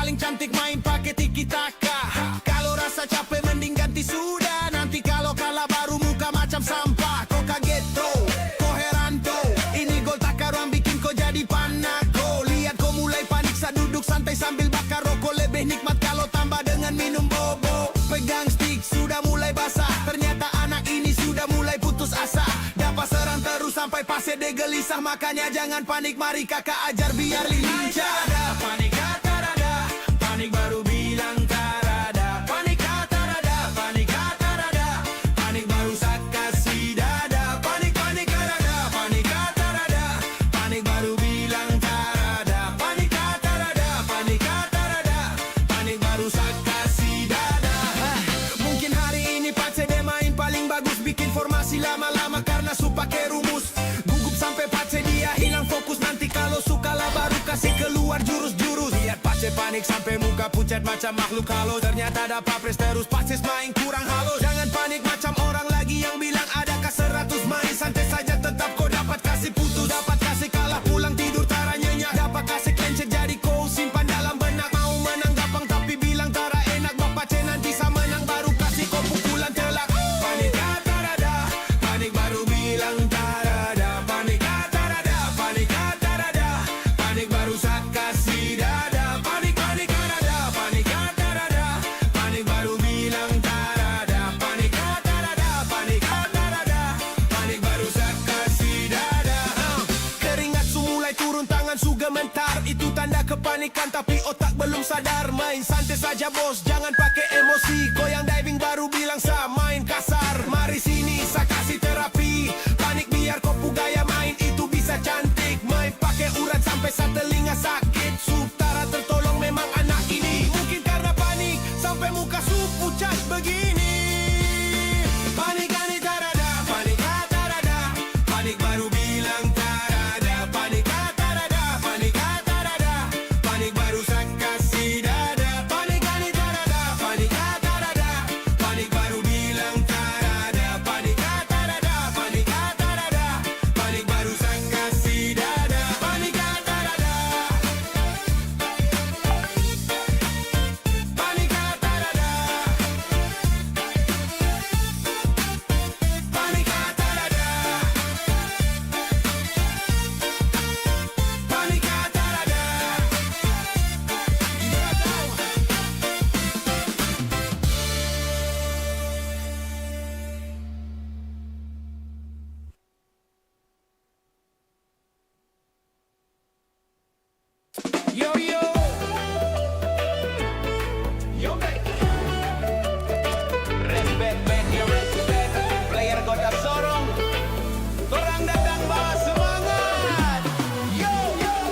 paling cantik main pakai tiki-taka. Kalau rasa capek mending ganti sudah. Nanti kalau kalah baru muka macam sampah. Kau kaget tuh, kau heran tuh. Ini gol tak karuan bikin kau jadi panako. Lihat kau mulai panik saat duduk santai sambil bakar rokok. Lebih nikmat kalau tambah dengan minum bobo. Pegang stick sudah mulai basah. Ternyata anak ini sudah mulai putus asa. Dapat serang terus sampai pase de gelisah. Makanya jangan panik, mari kakak ajar biar lincah. Panik kata rada, panik baru bilang tarada. Panik kata rada, panik kata rada, panik baru saat kasih dada. Panik panik rada, panik kata rada, panik baru bilang tarada. Panik kata rada, panik kata rada, panik baru saat kasih dada. Mungkin hari ini pace de main paling bagus. Bikin formasi lama-lama karena su pakai rumus. Gugup sampai pace dia hilang fokus. Nanti kalau suka lah baru kasih keluar jurus-jurus. Lihat pace panik sampai muka pucat macam makhluk halus. Ternyata ada papres terus pace main kurang halus. Jangan panik macam orang lagi yang bilang adakah 100 main. Santai saja tetap kau dapat kasih putus. Dapat kasih kalah pulang tidur tara nyenyak. Dapat kasih clencet jadi kau simpan dalam benak. Mau menang gampang tapi bilang tara enak. Bapak C nanti sama menang baru kasih kau pukulan telak. Panik kata rada, panik baru bilang tarada. Panik kata rada, panik kata rada, panik baru saat kasih dada. Panik panik rada, panik kata rada, panik baru bilang tarada. Panik kata rada, panik kata rada, panik baru saat kasih dada. Keringat su mulai turun, tangan su gemetar. Itu tanda kepanikan tapi otak belum sadar. Main santai saja bos, jangan pakai emosi. Kau yang diving baru bilang sa main kasar. Mari sini sa kasih terapi. Panik biar kau pu gaya main itu bisa cantik. Main pakai urat sampai sa telinga sakit. Sutara tertolong memang anak ini. Mungkin karena panik sampai muka su pucat begini. Panik panik tarada, panik kata rada, panik baru bilang tarada. Panik kata rada, panik kata rada, panik baru sa kasih dada. Panik panik tarada, panik kata rada, panik baru bilang tarada. Panik kata rada, panik kata rada, panik baru sa kasih dada. Panik kata rada, panik kata rada, panik kata rada, panik kata rada. Yo yo, Yombex. Respect, man, you respect. Player kota sorong, orang datang bawa semangat. Yo yo yo.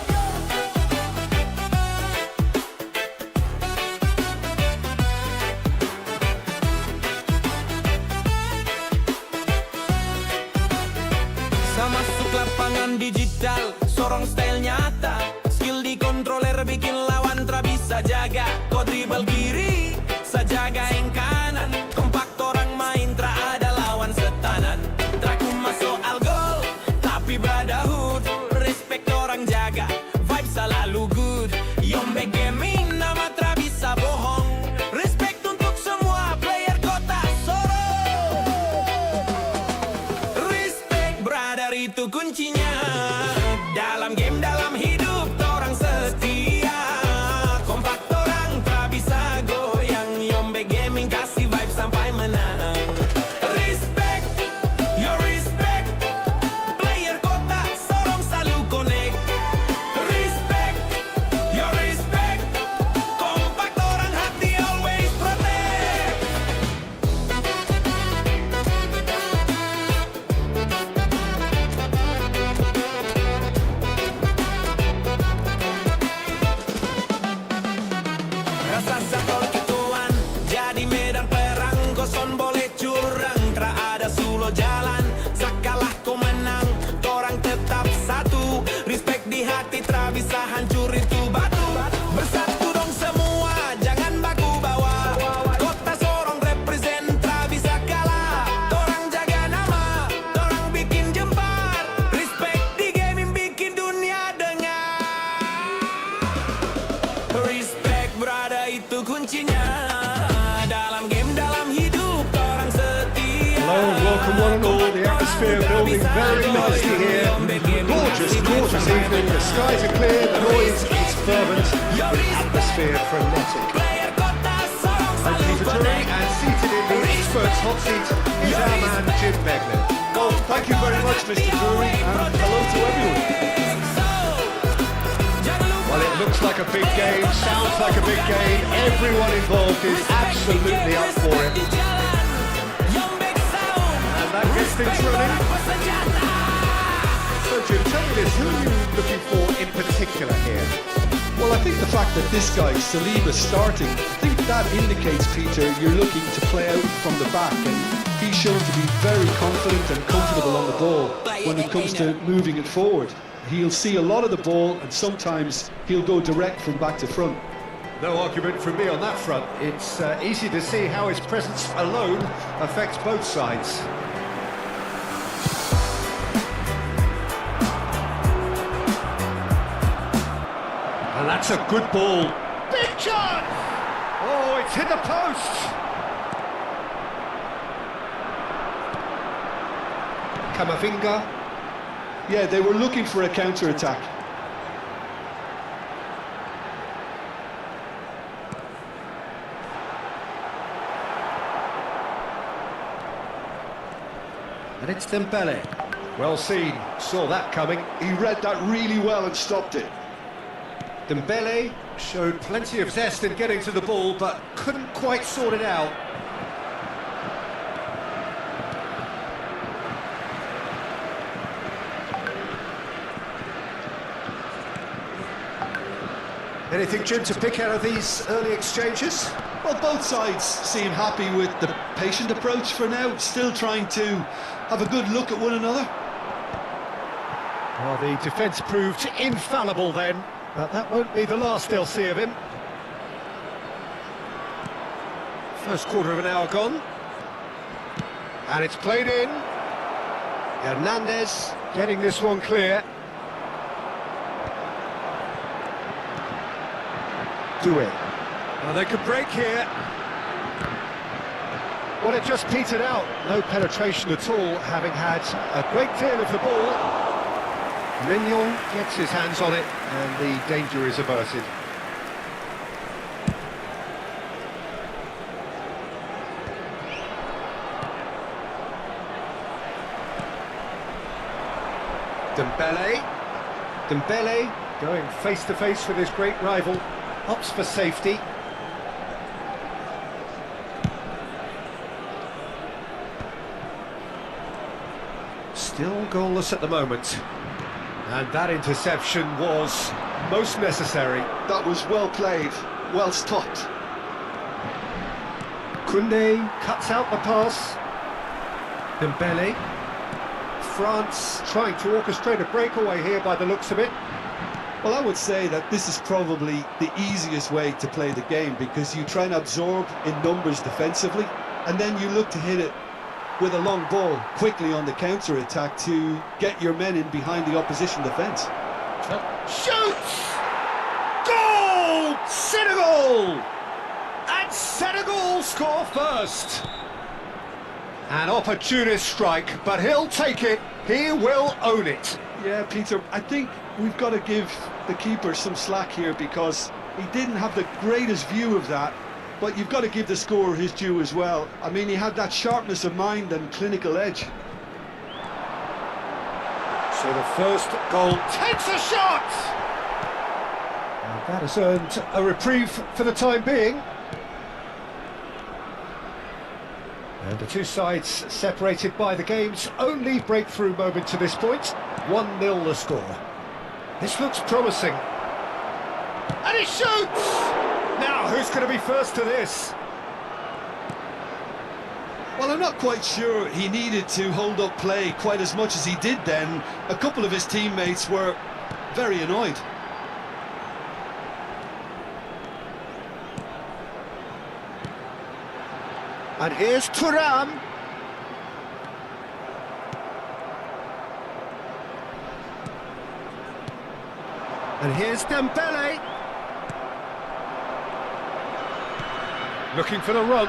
Sama masuk lapangan digital, sorong style nyata. Skill di controller bikin lawan tra bisa jaga. Kau dribble kiri, sajagain kanan. Kompak orang main tra ada lawan setanan. Traku masuk al gol, tapi badahud. Respect orang jaga, vibe selalu good. Yombex gaming nama tra bisa bohong. Respect untuk semua player kota Sorong. Respect brother itu kuncinya. Dalam game dalam hidup orang setia. Kompak orang tak bisa goyang. Yombex gaming kasih vibe sampai menang. Respect, your respect. Player kota Sorong selalu connect. Respect, your respect. Kompak orang hati always protect. Rasa sakol kituan jadi medan perang. Koson boleh curang, tra ada sulo jalan. Sakalah kau menang, orang tetap satu. Respect di hati tra bisa hancur itu batu. Bersatu dong semua, jangan baku bawa. Kota Sorong represent tra bisa kalah. Torang jaga nama, torang bikin jempar. Respect di gaming bikin dunia dengar. Respect bro. kuncinya dalam game dalam hidup orang setia. Hello and welcome one and all. The atmosphere building very nicely here. Gorgeous, gorgeous evening. The skies are clear, the noise is fervent, the atmosphere frenetic. I'm Peter Drury, and seated in the experts' hot seat is our man Jim Begley. Well, thank you very much, Mr. Drury, and hello to everyone. Well, it looks like a big game, sounds like a big game. Everyone involved is absolutely up for it. And that gets things running. So, Jim, tell me this, who are you looking for in particular here? Well, I think the fact that this guy, Selamat, is starting, I think that indicates, Peter, you're looking to play out from the back, and he's shown to be very confident and comfortable on the ball when it comes to moving it forward. He'll see a lot of the ball, and sometimes he'll go direct from back to front. No argument from me on that front. It's easy to see how his presence alone affects both sides. And that's a good ball. Big chance! Oh, it's hit the post! Kamavinga. Yeah, they were looking for a counter-attack. And it's Dembele. Well seen, saw that coming. He read that really well and stopped it. Dembele showed plenty of zest in getting to the ball, but couldn't quite sort it out. Anything, Jim, to pick out of these early exchanges? Well, both sides seem happy with the patient approach for now, still trying to have a good look at one another. Well, the defence proved infallible then, but that won't be the last they'll see of him. First quarter of an hour gone. And it's played in. Hernandez getting this one clear. Dukung. Well, they could break here. Well, it just petered out. No penetration at all, having had a great deal of the ball. Mignon gets his hands on it, and the danger is averted. Dembele going face to face with his great rival. Opts for safety. Still goalless at the moment. And that interception was most necessary. That was well played, well stopped. Koundé cuts out the pass. Dembele. France trying to orchestrate a breakaway here by the looks of it. Well, I would say that this is probably the easiest way to play the game, because you try and absorb in numbers defensively, and then you look to hit it with a long ball quickly on the counter-attack to get your men in behind the opposition defence. Shoots! Goal! Senegal! And Senegal score first. An opportunist strike, but he'll take it. He will own it. Yeah, Peter, I think we've got to give the keeper some slack here, because he didn't have the greatest view of that, but you've got to give the scorer his due as well. I mean, he had that sharpness of mind and clinical edge. So the first goal takes a shot! And that has earned a reprieve for the time being. And the two sides separated by the game's only breakthrough moment to this point. 1-0 the score. This looks promising. And he shoots! Now, who's going to be first to this? Well, I'm not quite sure he needed to hold up play quite as much as he did then. A couple of his teammates were very annoyed. And here's Thuram. And here's Dembele. Looking for the run.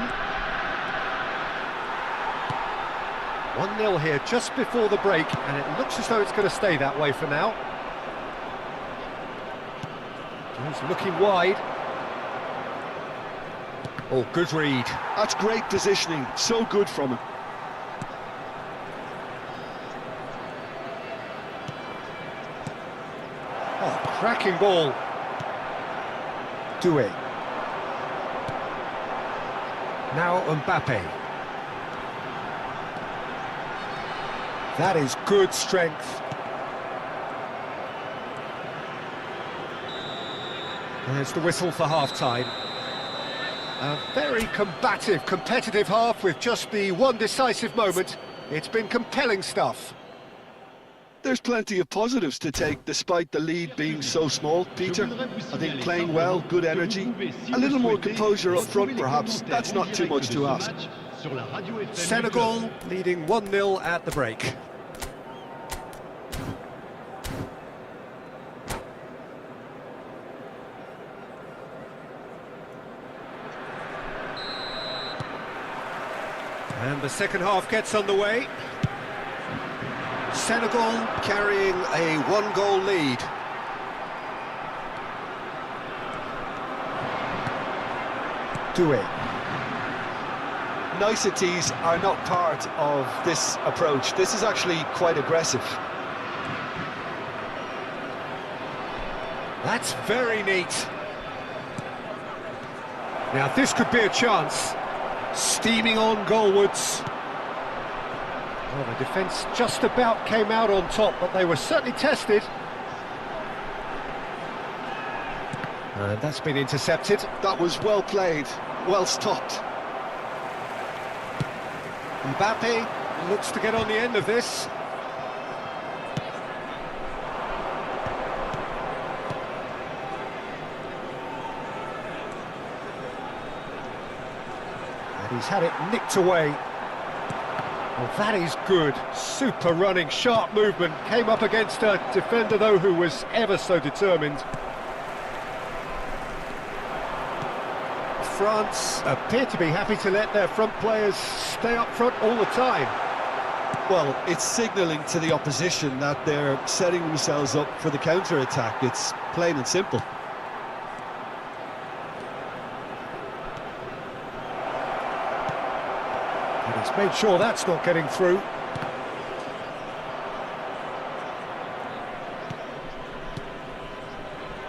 1-0 here just before the break, and it looks as though it's going to stay that way for now. He's looking wide. Oh, good read. That's great positioning, so good from him. Oh, cracking ball. Dukung. Now Mbappe. That is good strength. There's the whistle for half-time. A very combative, competitive half with just the one decisive moment. It's been compelling stuff. There's plenty of positives to take despite the lead being so small, Peter. I think playing well, good energy, a little more composure up front perhaps, that's not too much to ask. Senegal leading 1-0 at the break. And the second half gets underway. Senegal carrying a one-goal lead. Dukung. Niceties are not part of this approach. This is actually quite aggressive. That's very neat. Now this could be a chance. Steaming on goalwards. Well, the defence just about came out on top, but they were certainly tested. And that's been intercepted. That was well played, well stopped. Mbappe looks to get on the end of this. And he's had it nicked away. Well, that is good. Super running, sharp movement. Came up against a defender, though, who was ever so determined. France appear to be happy to let their front players stay up front all the time. Well, it's signalling to the opposition that they're setting themselves up for the counter-attack. It's plain and simple. And he's made sure that's not getting through.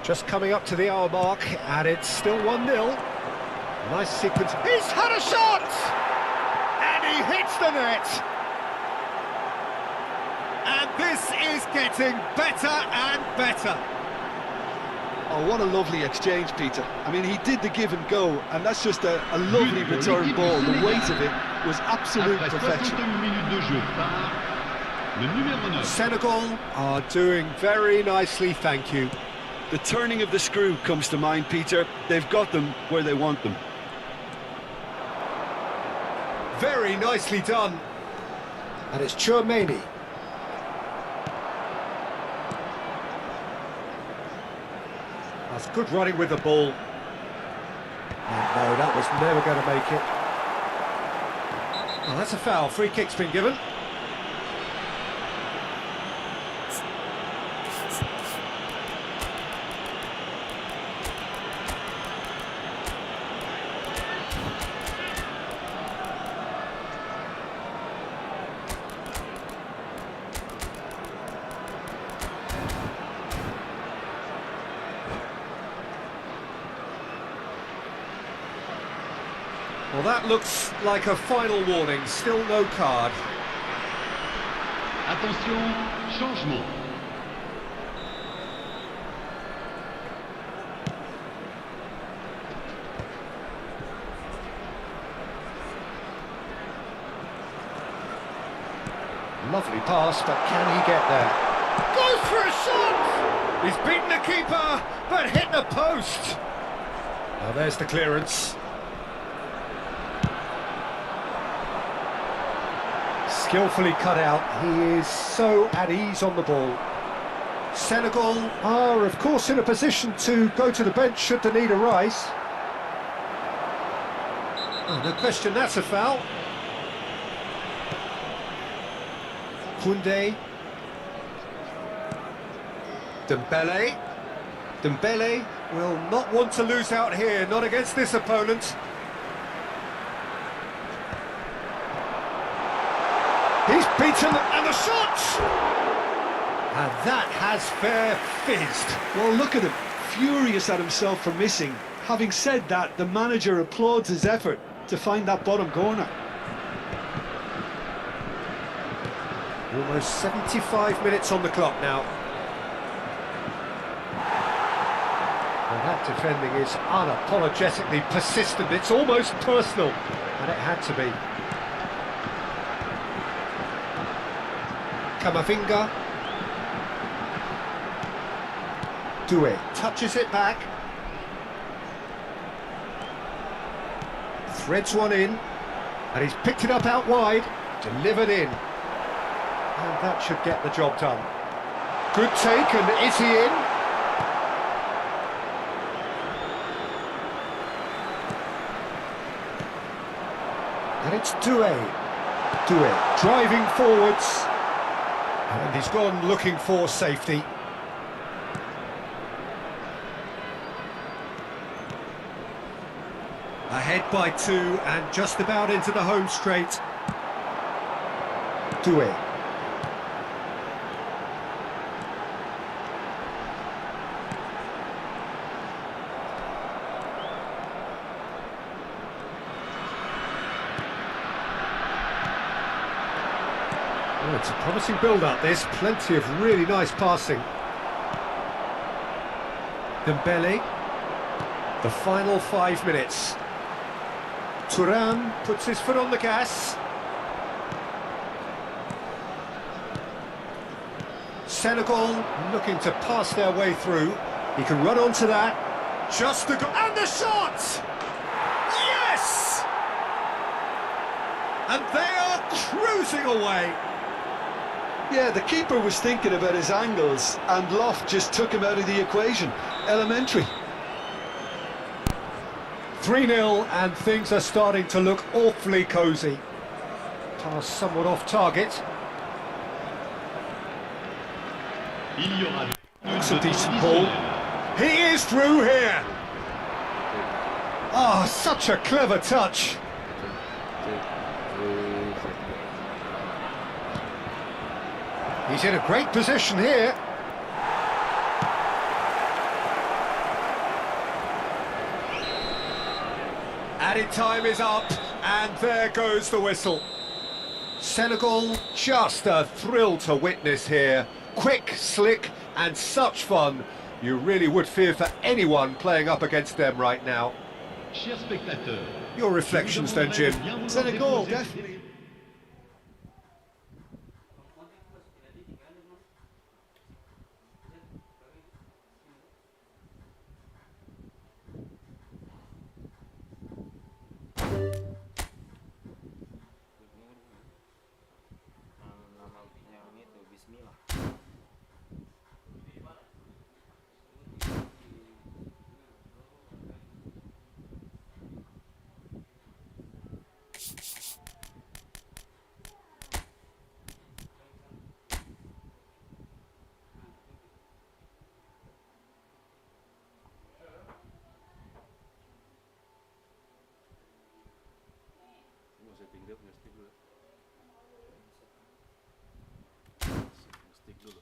Just coming up to the hour mark, and it's still 1-0. Nice sequence. He's had a shot! And he hits the net! And this is getting better and better. Oh, what a lovely exchange, Peter. I mean, he did the give and go, and that's just a lovely return ball. The weight of it was absolute perfection. Senegal are doing very nicely, thank you. The turning of the screw comes to mind, Peter. They've got them where they want them. Very nicely done. And it's Chouameni. That's good running with the ball. And no, that was never going to make it. Oh, that's a foul. Free kick's been given. Well, that looks like a final warning, still no card. Attention, changement. Lovely pass, but can he get there? Goes for a shot! He's beaten the keeper, but hit the post. Now there's the clearance. Skillfully cut out. He is so at ease on the ball. Senegal are, of course, in a position to go to the bench should the need arise. Oh, no question, that's a foul. Koundé. Dembele. Dembele will not want to lose out here, not against this opponent. He's beaten, and the shot! And that has fair fizzed. Well, look at him, furious at himself for missing. Having said that, the manager applauds his effort to find that bottom corner. Almost 75 minutes on the clock now. And that defending is unapologetically persistent. It's almost personal, and it had to be. Camavinga. Doué touches it back. Threads one in, and he's picked it up out wide, delivered in. And that should get the job done. Good take, and is he in? And it's Doué. Doué driving forwards. And he's gone looking for safety. Ahead by 2 and just about into the home straight. Doué. Oh, it's a promising build-up, this. Plenty of really nice passing. Dembele. The final 5 minutes. Thuram puts his foot on the gas. Senegal looking to pass their way through. He can run onto that. Just the goal. And the shot! Yes! And they are cruising away. Yeah, the keeper was thinking about his angles, and Loft just took him out of the equation. Elementary. 3-0, and things are starting to look awfully cosy. Pass somewhat off target. Il y aura It's a decent ball. He is through here. Oh, such a clever touch. He's in a great position here. Added time is up, and there goes the whistle. Senegal, just a thrill to witness here. Quick, slick, and such fun. You really would fear for anyone playing up against them right now. chers spectateurs. Your reflections then, Jim. Senegal, definitely. Yang itu Bismillah. Setting dia punya stick dulu. Stick dulu.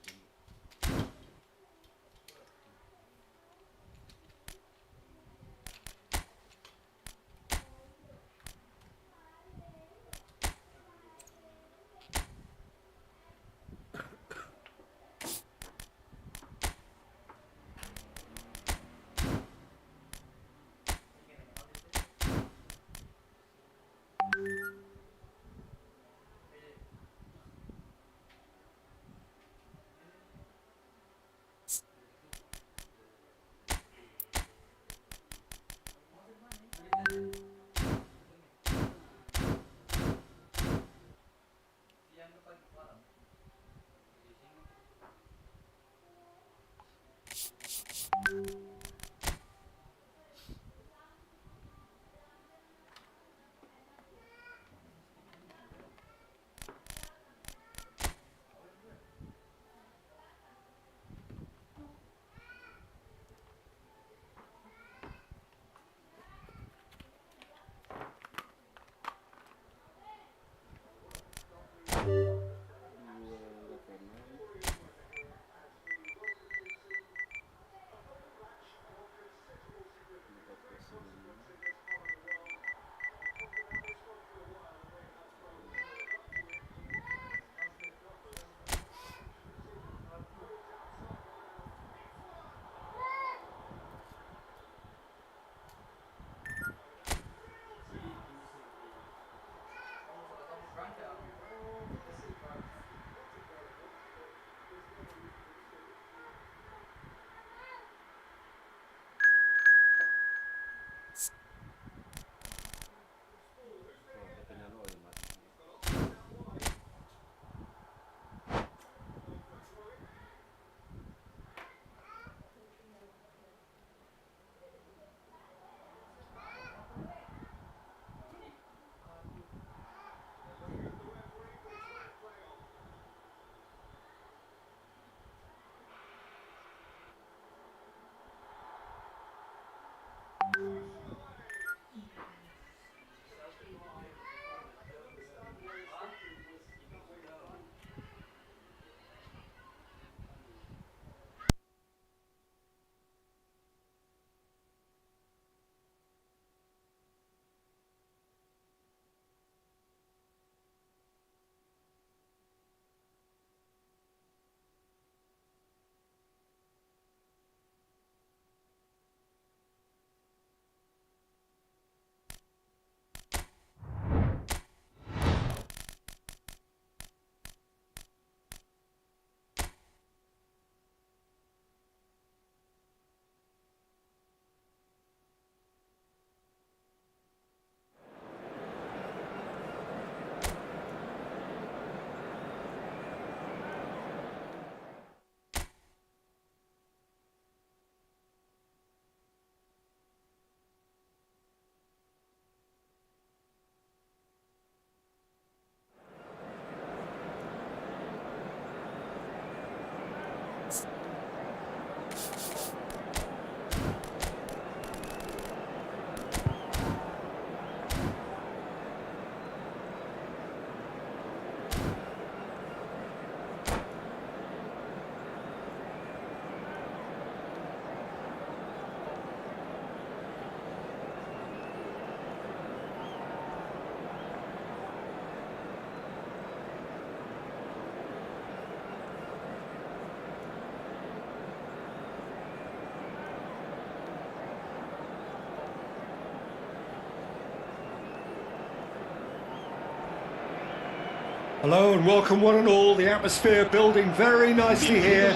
Hello and welcome one and all. The atmosphere building very nicely here.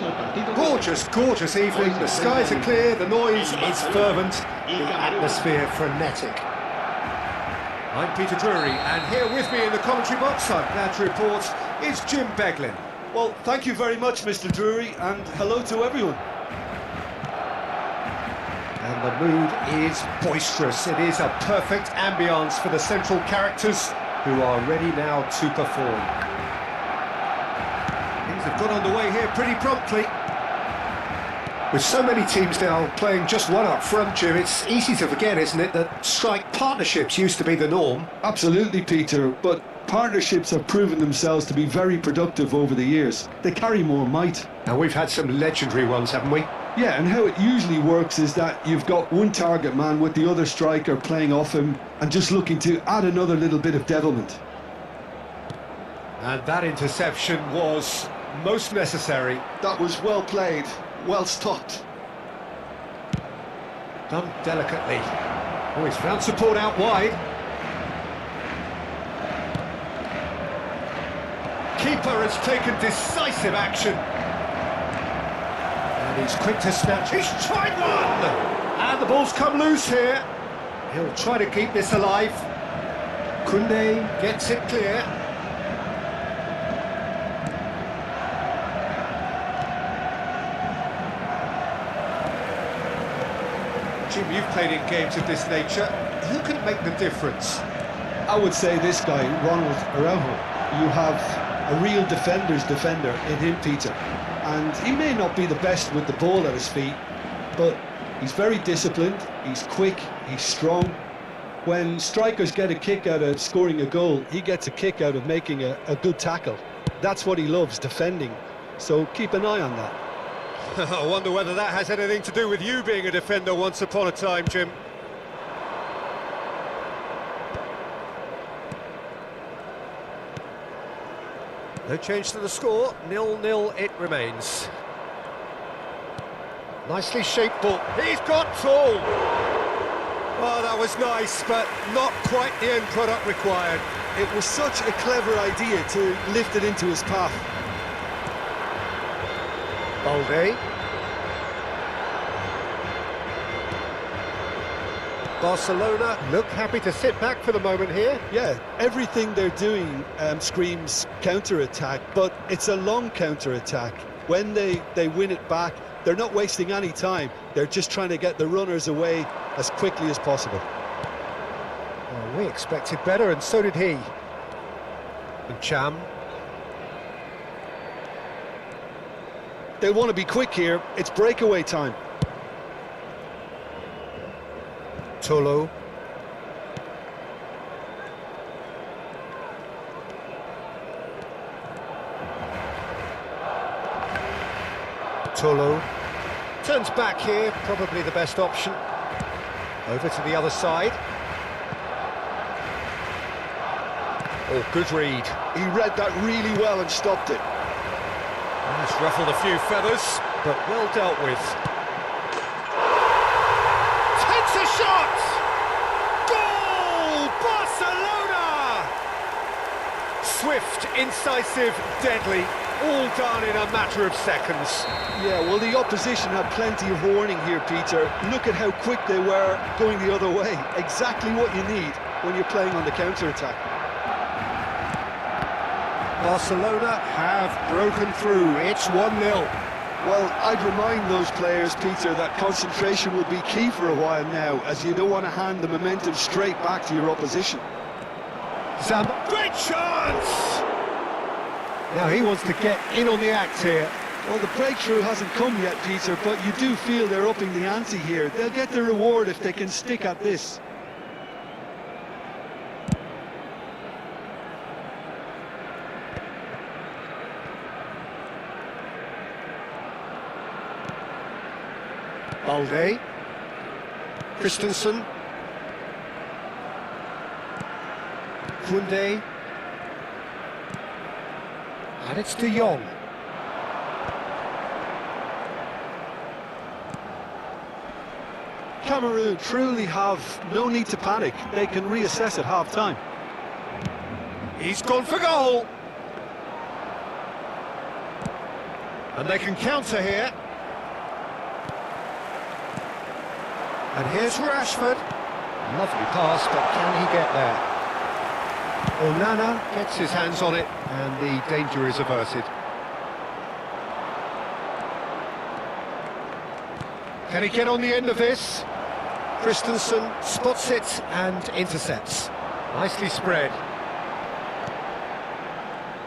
Gorgeous, gorgeous evening. The skies are clear, the noise is fervent, the atmosphere frenetic. I'm Peter Drury, and here with me in the commentary box, I'm glad to report, is Jim Beglin. Well, thank you very much, Mr. Drury, and hello to everyone. And the mood is boisterous. It is a perfect ambience for the central characters who are ready now to perform. Things have got underway here pretty promptly. With so many teams now playing just one up front, Jim, it's easy to forget, isn't it, that strike partnerships used to be the norm. Absolutely, Peter, but partnerships have proven themselves to be very productive over the years. They carry more might. And we've had some legendary ones, haven't we? Yeah, and how it usually works is that you've got one target man with the other striker playing off him and just looking to add another little bit of devilment. And that interception was most necessary. That was well played, well stopped. Done delicately. Oh, he's found support out wide. Keeper has taken decisive action. And he's quick to snatch. He's tried one! And the ball's come loose here. He'll try to keep this alive. Kunde gets it clear. Jim, you've played in games of this nature. Who can make the difference? I would say this guy, Ronald Araujo. You have a real defender's defender in him, Peter. And he may not be the best with the ball at his feet, but he's very disciplined, he's quick, he's strong. When strikers get a kick out of scoring a goal, he gets a kick out of making a good tackle. That's what he loves, defending. So keep an eye on that. I wonder whether that has anything to do with you being a defender once upon a time, Jim. No change to the score, 0-0 it remains. Nicely shaped ball. He's got tall! Oh, that was nice, but not quite the end product required. It was such a clever idea to lift it into his path. Balde. Barcelona look happy to sit back for the moment here. Yeah, everything they're doing screams counter-attack, but it's a long counter-attack. When they win it back, they're not wasting any time. They're just trying to get the runners away as quickly as possible. Well, we expected better, and so did he. And Cham. They want to be quick here. It's breakaway time. Tolo. Tolo. Turns back here, probably the best option. Over to the other side. Oh, good read. He read that really well and stopped it. He's ruffled a few feathers, but well dealt with. Takes a shot! Goal! Barcelona! Swift, incisive, deadly, all done in a matter of seconds. Yeah, well, the opposition had plenty of warning here, Peter. Look at how quick they were going the other way. Exactly what you need when you're playing on the counter-attack. Barcelona have broken through. It's 1-0. Well, I'd remind those players, Peter, that concentration will be key for a while now, as you don't want to hand the momentum straight back to your opposition. Sam, great chance! Now he wants to get in on the act here. Well, the breakthrough hasn't come yet, Peter, but you do feel they're upping the ante here. They'll get the reward if they can stick at this. Balde. Christensen. Kunde. And it's De Jong. Cameroon truly have no need to panic. They can reassess at half-time. He's gone for goal. And they can counter here. And here's Rashford. Lovely pass, but can he get there? Onana gets his hands on it, and the danger is averted. Can he get on the end of this? Christensen spots it and intercepts. Nicely spread.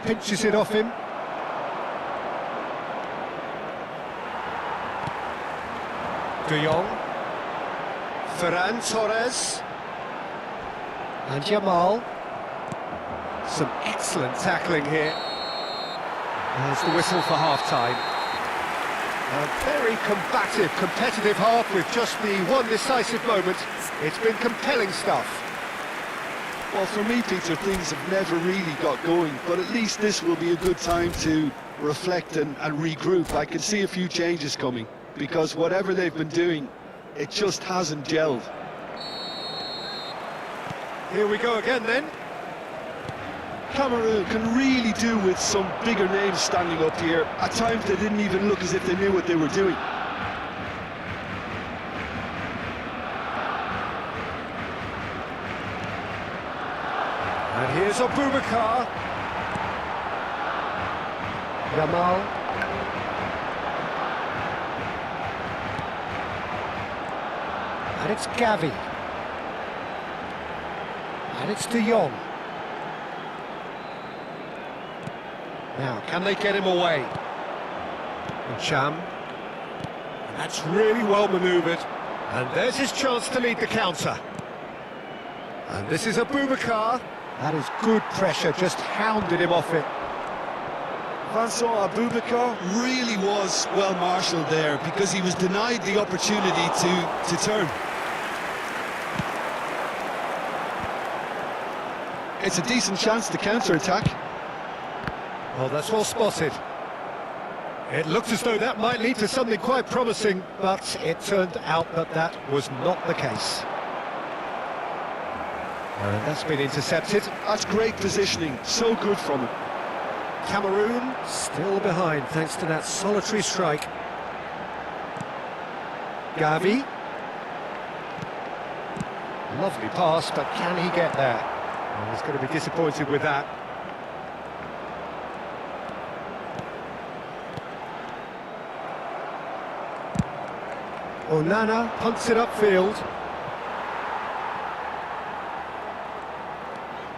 Pinches it off him. De Jong. Ferran Torres. And Jamal. Some excellent tackling here. There's the whistle for half-time. A very combative, competitive half with just the one decisive moment. It's been compelling stuff. Well, for me, Peter, things have never really got going, but at least this will be a good time to reflect and regroup. I can see a few changes coming, because whatever they've been doing, it just hasn't gelled. Here we go again then. Cameroon can really do with some bigger names standing up here. At times they didn't even look as if they knew what they were doing. And here's Abubakar. Jamal. And it's Gavi. And it's De Jong. Now, can they get him away? And Cham. And that's really well manoeuvred. And there's his chance to lead the counter. And this is Abubakar. That is good pressure, just hounded him off it. Vincent Abubakar really was well marshalled there, because he was denied the opportunity to turn. It's a decent chance to counter-attack. Well, that's well spotted. It looked as though that might lead to something quite promising, but it turned out that that was not the case. And that's been intercepted. That's great positioning, so good from him. Cameroon still behind thanks to that solitary strike. Gavi. Lovely pass, but can he get there? Well, he's going to be disappointed with that. Onana punts it upfield.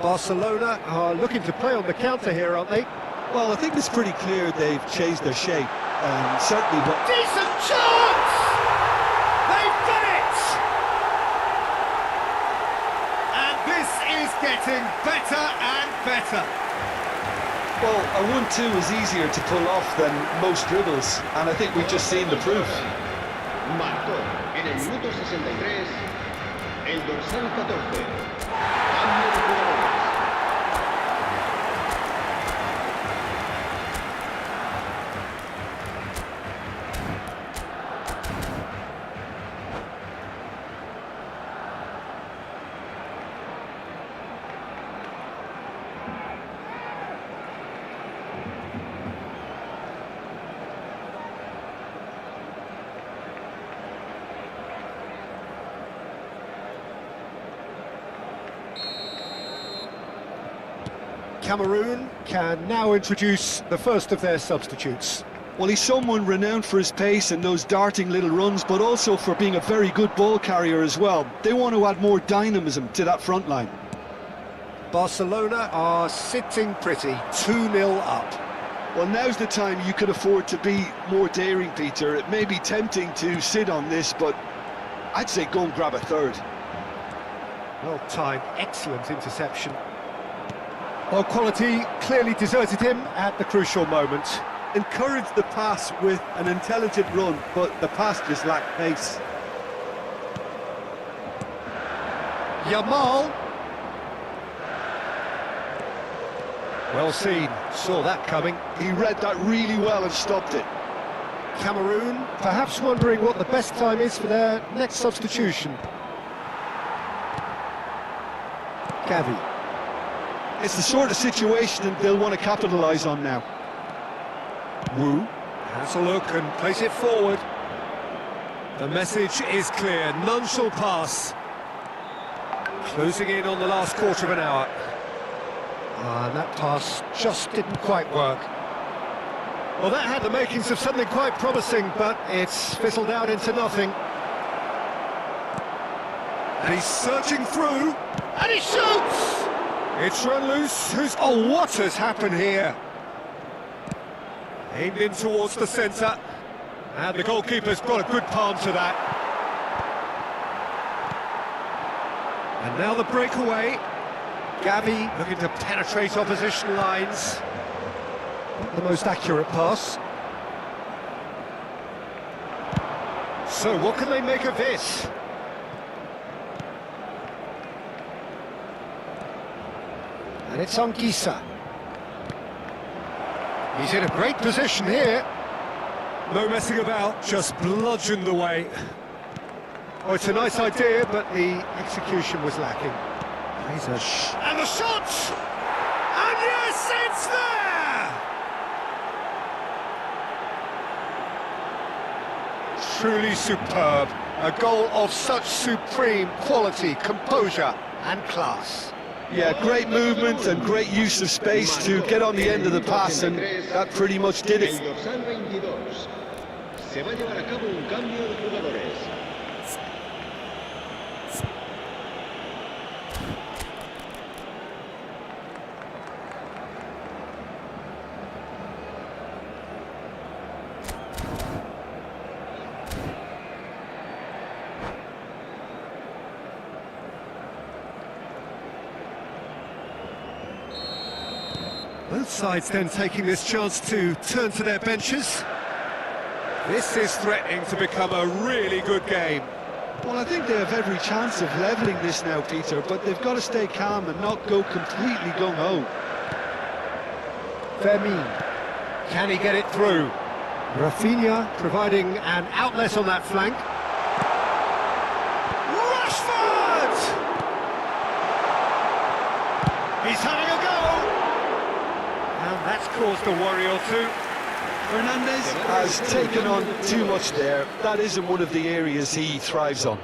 Barcelona are looking to play on the counter here, aren't they? Well, I think it's pretty clear they've changed their shape, and certainly what... Decent chance! They've done it! And this is getting better and better. Well, a 1-2 is easier to pull off than most dribbles, and I think we've just seen the proof. Marcó en el minuto 63 el dorsal 14. Cambio de jugadores. Cameroon can now introduce the first of their substitutes. Well, he's someone renowned for his pace and those darting little runs, but also for being a very good ball carrier as well. They want to add more dynamism to that front line. Barcelona are sitting pretty, 2-0 up. Well, now's the time you could afford to be more daring, Peter. It may be tempting to sit on this, but I'd say go and grab a third. Well timed, excellent interception. Well, quality clearly deserted him at the crucial moment. Encouraged the pass with an intelligent run, but the pass just lacked pace. Jamal. Well seen, saw that coming. He read that really well and stopped it. Cameroon perhaps wondering what the best time is for their next substitution. Gavi. It's the sort of situation they'll want to capitalise on now. Wu. Has a look and plays it forward. The message is clear, none shall pass. Closing in on the last quarter of an hour. And that pass just didn't quite work. Well, that had the makings of something quite promising, but it's fizzled out into nothing. And he's searching through, and he shoots! It's run loose, oh, what has happened here? Aimed in towards the centre, and the goalkeeper's got a good palm to that. And now the breakaway. Gavi looking to penetrate opposition lines. Not the most accurate pass. So what can they make of this? And it's on Gisa. He's in a great position here. No messing about, just bludgeoned away. Oh, it's a nice idea, but the execution was lacking. And the shot! And yes, it's there! Truly superb. A goal of such supreme quality, composure and class. Yeah, great movement and great use of space to get on the end of the pass, and that pretty much did El it. dorsal 22. Se va a llevar a cabo un cambio de jugadores. Both sides then taking this chance to turn to their benches. This is threatening to become a really good game. Well, I think they have every chance of levelling this now, Peter, but they've got to stay calm and not go completely gung-ho. Fermin, can he get it through? Rafinha providing an outlet on that flank. Rashford! He's having a go! And that's caused a worry or two. Fernandez has taken on too much there. That isn't one of the areas he thrives on.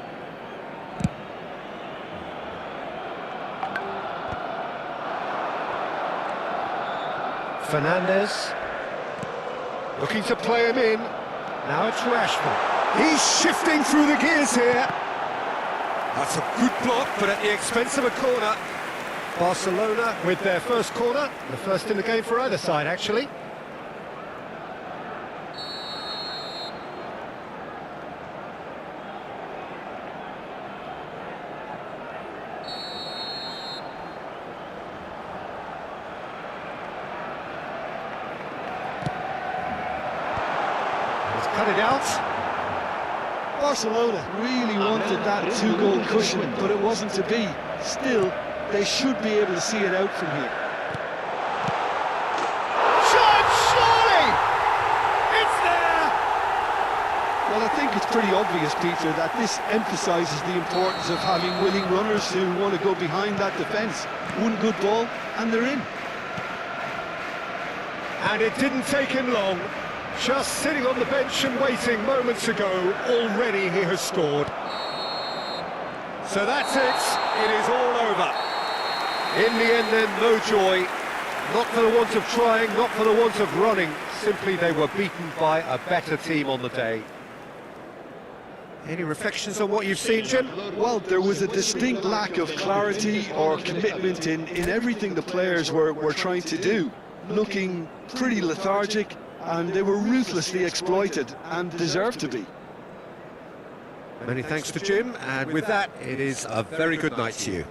Fernandez looking to play him in. Now it's Rashford. He's shifting through the gears here. That's a good block, but at the expense of a corner. Barcelona with their first corner, the first in the game for either side, actually. He's cut it out. Barcelona really wanted that two-goal cushion, but it wasn't to be. Still, they should be able to see it out from here. Shot, surely! It's there! Well, I think it's pretty obvious, Peter, that this emphasises the importance of having willing runners who want to go behind that defence. One good ball, and they're in. And it didn't take him long. Just sitting on the bench and waiting moments ago, already he has scored. So that's it. It is all over. In the end then, no joy. Not for the want of trying, not for the want of running. Simply they were beaten by a better team on the day. Any reflections on what you've seen, Jim? Well, there was a distinct lack of clarity or commitment in everything the players were trying to do. Looking pretty lethargic, and they were ruthlessly exploited, and deserved to be. Many thanks to Jim, and with that, it is a very good night to you.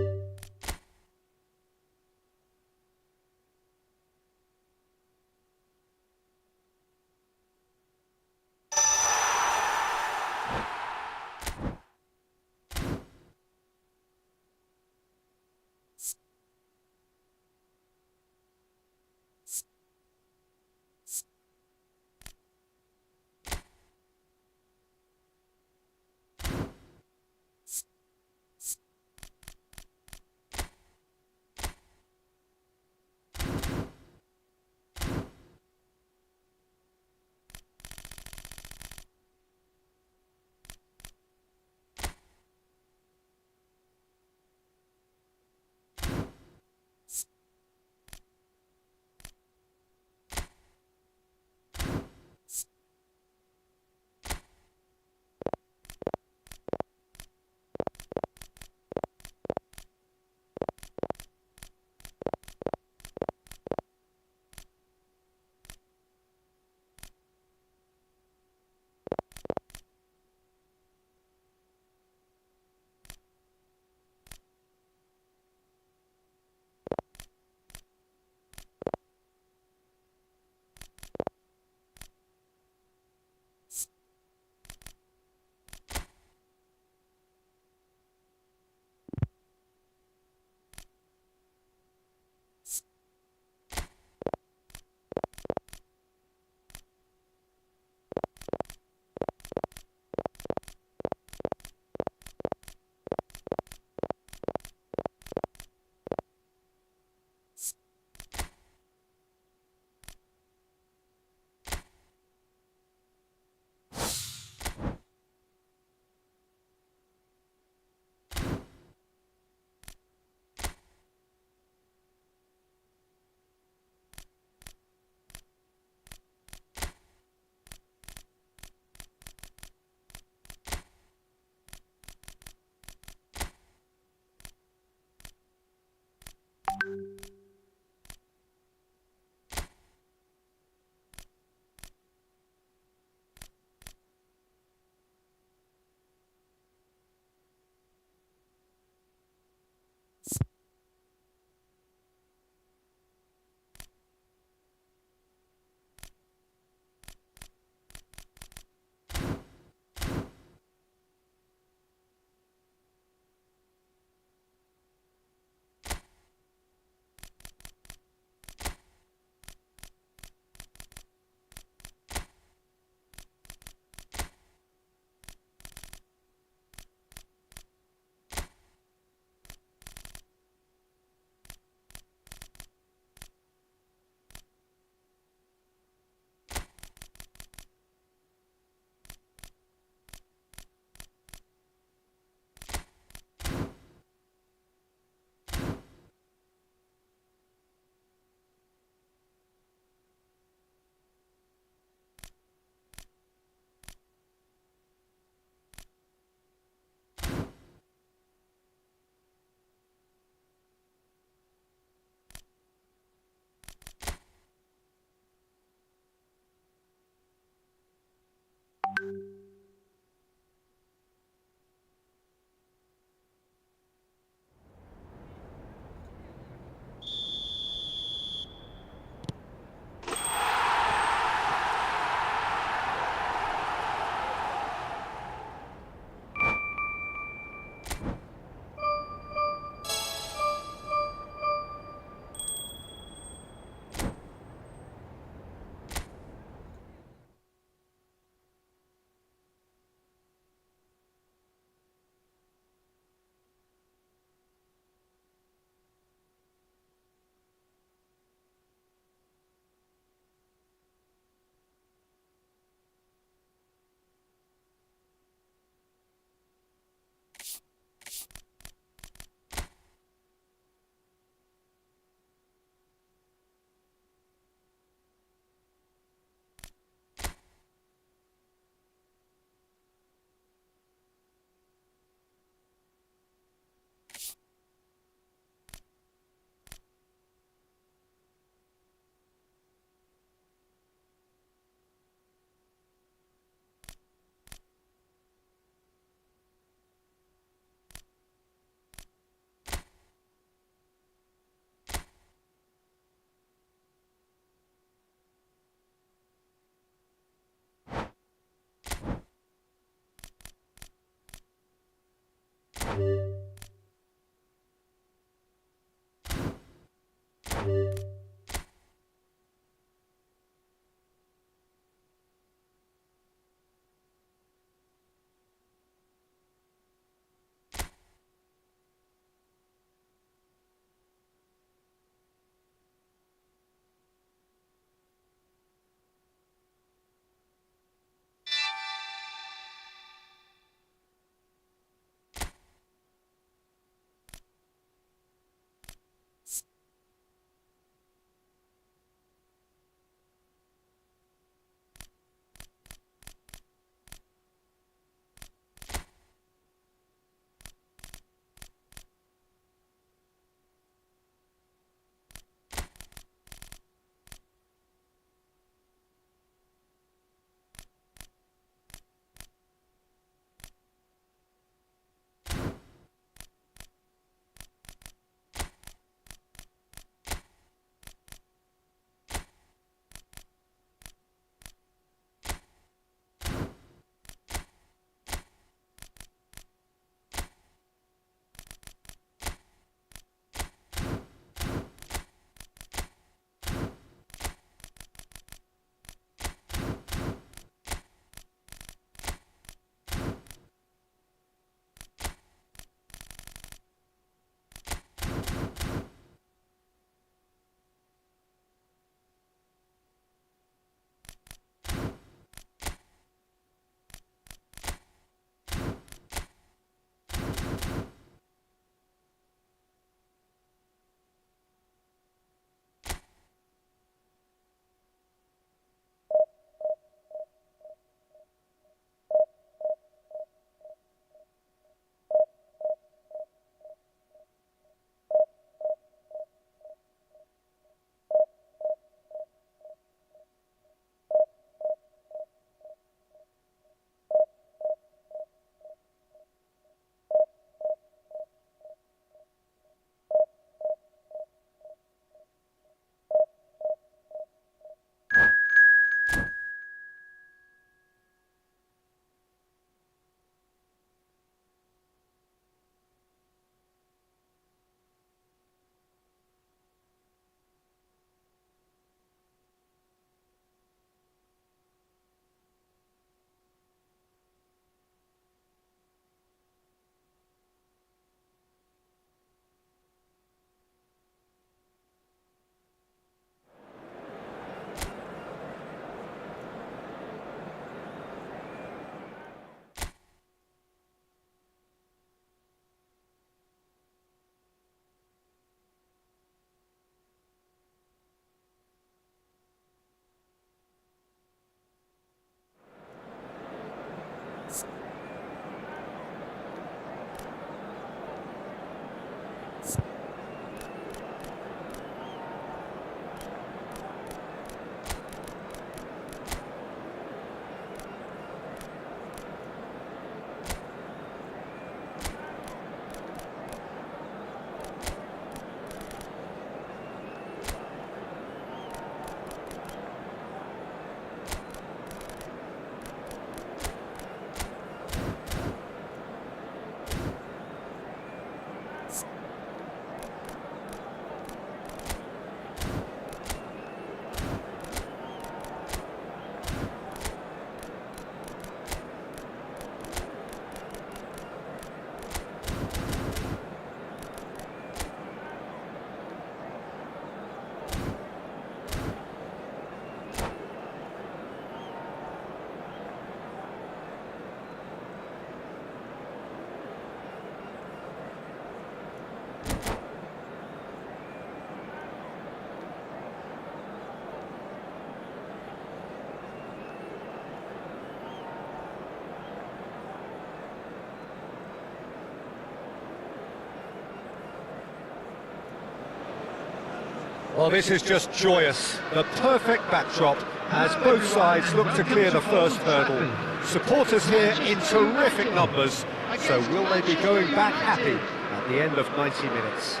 Well, this is just joyous. The perfect backdrop as both sides look to clear the first hurdle. Supporters here in terrific numbers. So will they be going back happy at the end of 90 minutes?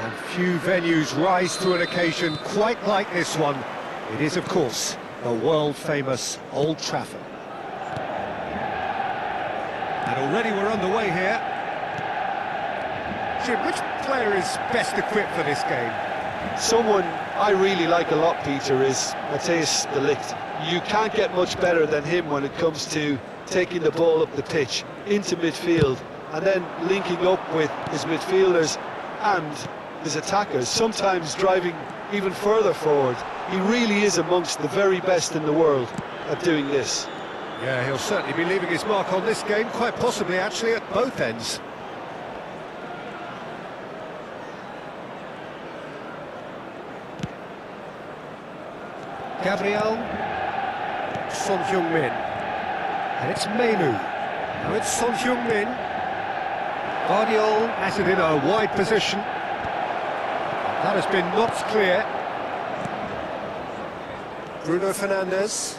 And few venues rise to an occasion quite like this one. It is, of course, the world-famous Old Trafford. And already we're underway here. Jim, which player is best equipped for this game? Someone I really like a lot, Peter, is Matthijs de Ligt. You can't get much better than him when it comes to taking the ball up the pitch into midfield and then linking up with his midfielders and his attackers, sometimes driving even further forward. He really is amongst the very best in the world at doing this. Yeah, he'll certainly be leaving his mark on this game, quite possibly actually at both ends. Gabriel, Son Heung-min, and it's Menu. Now it's Son Heung-min. Guardiol has it in a wide position. That has been knocked clear. Bruno Fernandes.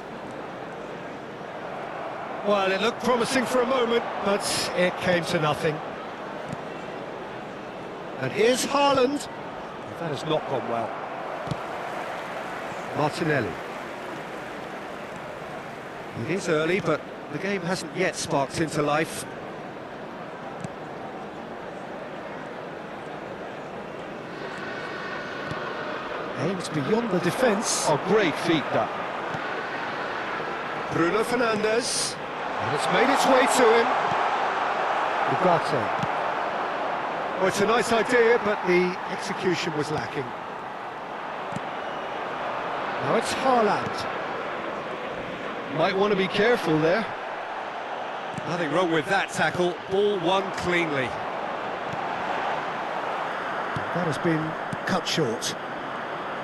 Well, it looked promising for a moment, but it came to nothing. And here's Haaland. That has not gone well. Martinelli. It is early, but the game hasn't yet sparked into life. Aims beyond the defence. Oh, great feat, that. Bruno Fernandes. And it's made its way to him. Ugarte. Well, it's a nice idea, but the execution was lacking. Now it's Haaland. Might want to be careful there. Nothing wrong with that tackle. Ball won cleanly. That has been cut short.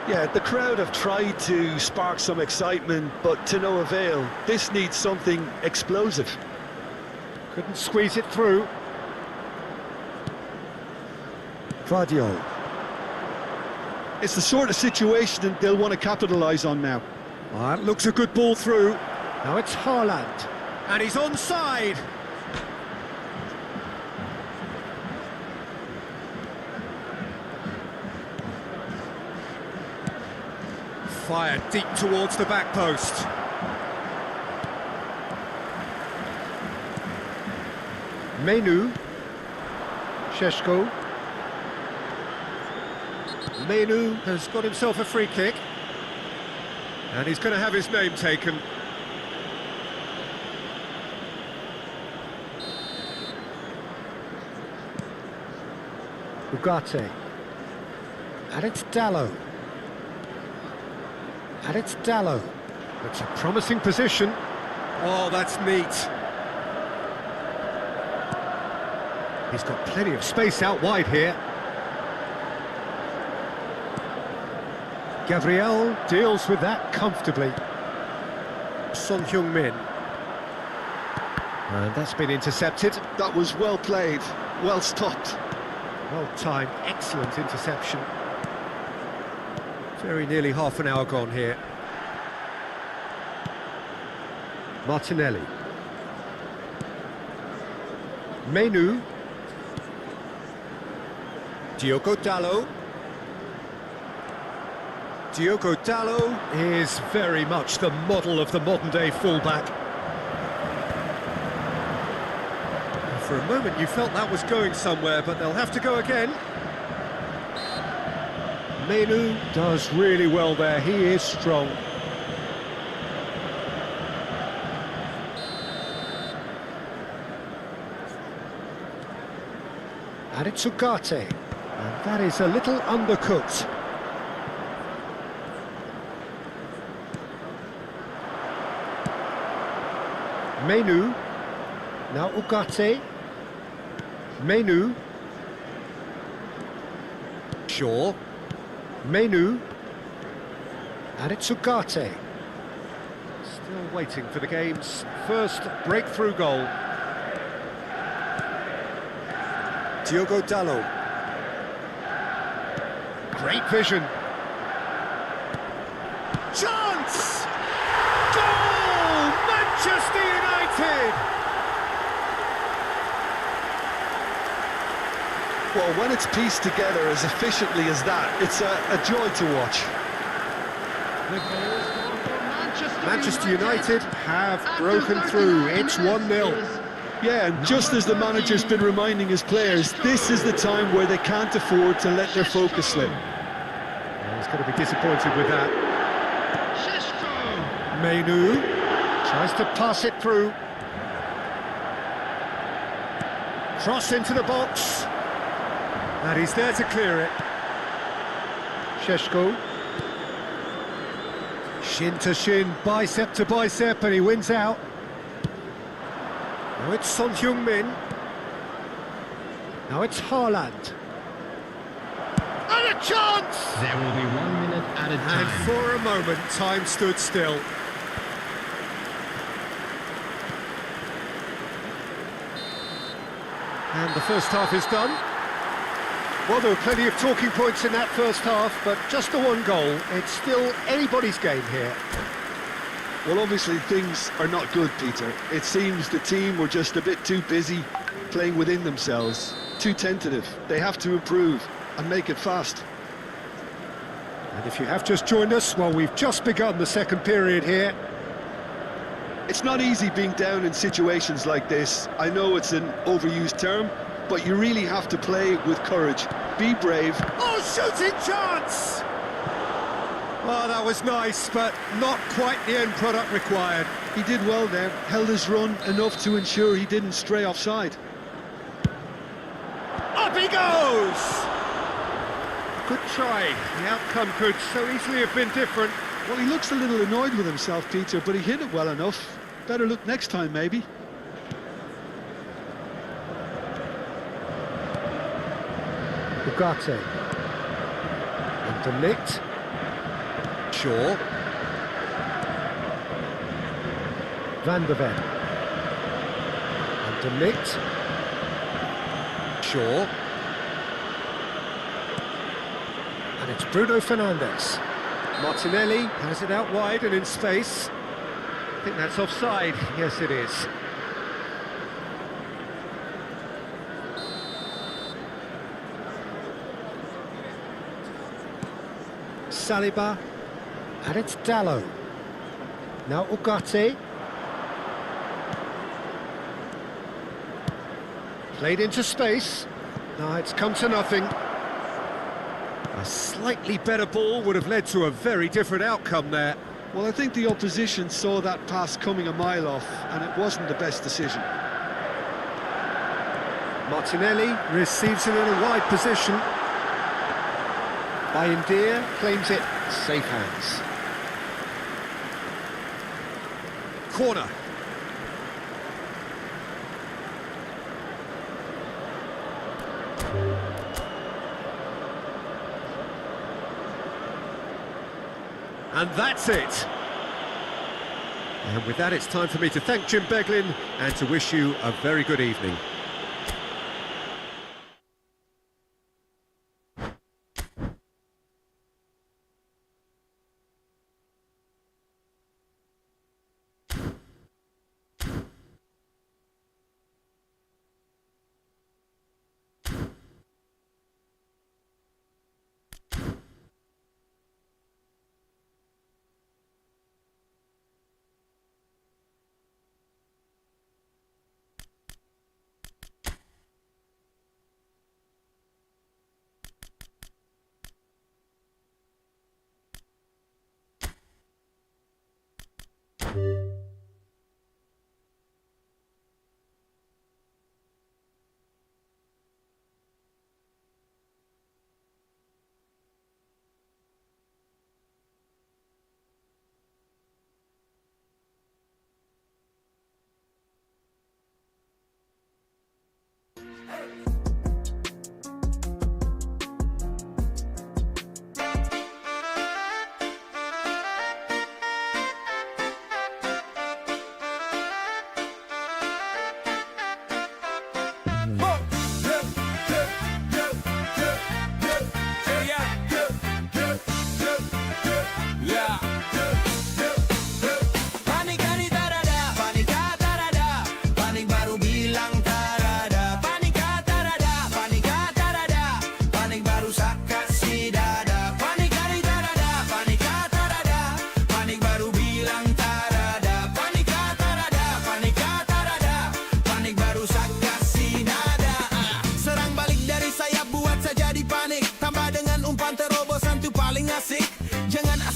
Yeah, the crowd have tried to spark some excitement, but to no avail. This needs something explosive. Couldn't squeeze it through. Guardiol. It's the sort of situation that they'll want to capitalise on now. That looks a good ball through. Now it's Haaland. And he's onside. Fired deep towards the back post. Menu. Šeško. Menu has got himself a free kick. And he's going to have his name taken. Ugarte. And it's Dalot. And it's Dalot. It's a promising position. Oh, that's neat. He's got plenty of space out wide here. Gabriel deals with that comfortably. Son Heung-min. And that's been intercepted. That was well played, well stopped. Well-timed, excellent interception. Very nearly half an hour gone here. Martinelli. Menu. Diogo Dalot. Diogo Dalot is very much the model of the modern-day fullback. For a moment you felt that was going somewhere, but they'll have to go again. Menu does really well there, he is strong. And it's Ugarte, and that is a little undercooked. Menu, now Ugarte. Menu. Shaw. Menu. And it's Ugarte. Still waiting for the game's first breakthrough goal. Diogo Dalot. Great vision. Chance! Goal! Manchester United! Well, when it's pieced together as efficiently as that, it's a joy to watch. Manchester United have broken through. It's 1-0. Yeah, and just as the manager's been reminding his players, this is the time where they can't afford to let their focus slip. He's going to be disappointed with that. Menu tries to pass it through. Cross into the box. And he's there to clear it. Sheshko. Shin to shin, bicep to bicep, and he wins out. Now it's Son Heung-min. Now it's Haaland. And a chance! There will be 1 minute added time. And for a moment, time stood still. And the first half is done. Well, there were plenty of talking points in that first half, but just the one goal. It's still anybody's game here. Well, obviously things are not good, Peter. It seems the team were just a bit too busy playing within themselves, too tentative. They have to improve and make it fast. And if you have just joined us, well, we've just begun the second period here. It's not easy being down in situations like this. I know it's an overused term, but you really have to play with courage. Be brave. Oh, shooting chance! Oh, that was nice, but not quite the end product required. He did well there, held his run enough to ensure he didn't stray offside. Up he goes! Good try. The outcome could so easily have been different. Well, he looks a little annoyed with himself, Peter, but he hit it well enough. Better look next time, maybe. Ugarte. And de Ligt. Shaw. Van der Ven. And de Ligt. Shaw. And it's Bruno Fernandes. Martinelli has it out wide and in space. I think that's offside. Yes, it is. Saliba, and it's Dallo. Now Ugarte. Played into space. Now it's come to nothing. A slightly better ball would have led to a very different outcome there. Well, I think the opposition saw that pass coming a mile off, and it wasn't the best decision. Martinelli receives it in a wide position. Bayindir claims it, safe hands. Corner. And that's it. And with that, it's time for me to thank Jim Beglin and to wish you a very good evening.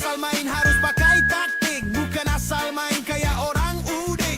asal main harus pakai taktik, bukan asal main kayak orang udik.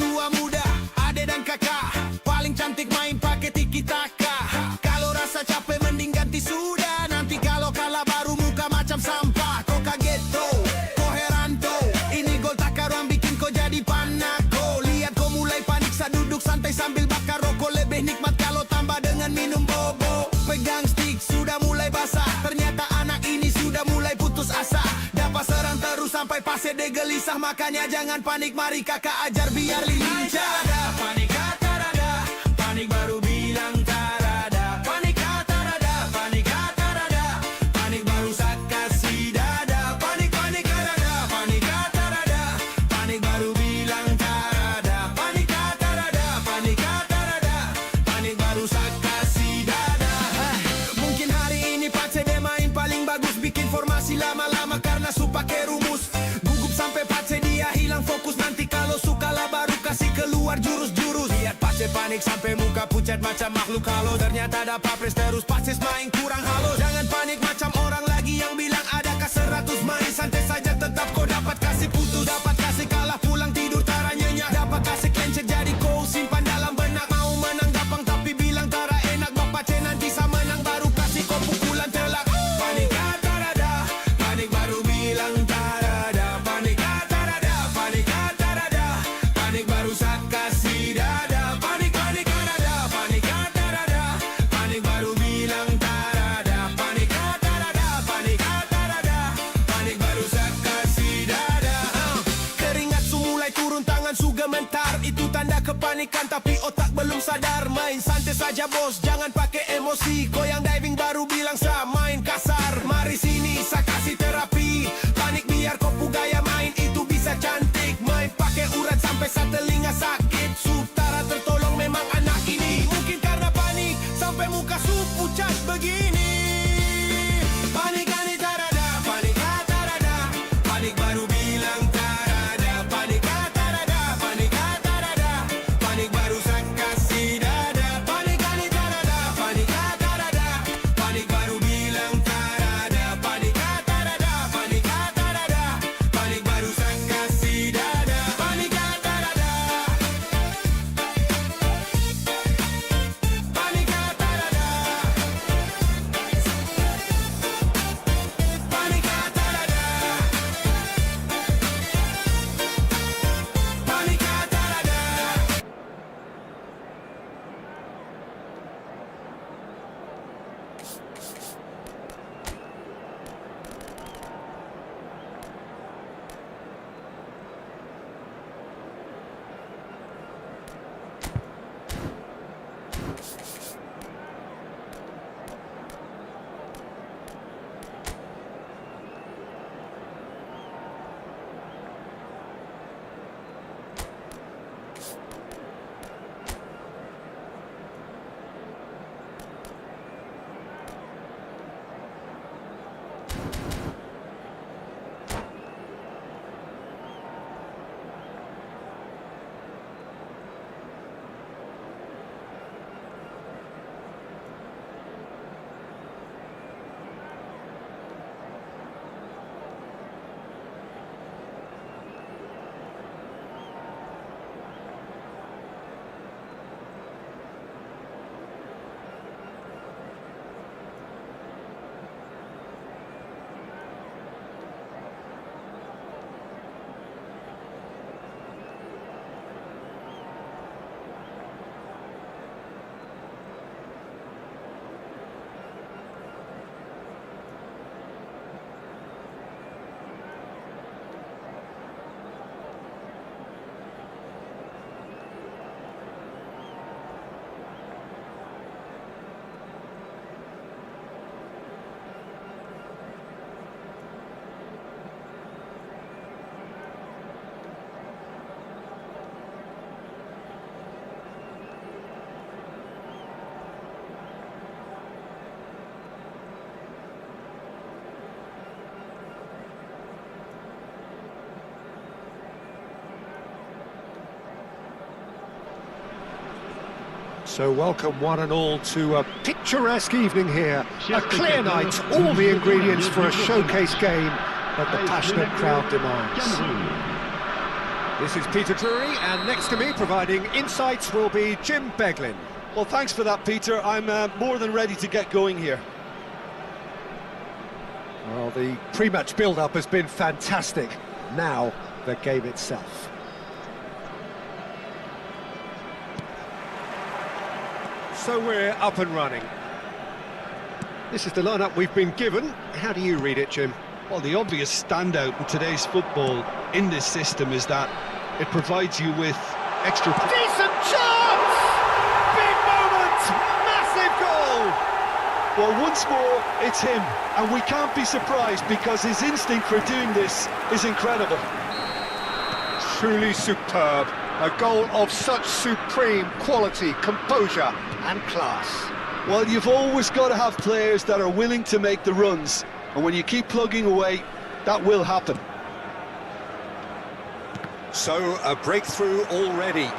Tua muda, ade dan kakak, paling cantik main pakai tiki-taka. Kalau rasa capek mending ganti sudah, nanti kalau kalah baru muka macam sampah. Kau kaget tuh, kau heran tuh, ini gol tak karuan bikin kau jadi panako. Lihat kau mulai panik saat duduk santai sambil bakar rokok, lebih nikmat kalau tambah dengan minum bobo. Pegang stick sudah mulai basah, ternyata anak ini sudah mulai putus asa. Dapat serang terus sampai pase de gelisah, makanya jangan panik, mari kakak ajar biar lincah. Panik kata rada, panik baru bilang tarada. Panik kata rada, panik kata rada, panik baru saat kasih dada. Panik panik rada, panik kata rada, panik baru bilang tarada. Panik kata rada, panik kata rada, panik baru saat kasih dada. Mungkin hari ini Pace dia main paling bagus, bikin formasi lama-lama karena su pakai rumus. Gugup sampai Pace dia hilang fokus, nanti kalau suka lah baru kasih keluar jurus-jurus. Lihat Pace panik sampai muka pucat macam makhluk halo, ternyata ada papres terus Pace main kurang halus. Jangan panik macam orang lagi yang bilang adakah 100, main santai saja tetap kau dapat kasih putus, dapat kasih kalah pulang tidur taranya, dapat kasih clencet jadi kau simpan dalam benak. Mau menang gampang tapi bilang tara enak, bapak Pace nanti sama menang baru kasih kau pukulan telak. Panik kata rada, panik baru bilang tarada. Panik kata rada, panik kata rada, panik baru saat kasih dada. Panik panik rada, panik kata rada, panik baru bilang tarada. Panik kata rada, panik kata rada, panik baru saat kasih dada. Keringat su mulai turun, tangan su gemetar, itu tanda kepanikan tapi otak belum sadar. Main santai saja bos, jangan pakai emosi. Kau yang diving baru bilang sa main kasar. Mari sini sa kasih terapi, panik biar kau gaya main itu bisa cantik. Main pakai urat sampai sa telinga sakit, sutara tertolong memang anak ini. Mungkin karena panik sampai muka su pucat begini. Panik panik tarada, panik kata rada, panik baru bilang tarada. Panik kata rada, panik kata rada, panik baru sa kasih dada. Panik panik tarada, panik kata rada, panik baru bilang tarada. Panik kata rada, panik kata rada, panik baru sa kasih dada. Panik kata rada, panik kata rada, panik kata rada, panik kata rada. So welcome one and all to a picturesque evening here. A clear night, all the ingredients for a showcase game. that the passionate crowd demands. This is Peter Drury, and next to me providing insights will be Jim Beglin. Well, thanks for that, Peter. I'm more than ready to get going here. Well, the pre-match build-up has been fantastic. Now, the game itself. So we're up and running. This is the lineup we've been given. How do you read it, Jim? Well, the obvious standout in today's football in this system is that it provides you with extra... Decent chance! Big moment! Massive goal! Well, once more, it's him, and we can't be surprised because his instinct for doing this is incredible. Truly superb. A goal of such supreme quality, composure and class. Well, you've always got to have players that are willing to make the runs, and when you keep plugging away, that will happen. So, a breakthrough already.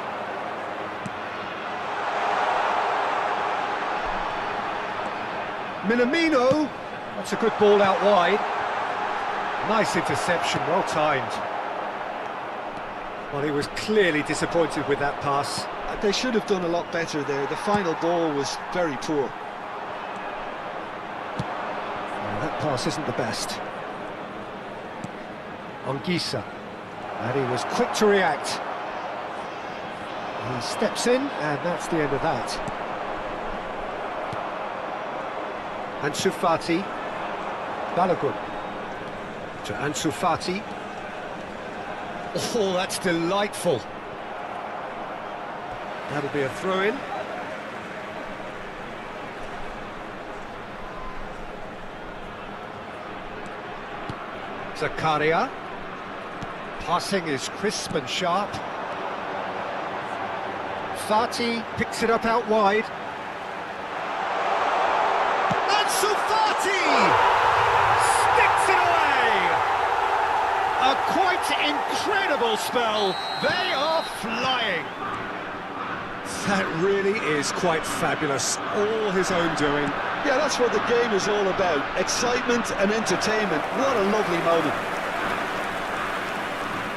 Minamino, that's a good ball out wide. Nice interception, well timed. Well, he was clearly disappointed with that pass. They should have done a lot better there. The final ball was very poor. That pass isn't the best. Anguissa, and he was quick to react. He steps in, and that's the end of that. Ansu Fati, Balogun to Ansu Fati. Oh, that's delightful. That'll be a throw-in. Zakaria. Passing is crisp and sharp. Fati picks it up out wide. Ansu Fati sticks it away. A quite incredible spell. They are flying. That really is quite fabulous. All his own doing. Yeah, that's what the game is all about. Excitement and entertainment. What a lovely moment.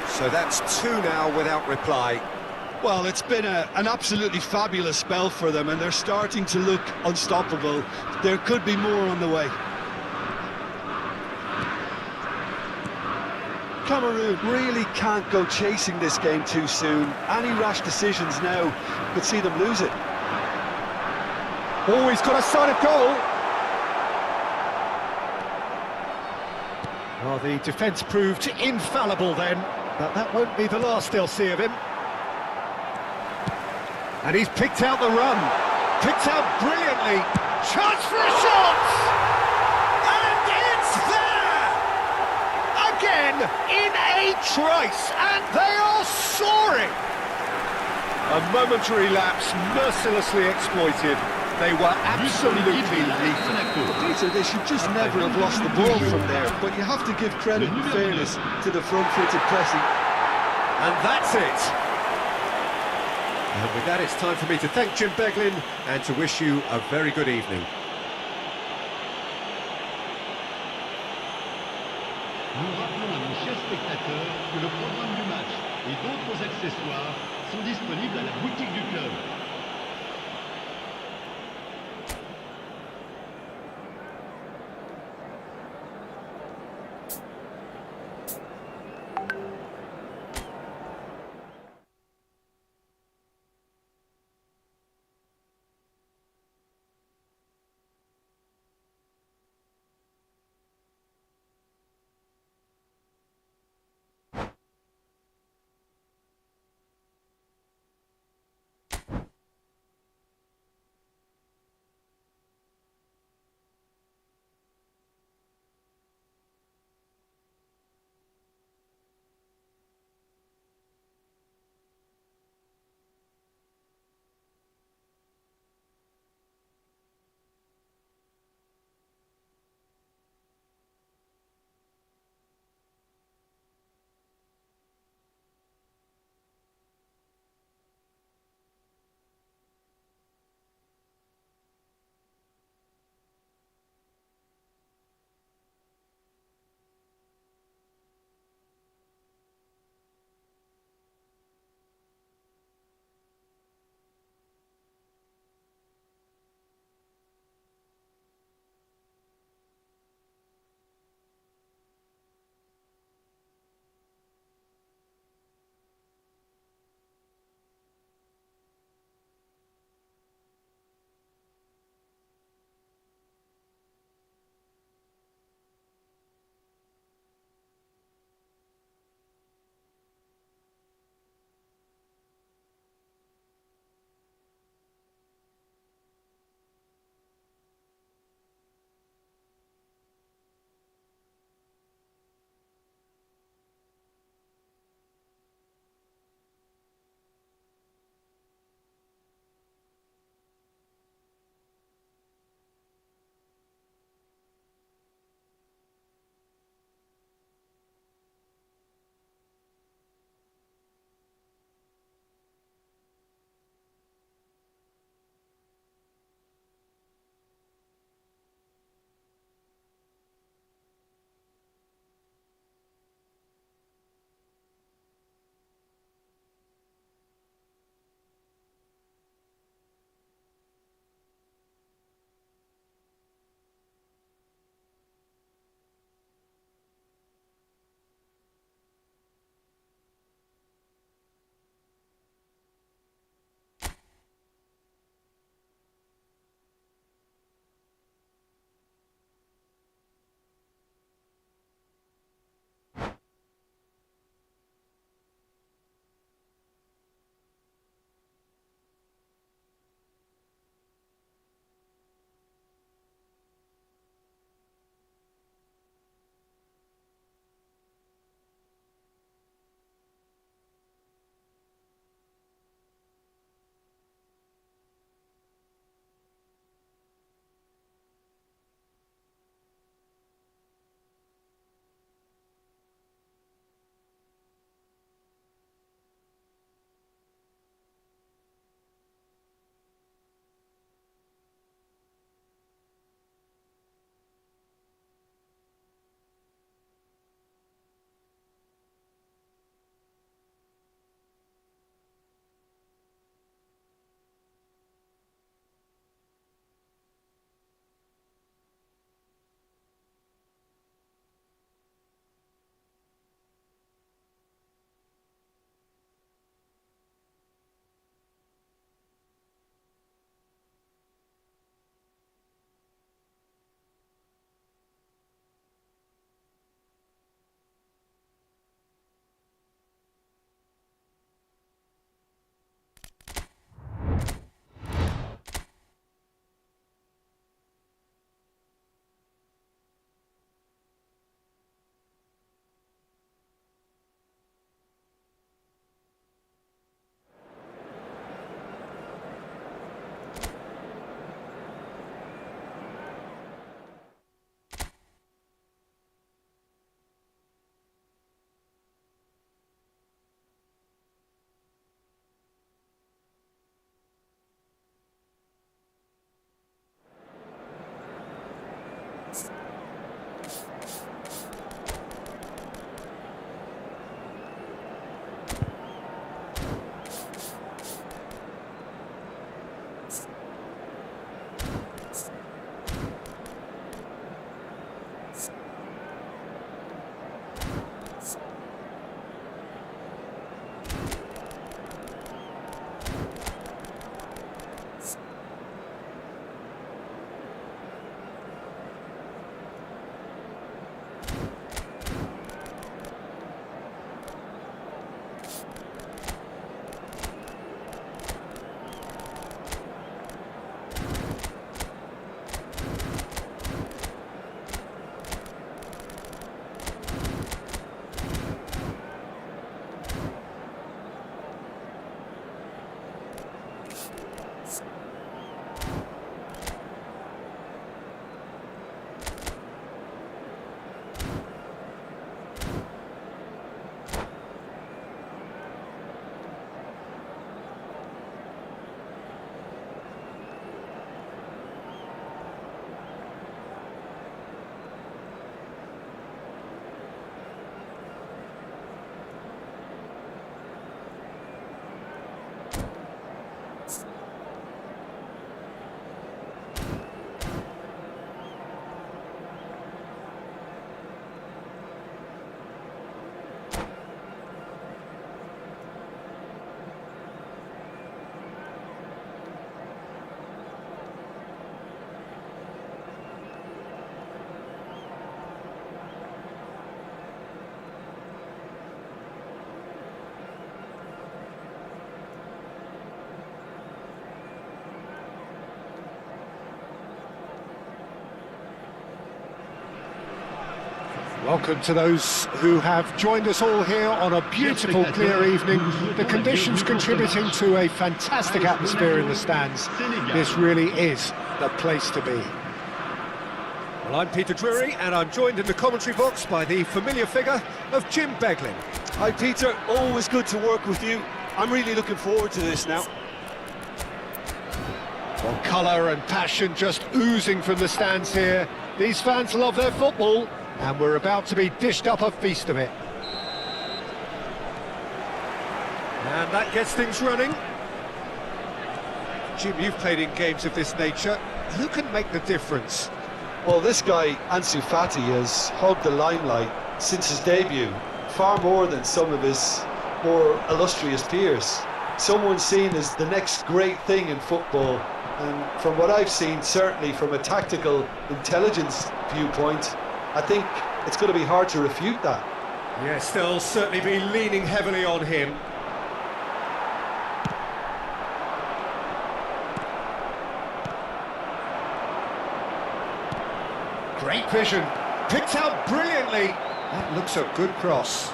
So that's two now without reply. Well, it's been an absolutely fabulous spell for them, and they're starting to look unstoppable. There could be more on the way. Cameroon really can't go chasing this game too soon. Any rash decisions now could see them lose it. Oh, he's got a sight of goal. Well, the defence proved infallible then, but that won't be the last they'll see of him. And he's picked out the run. Picked out brilliantly. Chance for a shot! And it's there! Again, in a trice, and they are soaring! A momentary lapse mercilessly exploited. They were absolutely lethal. Peter, they should just never have lost the ball from there, but you have to give credit and fairness to the front-footed pressing. And that's it. And with that, it's time for me to thank Jim Beglin and to wish you a very good evening. Nous rappelons à nos chers spectateurs que le programme du match et d'autres accessoires sont disponibles à la boutique du club. Welcome to those who have joined us all here on a beautiful, clear evening. The conditions contributing to a fantastic atmosphere in the stands. This really is the place to be. Well, I'm Peter Drury, and I'm joined in the commentary box by the familiar figure of Jim Beglin. Hi Peter, always good to work with you. I'm really looking forward to this now. Well, colour and passion just oozing from the stands here. These fans love their football, and we're about to be dished up a feast of it. And that gets things running. Jim, you've played in games of this nature. Who can make the difference? Well, this guy, Ansu Fati, has hogged the limelight since his debut, far more than some of his more illustrious peers. Someone seen as the next great thing in football, and from what I've seen, certainly from a tactical intelligence viewpoint, I think it's going to be hard to refute that. Yes, they'll certainly be leaning heavily on him. Great vision, picked out brilliantly. That looks a good cross.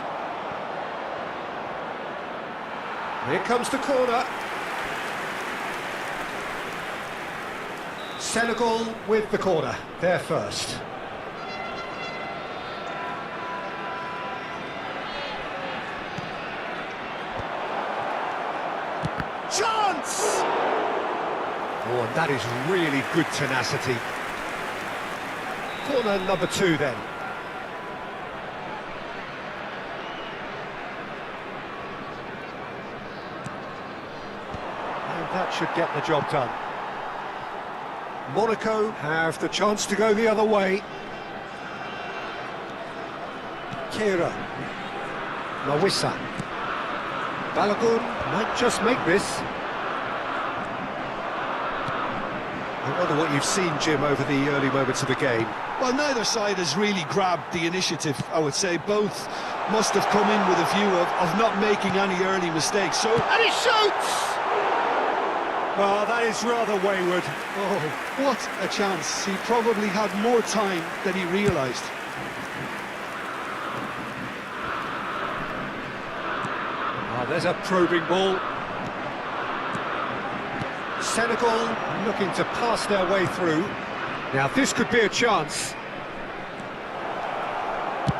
Here comes the corner. Senegal with the corner, there first. Chance! Oh, and that is really good tenacity. Corner number 2 then. And that should get the job done. Monaco have the chance to go the other way. Kira. Mawissa. Balogun might just make this. I wonder what you've seen, Jim, over the early moments of the game. Well, neither side has really grabbed the initiative, I would say. Both must have come in with a view of not making any early mistakes. So, and he shoots! Oh, that is rather wayward. Oh, what a chance. He probably had more time than he realised. Oh, there's a probing ball. Senegal looking to pass their way through. Now this could be a chance.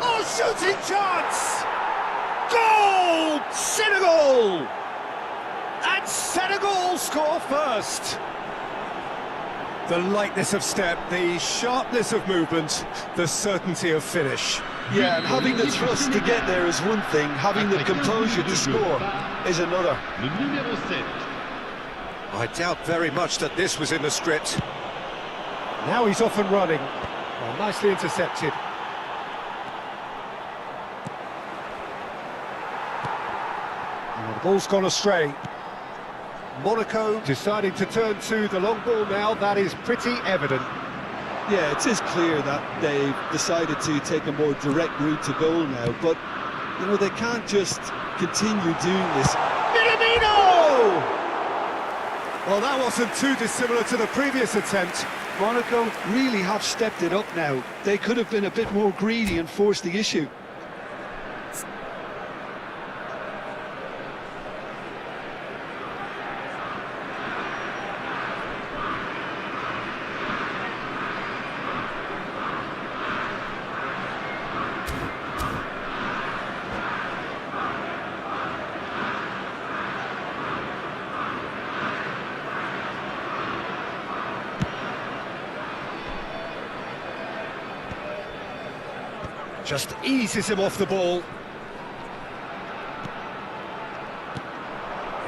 Oh, shooting chance! Goal! Senegal! And Senegal score first. The lightness of step, the sharpness of movement, the certainty of finish. Yeah, and having the trust to get there is one thing, having the composure to score is another. Le numéro 7. I doubt very much that this was in the script. Now he's off and running. Well, nicely intercepted. And the ball's gone astray. Monaco deciding to turn to the long ball now. That is pretty evident. Yeah, it is clear that they've decided to take a more direct route to goal now, but, you know, they can't just continue doing this. Minamino! Well, that wasn't too dissimilar to the previous attempt. Monaco really have stepped it up now. They could have been a bit more greedy and forced the issue. Just eases him off the ball.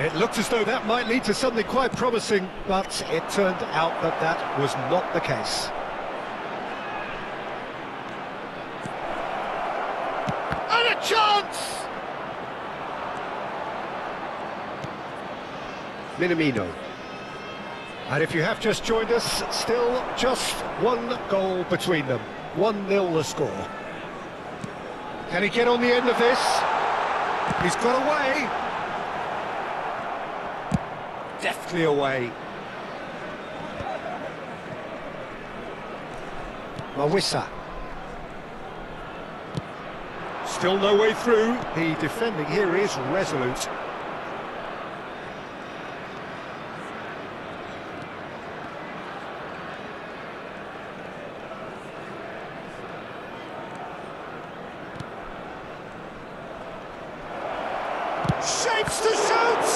It looked as though that might lead to something quite promising, but it turned out that that was not the case. And a chance! Minamino. And if you have just joined us, still just one goal between them. 1-0 the score. Can he get on the end of this? He's got away. Deftly away. Mawissa. Still no way through. The defending here is resolute. Shapes to shoot!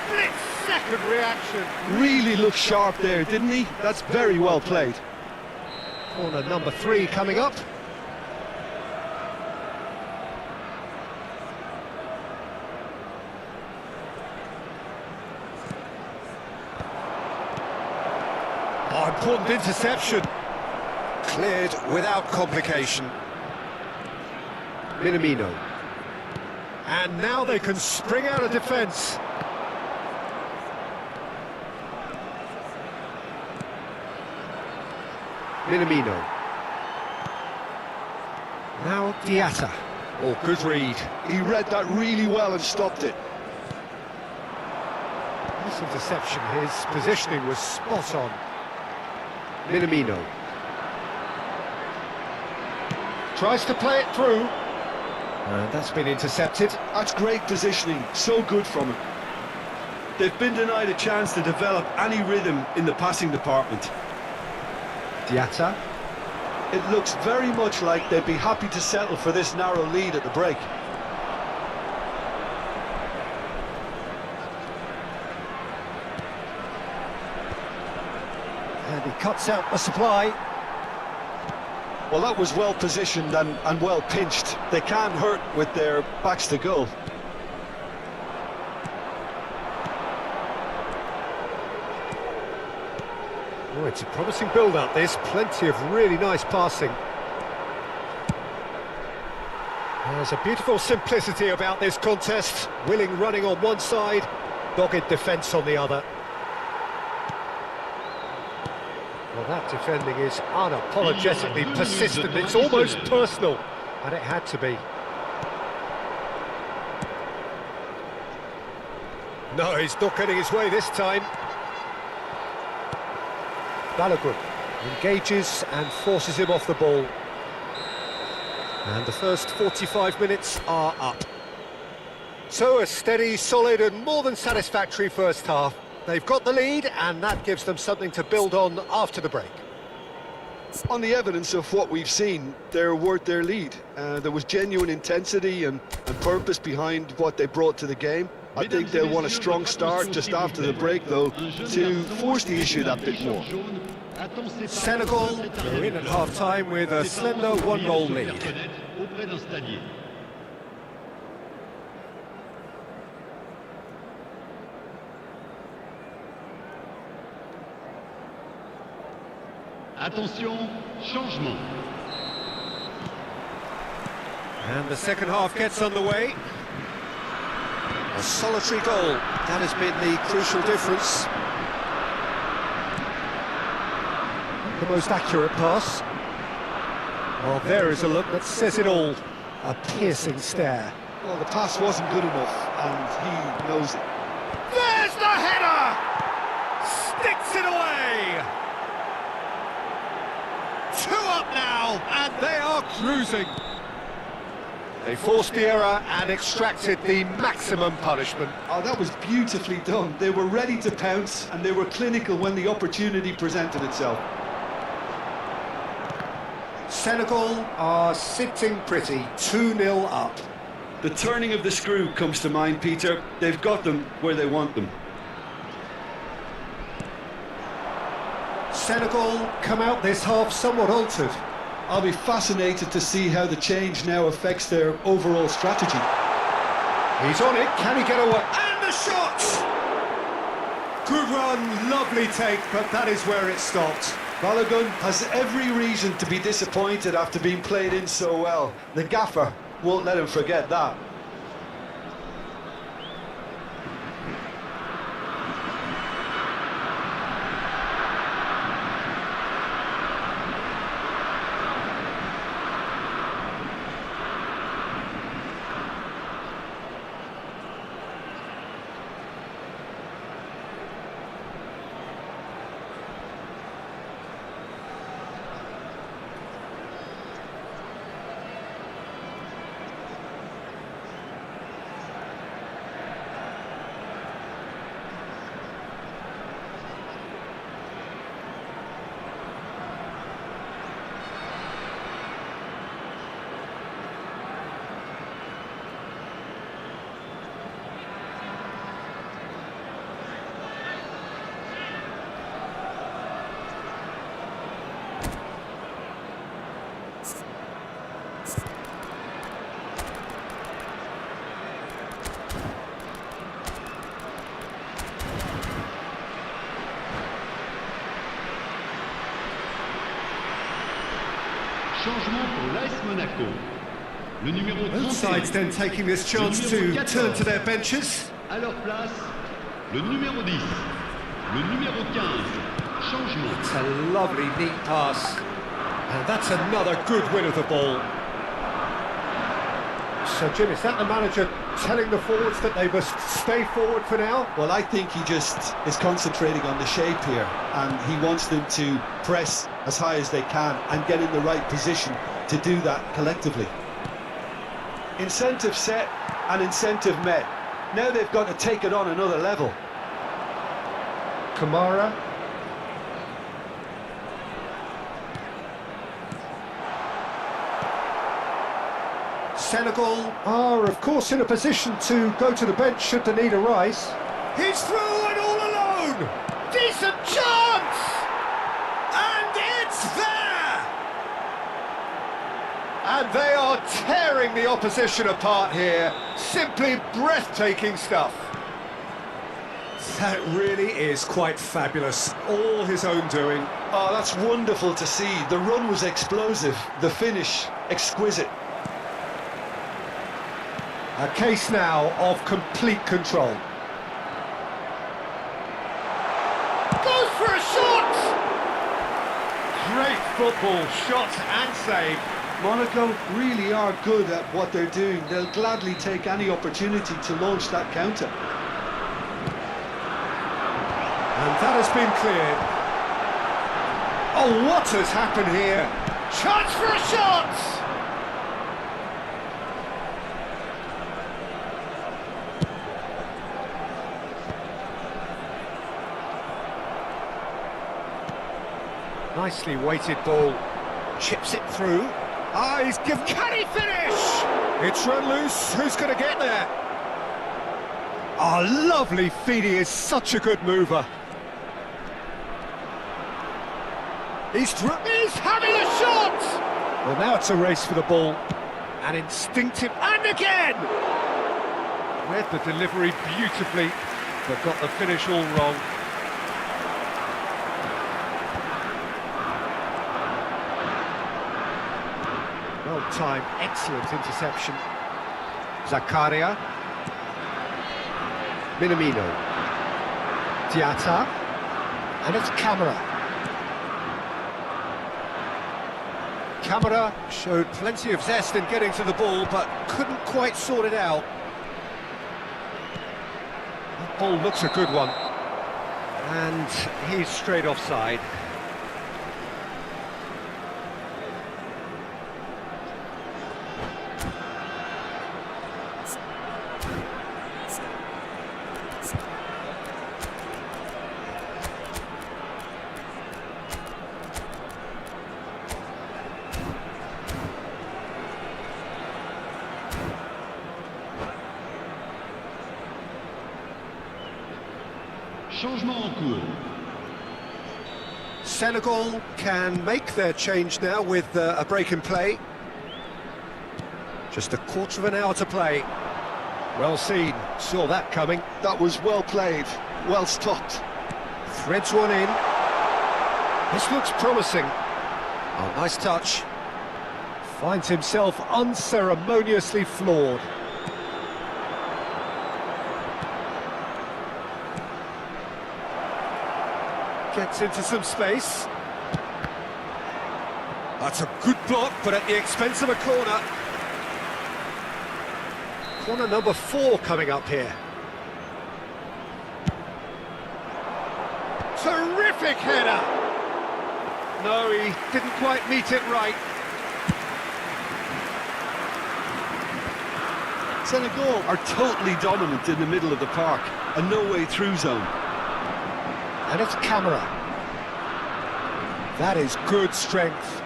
Split-second reaction. Really looked sharp there, didn't he? That's very well played. Corner number 3 coming up. Oh, important interception. Cleared without complication. Minamino. And now they can spring out of defence. Minamino. Now Diatta. Oh, good read. He read that really well and stopped it. This interception, his positioning was spot on. Minamino. Tries to play it through. And that's been intercepted. That's great positioning, so good from him. They've been denied a chance to develop any rhythm in the passing department. Diatta. It looks very much like they'd be happy to settle for this narrow lead at the break. And he cuts out the supply. Well, that was well positioned and well pinched. They can't hurt with their backs to goal. Oh, it's a promising build-up, this. Plenty of really nice passing. There's a beautiful simplicity about this contest. Willing running on one side, dogged defence on the other. Well, that defending is unapologetically persistent. It's almost personal, and it had to be. No, he's not getting his way this time. Balogun engages and forces him off the ball. And the first 45 minutes are up. So a steady, solid and more than satisfactory first half. They've got the lead and that gives them something to build on after the break. On the evidence of what we've seen, they're worth their lead. There was genuine intensity and purpose behind what they brought to the game. I think they'll want a strong start just after the break, though, to force the issue that bit more. Senegal are in at half-time with a slender one-goal lead. Attention, changement. And the second half gets underway. A solitary goal, that has been the crucial difference. The most accurate pass. Well, there is a look that says it all. A piercing stare. Well, the pass wasn't good enough, and he knows it. There's the header! Sticks it away! 2 up now, and they are cruising. They forced the error and extracted the maximum punishment. Oh, that was beautifully done. They were ready to pounce, and they were clinical when the opportunity presented itself. Senegal are sitting pretty, 2-0 up. The turning of the screw comes to mind, Peter. They've got them where they want them. Senegal come out this half somewhat altered. I'll be fascinated to see how the change now affects their overall strategy. He's on it, can he get away? And the shot! Good run, lovely take, but that is where it stopped. Balogun has every reason to be disappointed after being played in so well. The gaffer won't let him forget that. Changement pour l'AS Monaco. Le numéro 31. Both sides then taking this chance to turn to their benches. À leur place, le numéro 10. Le numéro 15. Changement. It's a lovely, neat pass. And that's another good win of the ball. So, Jim, is that the manager telling the forwards that they must stay forward for now? Well, I think he just is concentrating on the shape here, and he wants them to press as high as they can and get in the right position to do that collectively. Incentive set and incentive met. Now they've got to take it on another level. Kamara. Senegal are, of course, in a position to go to the bench should the need arise. He's through and all alone! Decent chance! And it's there! And they are tearing the opposition apart here. Simply breathtaking stuff. That really is quite fabulous. All his own doing. Oh, that's wonderful to see. The run was explosive, the finish exquisite. A case now of complete control. Goes for a shot! Great football, shot and save. Monaco really are good at what they're doing. They'll gladly take any opportunity to launch that counter. And that has been cleared. Oh, what has happened here? Chance for a shot! Nicely weighted ball. Chips it through. Ah, he's given... Can he finish? It's run loose. Who's going to get there? Oh, lovely feed. He is such a good mover. He's having a shot! Well, now it's a race for the ball. An instinctive... And again! Read the delivery beautifully, but got the finish all wrong. Well-timed, excellent interception. Zakaria. Minamino. Diatta. And it's Camera. Camera showed plenty of zest in getting to the ball, but couldn't quite sort it out. That ball looks a good one. And he's straight offside. Changement en cours. Senegal can make their change now with a break in play. Just a quarter of an hour to play. Well seen, saw that coming. That was well played, well stopped. Threads one in. This looks promising. Oh, nice touch. Finds himself unceremoniously floored. Gets into some space. That's a good block, but at the expense of a corner. Corner number 4 coming up here. Terrific header! No, he didn't quite meet it right. Senegal are totally dominant in the middle of the park, a no-way through zone. And it's Camera. That is good strength.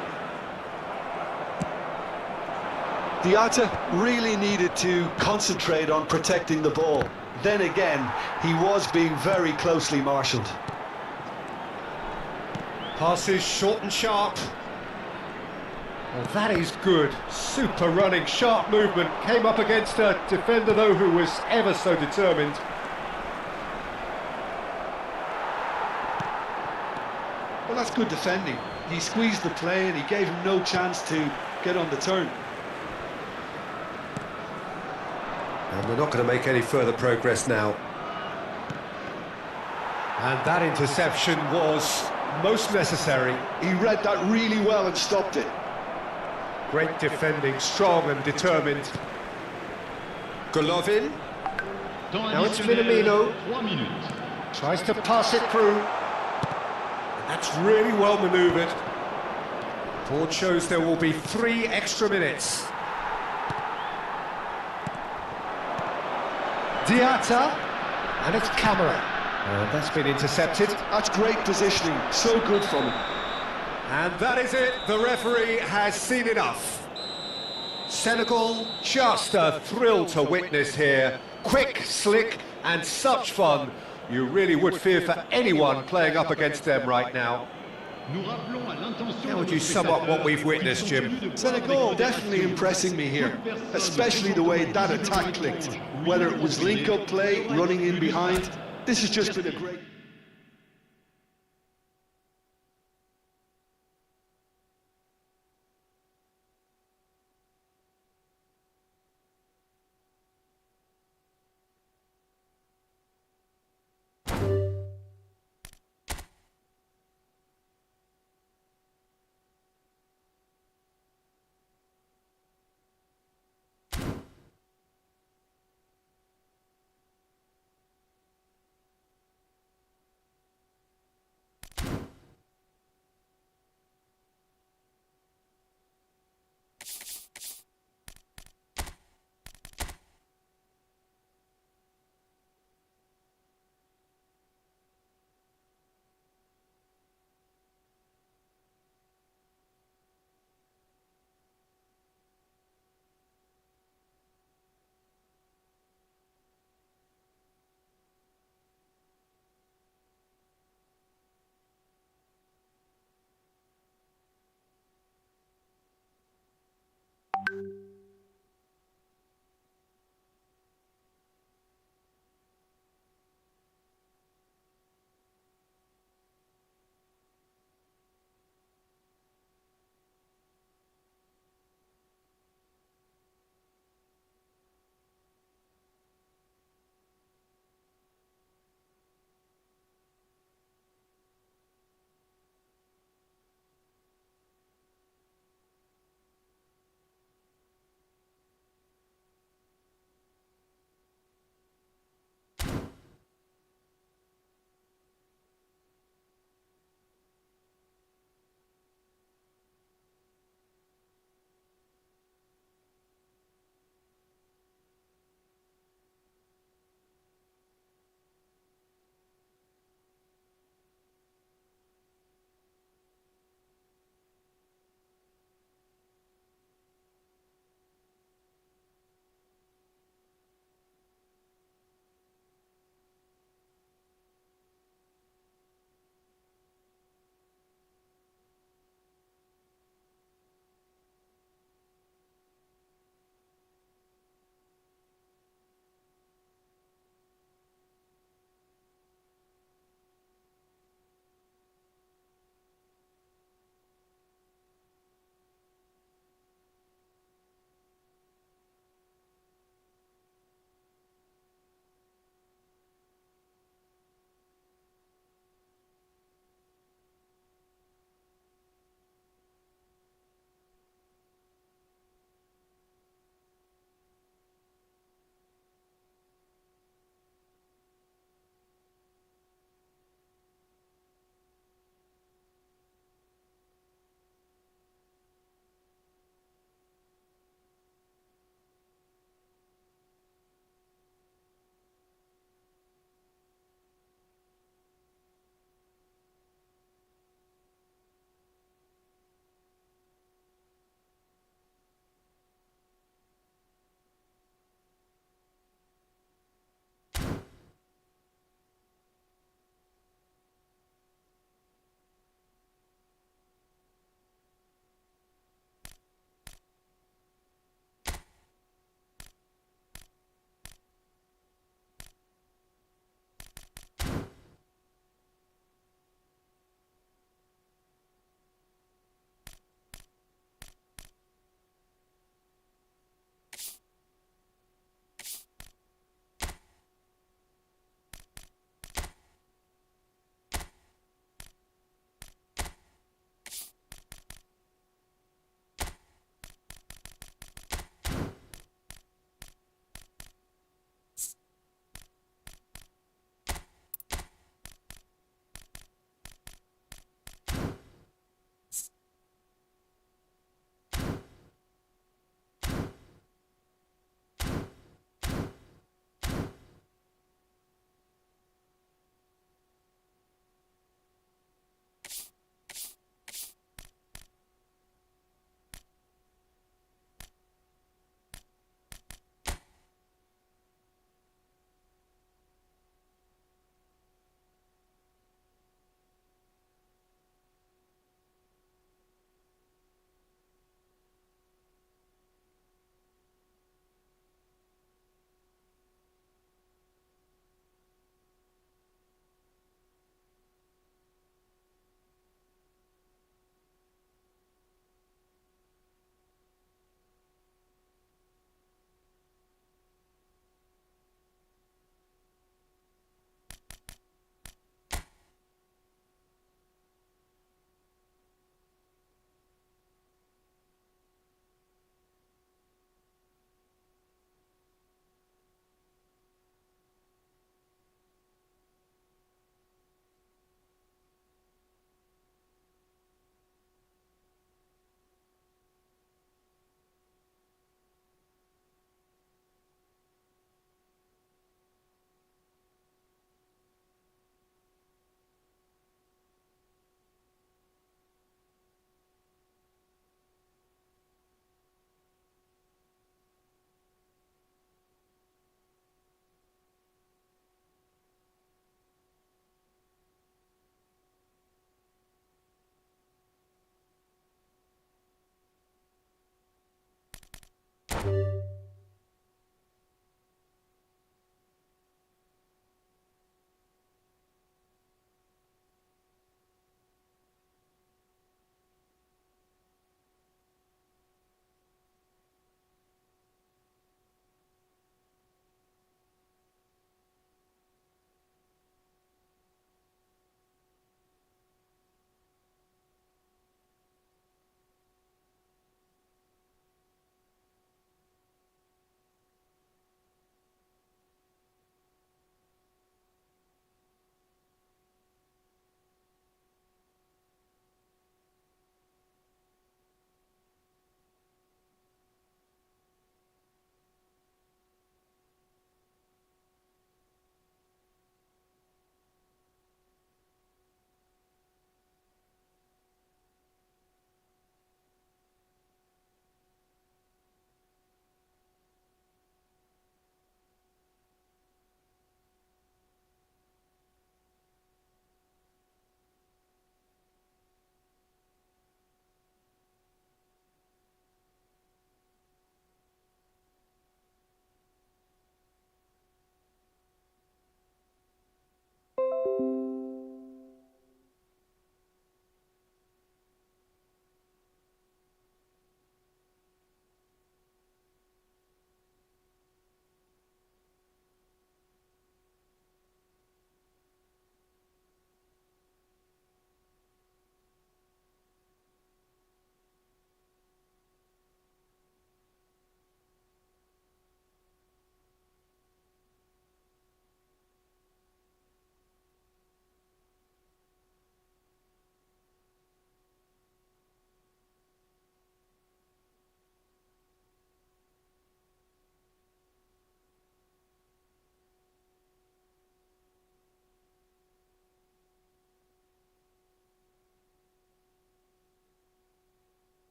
Diatta really needed to concentrate on protecting the ball. Then again, he was being very closely marshalled. Passes short and sharp. Well, that is good. Super running, sharp movement. Came up against a defender, though, who was ever so determined. Well, that's good defending. he squeezed the play and he gave him no chance to get on the turn. And we're not going to make any further progress now. And that interception was most necessary. He read that really well and stopped it. Great defending, strong and determined. Golovin. Temps Now it's additionnel, Minamino. 3 minutes. Tries to pass it through. That's really well manoeuvred. Board shows there will be 3 extra minutes. Diata, and it's Camera. And that's been intercepted. That's great positioning, so good from him. And that is it, the referee has seen enough. Senegal, just a thrill to witness here. Quick, slick, and such fun. You really would fear for anyone playing up against them right now. Nous rappelons à l'intention How would de you nos sum up what spectateurs we've witnessed, qui Jim? sont tenus de Senegal voir des definitely contestations. impressing me here, especially the way that attack clicked. Whether it was link-up play, running in behind, this has just been a great...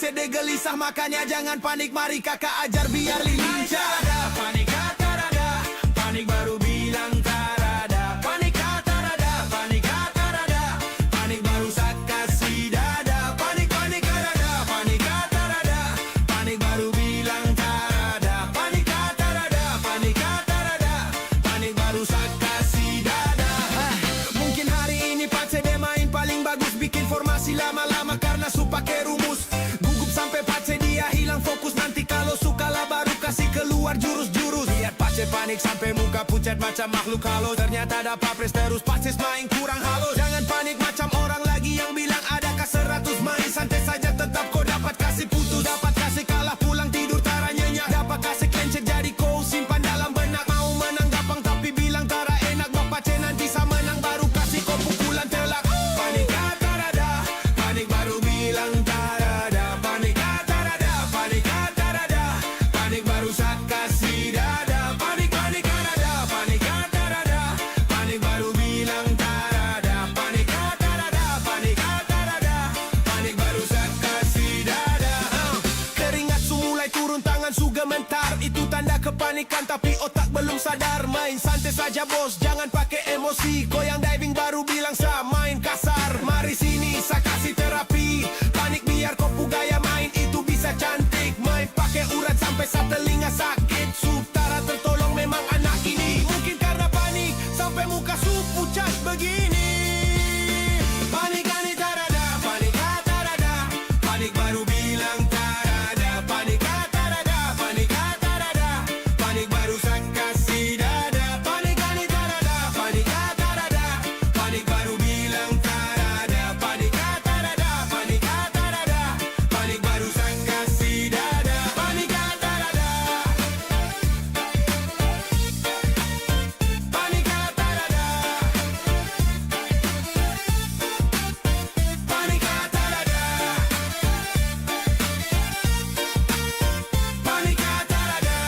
Sede gelisah makanya jangan panik, mari kakak ajar biar lincah. Panik kata rada, panik baru bilang tarada. Panik kata rada, panik kata rada, panik baru sak kasih dada. Panik panik rada, panik kata rada, panik sampai muka pucat macam makhluk halus. Ternyata dapat pres terus pasis main kurang halus. Jangan panik macam orang lagi yang bilang adakah 100 main santai saja tetap kau dapat kasih putus. Dapat kasih kalah pulang tidur tara nyenyak. Dapat kasih clencet jadi kau simpan dalam benak. Mau menang gampang tapi bilang tara enak. Bapak C nanti sama menang baru kasih kau pukulan telak. Panik tarada, panik baru bilang tarada. Panik tarada, panik tarada, panik baru saat kasih dada. Panik tarada, panik tarada, panik baru bilang tarada. Panik tarada, panik tarada, panik baru saat kasih dada. Keringat mulai turun tangan su gemetar. Itu tanda kepanikan tapi otak belum sadar. Main santai saja bos, jangan pakai emosi. Kau yang diving baru bilang sa main kasar. Mari sini saya kasih terapi. Panik biar kau gaya main itu bisa cantik. Main pakai urat sampai sa telinga sakit. Sutara tertolong memang anak ini. Mungkin karena panik sampai muka su pucat begini. Panik tarada, panik tarada, panik baru bilang tarada. Panik tarada, panik tarada, panik baru sak kasih dada. Panik tarada, panik tarada, panik baru bilang tarada. Panik tarada, panik tarada, panik baru sak kasih dada. Panik tarada, panik tarada, panik tarada, panik tarada.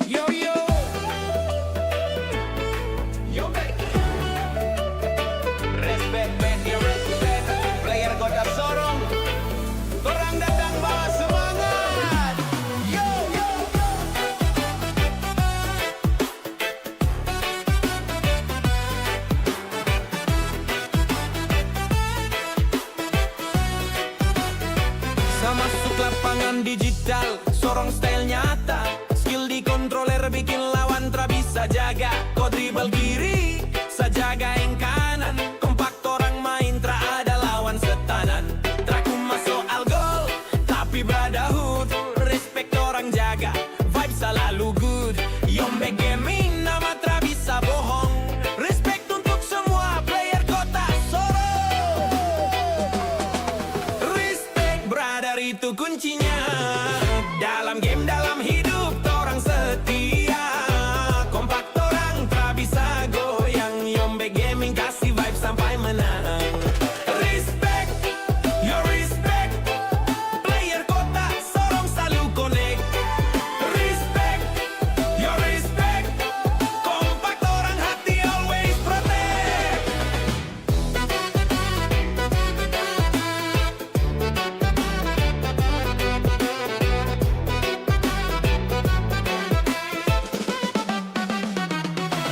Yo yo, Yombex. Respect, man, you respect. Player kota sorong, orang datang bawa semangat. Yo yo. Sama masuk lapangan digital, sorong style nyata. Skill di controller bikin lawan tra bisa jaga. Kau dribble kiri, sajagain kanan. Kompak orang main tra ada lawan setanan. Traku masuk al gol, tapi brotherhood. Respect orang jaga, vibe selalu good. Yombex gaming nama tra bisa bohong. Respect untuk semua player kota Sorong. Respect brother itu kuncinya. Dalam game dalam hidup orang setia. Kompak orang tak bisa goyang. Yombex gaming kasih vibe sampai menang. Respect, your respect. Player kota Sorong selalu connect. Respect, your respect. Kompak orang hati always protect.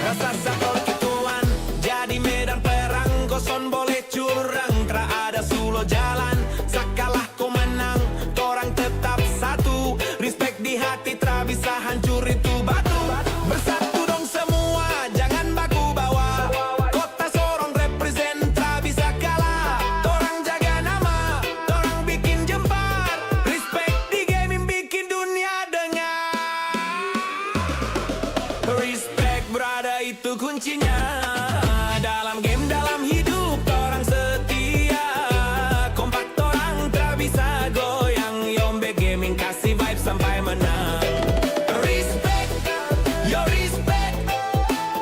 Rasa sakol kituan jadi medan perang. Koson boleh curang, tak ada sulo jalan. Sakalah kau menang, orang tetap satu. Respect di hati, tak bisa hancur itu batu. Bersatu dong semua, jangan baku bawa. Kota Sorong represent, tak bisa kalah. Torang jaga nama, torang bikin jempar. Respect di gaming bikin dunia dengar. Respect brother itu kuncinya. Dalam game dalam hidup orang setia. Kompak orang tak bisa goyang. Yombex gaming kasih vibe sampai menang. Respect, your respect.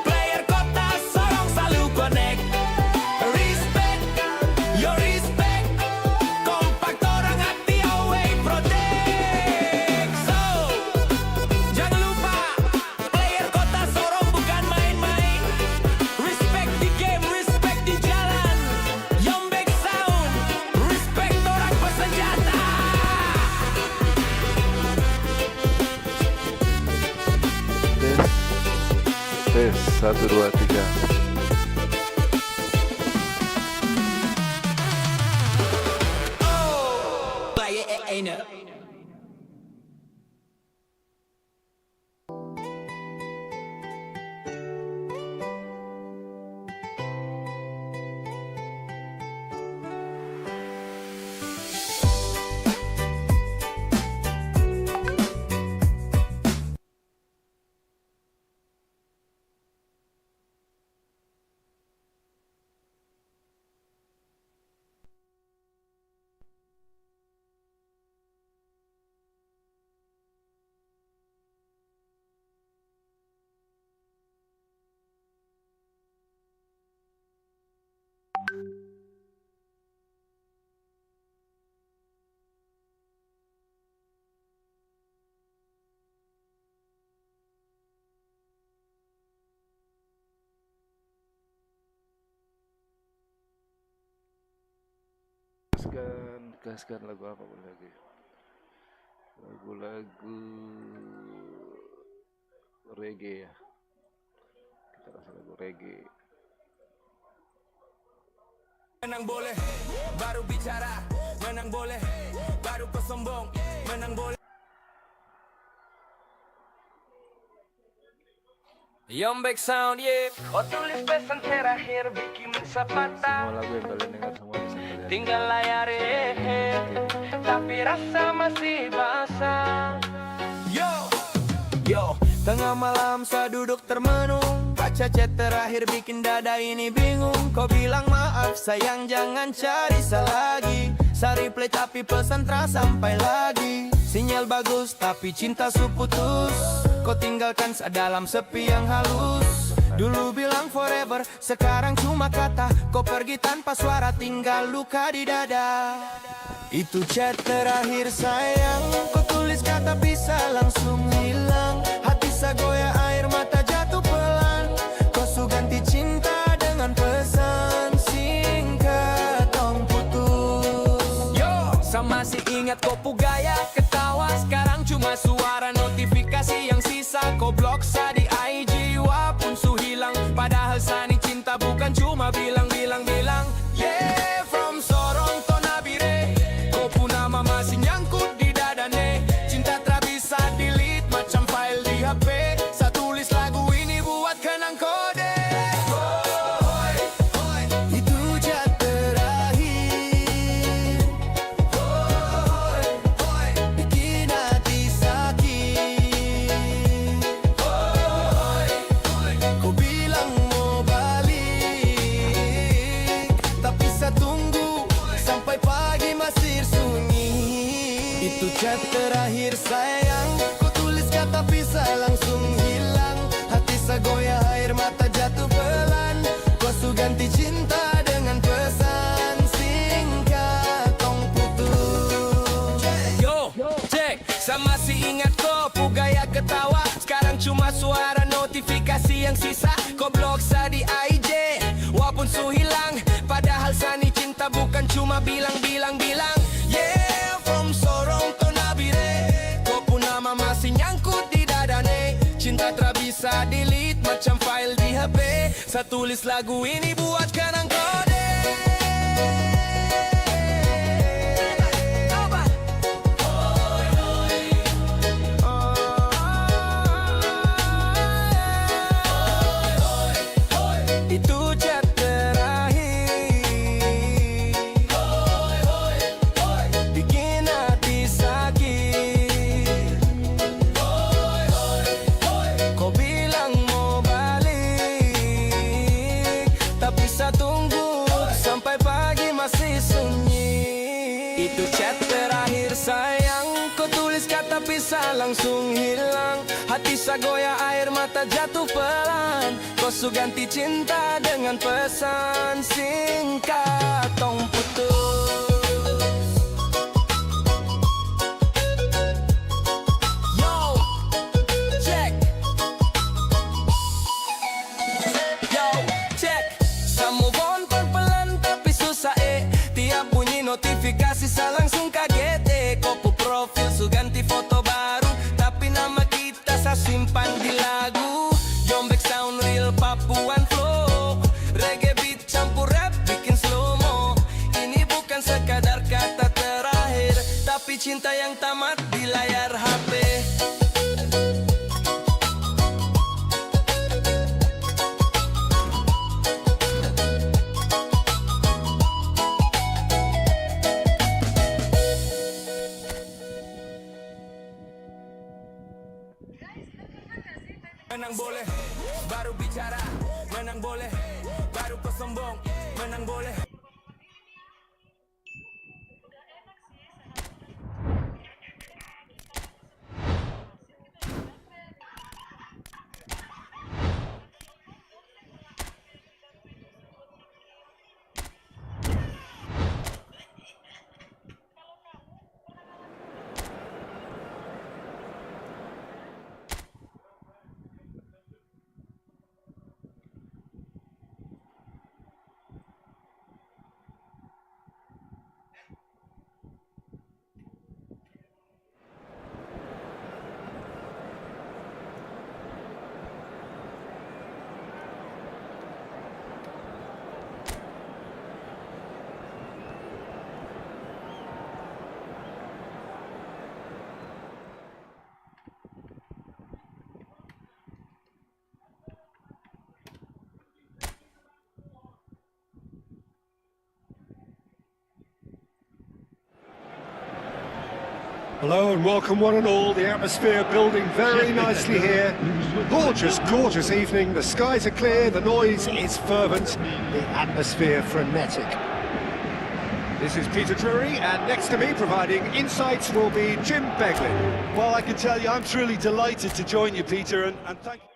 Player kota Sorong selalu connect. Respect, your respect. Kompak orang hati always protect. So, jangan lupa player kota Sorong bukan main-main. Respect di game, respect di jalan. Yombex sound, respect orang bersenjata. Tes 1 2 3. Oh, player enak. Kasihkan lagu apa lagi? Lagu-lagu reggae ya. Kita kasih lagu reggae. Menang boleh, baru bicara. Menang boleh, baru pesombong. Menang boleh. Yombex sound, yeah. Oh tulis pesan terakhir bikin sepatah. Semua lagu yang kalian dengar semua bisa kalian Tinggal layar tapi rasa masih basah. Yo, tengah malam saya duduk termenung, baca chat terakhir bikin dada ini bingung. Kau bilang maaf sayang jangan cari lagi. Saya replay tapi pesan terasa sampai lagi. Sinyal bagus tapi cinta su putus. Kau tinggalkan dalam sepi yang halus. Dulu bilang forever, sekarang cuma kata. Kau pergi tanpa suara, tinggal luka di dada. Itu chat terakhir sayang. Kau tulis kata bisa langsung hilang. Hati saya goyah air mata jatuh pelan. Kau su ganti cinta dengan pesan singkat tong putus. Yo, saya masih ingat kau gaya ketawa. Sekarang cuma suara notifikasi yang sisa. Kau blok sa di IG, walaupun su hilang. Padahal sani cinta bukan cuma bilang-bilang. Yeah, from Sorong to Nabire. Kau pun nama masih nyangkut di dadane. Cinta tak bisa delete macam file di HP. Saya tulis lagu ini buat kenang kode. Itu chat terakhir. Bikin hati sakit. Kau bilang mau balik, tapi saya tunggu sampai pagi masih sunyi. Itu chat terakhir sayang. Kau tulis kata bisa langsung hilang. Hati saya goyah air mata jatuh pelan. Kau su ganti cinta dengan pesan singkat tong putus. Yo, cek, saya masih ingat kau gaya ketawa. Sekarang cuma suara notifikasi yang sisa. Kau blok sa di IG, walaupun su hilang. Padahal sani cinta bukan cuma bilang-bilang. Yeah, from Sorong to Nabire. Kau pun nama masih nyangkut di dadane. Cinta tak bisa delete macam file di HP. Saya tulis lagu ini buat kenang kode. Itu chat terakhir. Bikin hati sakit. Kau bilang mau balik, tapi saya tunggu sampai pagi masih sunyi. Itu chat terakhir sayang. Kau tulis kata bisa langsung hilang. Hati saya goyah air mata jatuh pelan. Kau su ganti cinta dengan pesan singkat tong putus. Yo, check. Yo, check. Saya move on pelan tapi susah Tiap bunyi notifikasi saya langsung kaget Kau profil su ganti foto baru, tapi nama kita saya simpan di lagu. Yombex sound real Papuan flow. Reggae beat campur rap bikin slow-mo. Ini bukan sekadar kata terakhir, tapi cinta yang tamat di layar HP. Menang boleh, baru bicara. Menang boleh, baru pesombong. Menang boleh. Hello and welcome one and all. The atmosphere building very nicely here. Gorgeous, gorgeous evening. The skies are clear, the noise is fervent, the atmosphere frenetic. This is Peter Drury, and next to me providing insights will be Jim Beglin. Well, I can tell you, I'm truly delighted to join you, Peter, and thank you.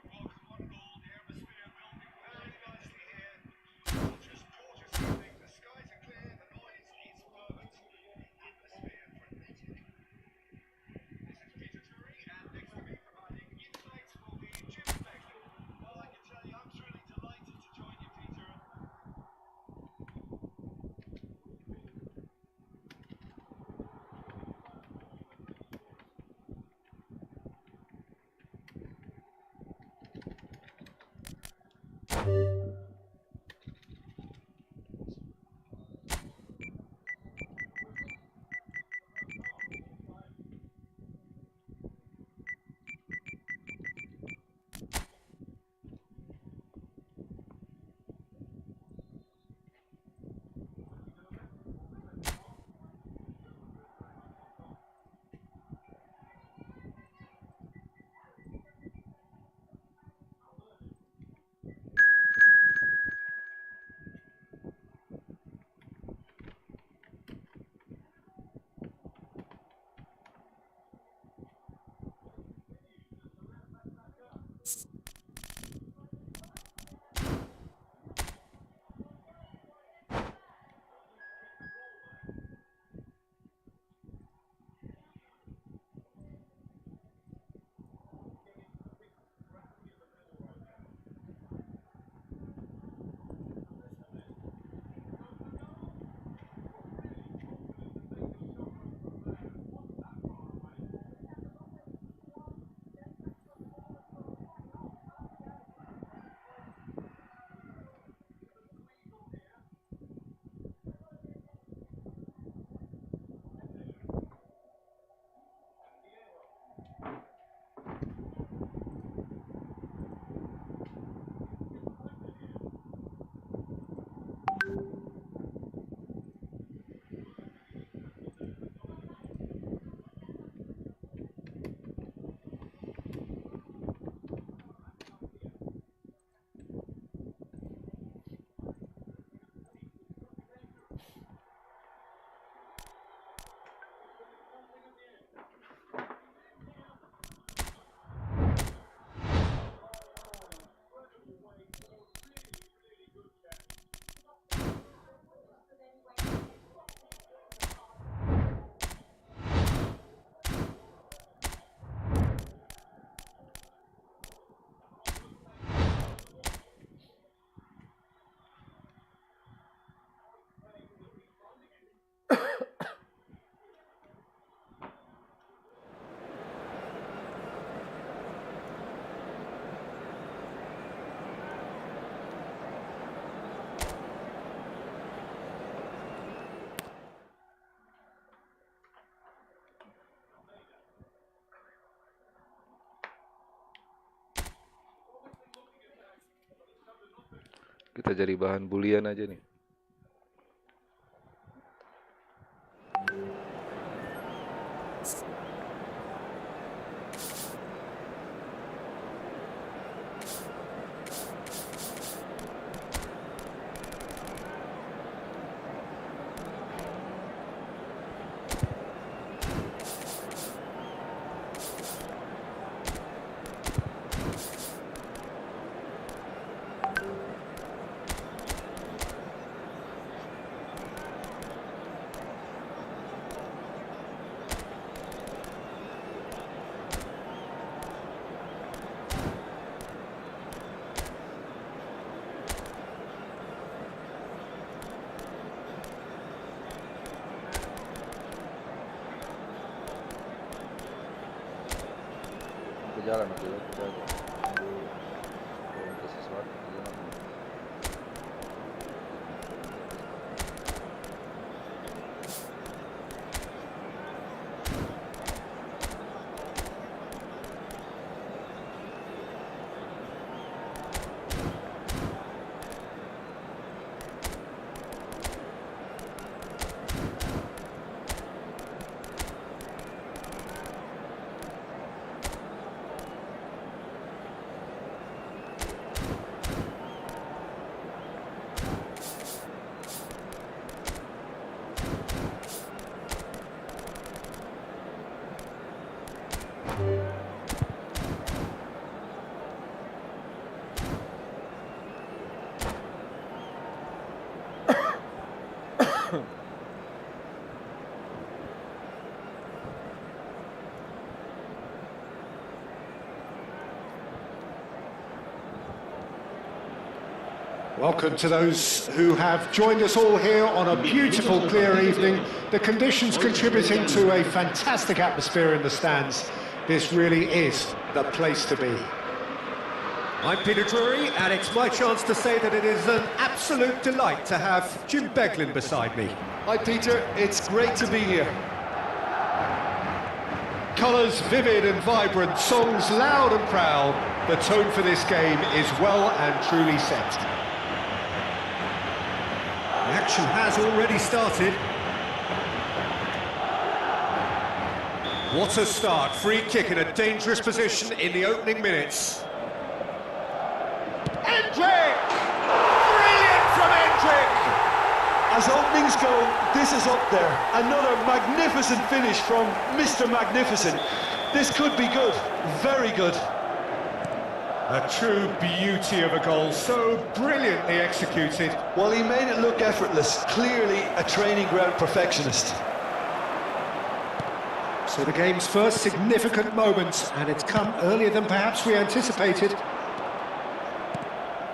Kita jadi bahan bulian aja nih. Jalan aja lah, kita aja. Kalau minta sesuatu, kita jalan. Welcome to those who have joined us all here on a beautiful, clear evening. The conditions contributing to a fantastic atmosphere in the stands. This really is the place to be. I'm Peter Drury, and it's my chance to say that it is an absolute delight to have Jim Beglin beside me. Hi Peter, it's great to be here. Colours vivid and vibrant, songs loud and proud. The tone for this game is well and truly set. The action has already started. What a start, free kick in a dangerous position in the opening minutes. Endrick! Brilliant from Endrick! As openings go, this is up there. Another magnificent finish from Mr. Magnificent. This could be good, very good. A true beauty of a goal, so brilliantly executed. Well, he made it look effortless, clearly a training ground perfectionist. So the game's first significant moment, and it's come earlier than perhaps we anticipated.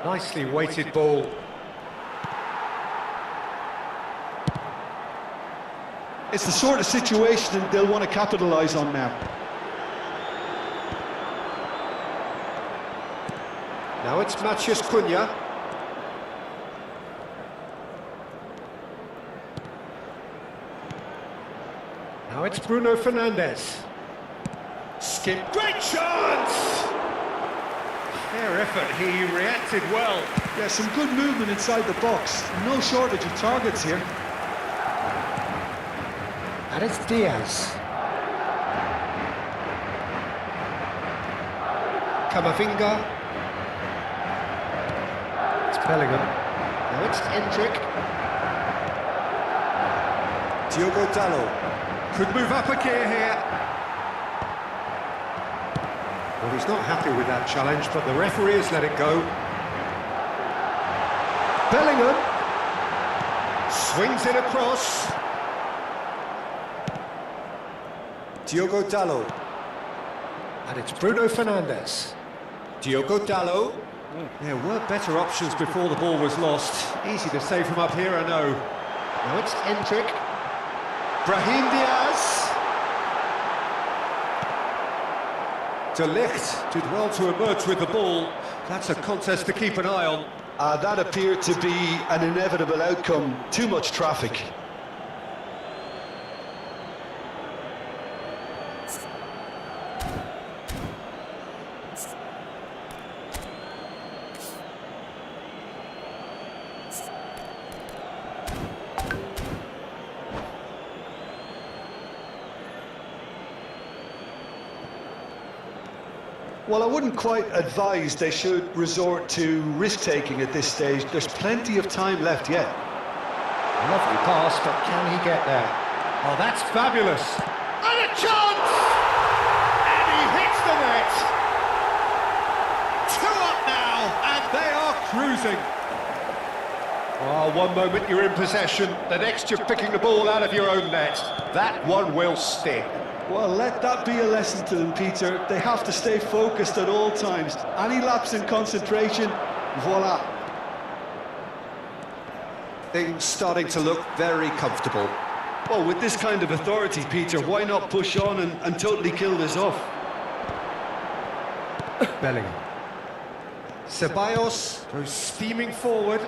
Nicely weighted ball. It's the sort of situation that they'll want to capitalise on now. Now it's Maciej Golnya. Now it's Bruno Fernandes. Skip, great chance! Fair effort, he reacted well. Yeah, some good movement inside the box. No shortage of targets here. And it's Diaz. Camavinga. It's Bellingham. Now it's Endrick. Diogo Dalot could move up a gear here. Well, he's not happy with that challenge, but the referee has let it go. Bellingham. Swings it across. Diogo Dalot. And it's Bruno Fernandes. Diogo Dalot. There were better options before the ball was lost. Easy to say from up here, I know. Now it's Endrick. Brahim Diaz. De Ligt did well to emerge with the ball. That's a contest to keep an eye on. That appeared to be an inevitable outcome. Too much traffic. Well, I wouldn't quite advise they should resort to risk-taking at this stage. There's plenty of time left yet. Lovely pass, but can he get there? Oh, that's fabulous. And a chance! And he hits the net. 2 up now, and they are cruising. Oh, one moment you're in possession, the next you're picking the ball out of your own net. That one will sting. Well, let that be a lesson to them, Peter. They have to stay focused at all times. Any lapse in concentration, voila. Things starting to look very comfortable. Well, with this kind of authority, Peter, why not push on and totally kill this off? Bellingham. Ceballos goes steaming forward.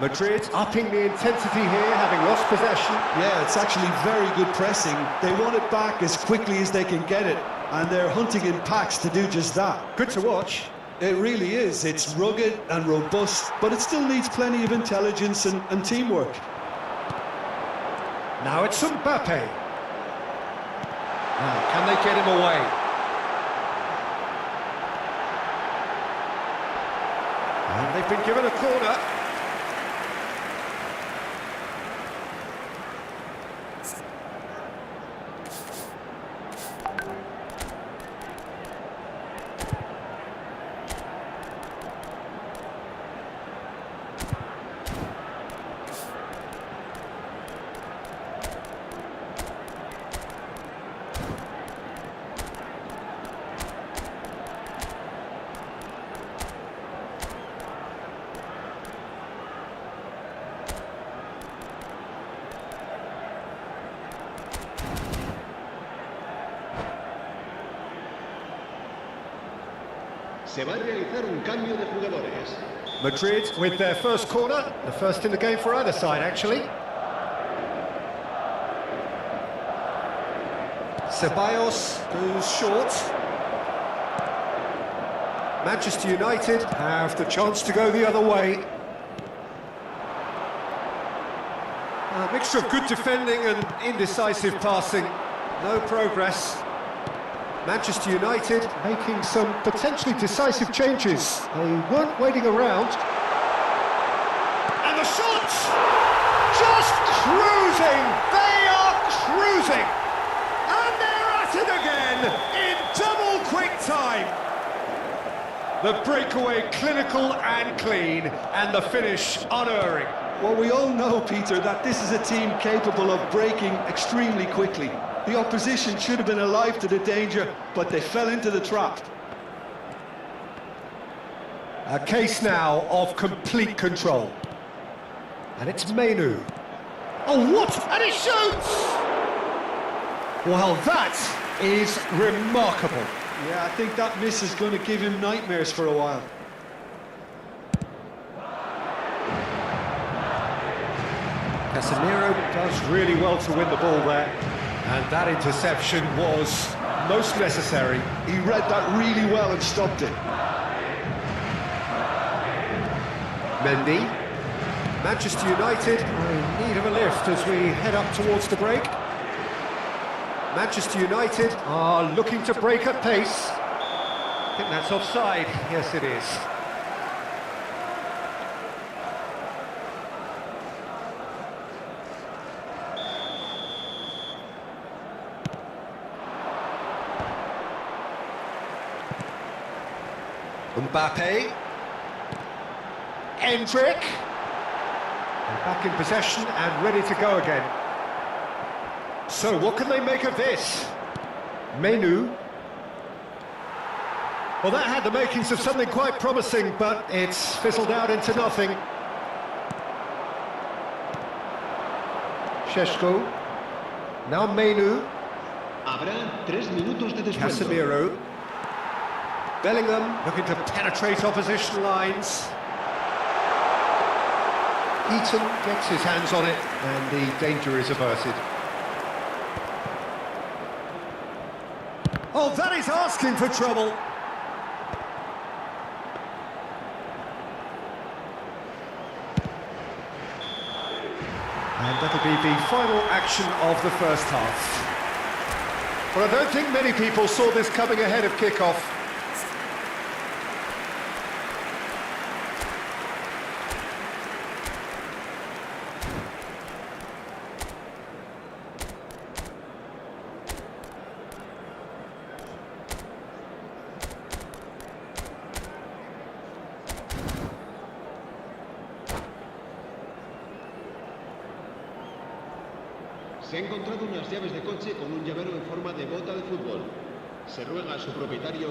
Madrid upping the intensity here, having lost possession. Yeah, it's actually very good pressing. They want it back as quickly as they can get it, and they're hunting in packs to do just that. Good to watch. It really is. It's rugged and robust, but it still needs plenty of intelligence and teamwork. Now it's Mbappe. Now, can they get him away? And they've been given a corner. Se va a realizar un cambio de jugadores. Madrid with their first corner, the first in the game for either side, actually. Ceballos goes short. Manchester United have the chance to go the other way. A mixture of good defending and indecisive passing. No progress. Manchester United making some potentially decisive changes. They weren't waiting around. And the shot! Just cruising! They are cruising! And they're at it again in double quick time. The breakaway clinical and clean, and the finish unerring. Well, we all know, Peter, that this is a team capable of breaking extremely quickly. The opposition should have been alive to the danger, but they fell into the trap. A case now of complete control. And it's Menu. Oh, what? And he shoots! Well, that is remarkable. Yeah, I think that miss is going to give him nightmares for a while. Casemiro does really well to win the ball there. And that interception was most necessary. He read that really well and stopped it. Mendy. Manchester United are in need of a lift as we head up towards the break. Manchester United are looking to break at pace. I think that's offside. Yes, it is. Mbappe. Endrick. They're back in possession and ready to go again. So, what can they make of this? Menu. Well, that had the makings of something quite promising, but it's fizzled out into nothing. Šeško. Now Menu. Habrá 3 minutos de descuento. Casemiro. Bellingham looking to penetrate opposition lines. Eaton gets his hands on it, and the danger is averted. Oh, that is asking for trouble. And that'll be the final action of the first half. Well, I don't think many people saw this coming ahead of kick-off. Se ha encontrado unas llaves de coche con un llavero en forma de bota de fútbol. Se ruega a su propietario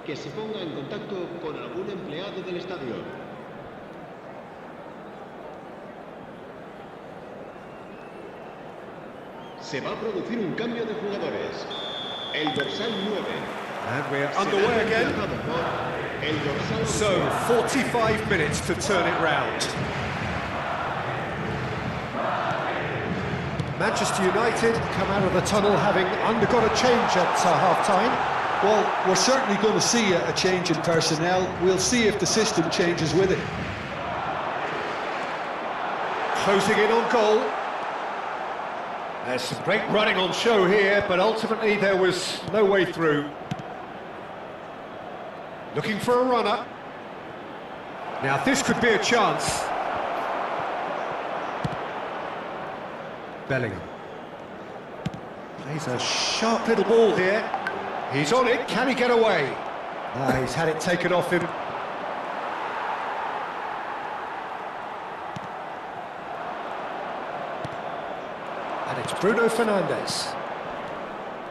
que se ponga en contacto con algún empleado del estadio. Se va a producir un cambio de jugadores. El dorsal 9. And we're underway again. El dorsal 11. So, 45 minutes to turn it round. Manchester United come out of the tunnel having undergone a change at half-time. Well, we're certainly going to see a change in personnel. We'll see if the system changes with it. Closing in on goal. There's some great running on show here, but ultimately there was no way through. Looking for a runner. Now this could be a chance. Bellingham. Plays a sharp little ball here. He's on it, can he get away? He's had it taken off him. And it's Bruno Fernandes.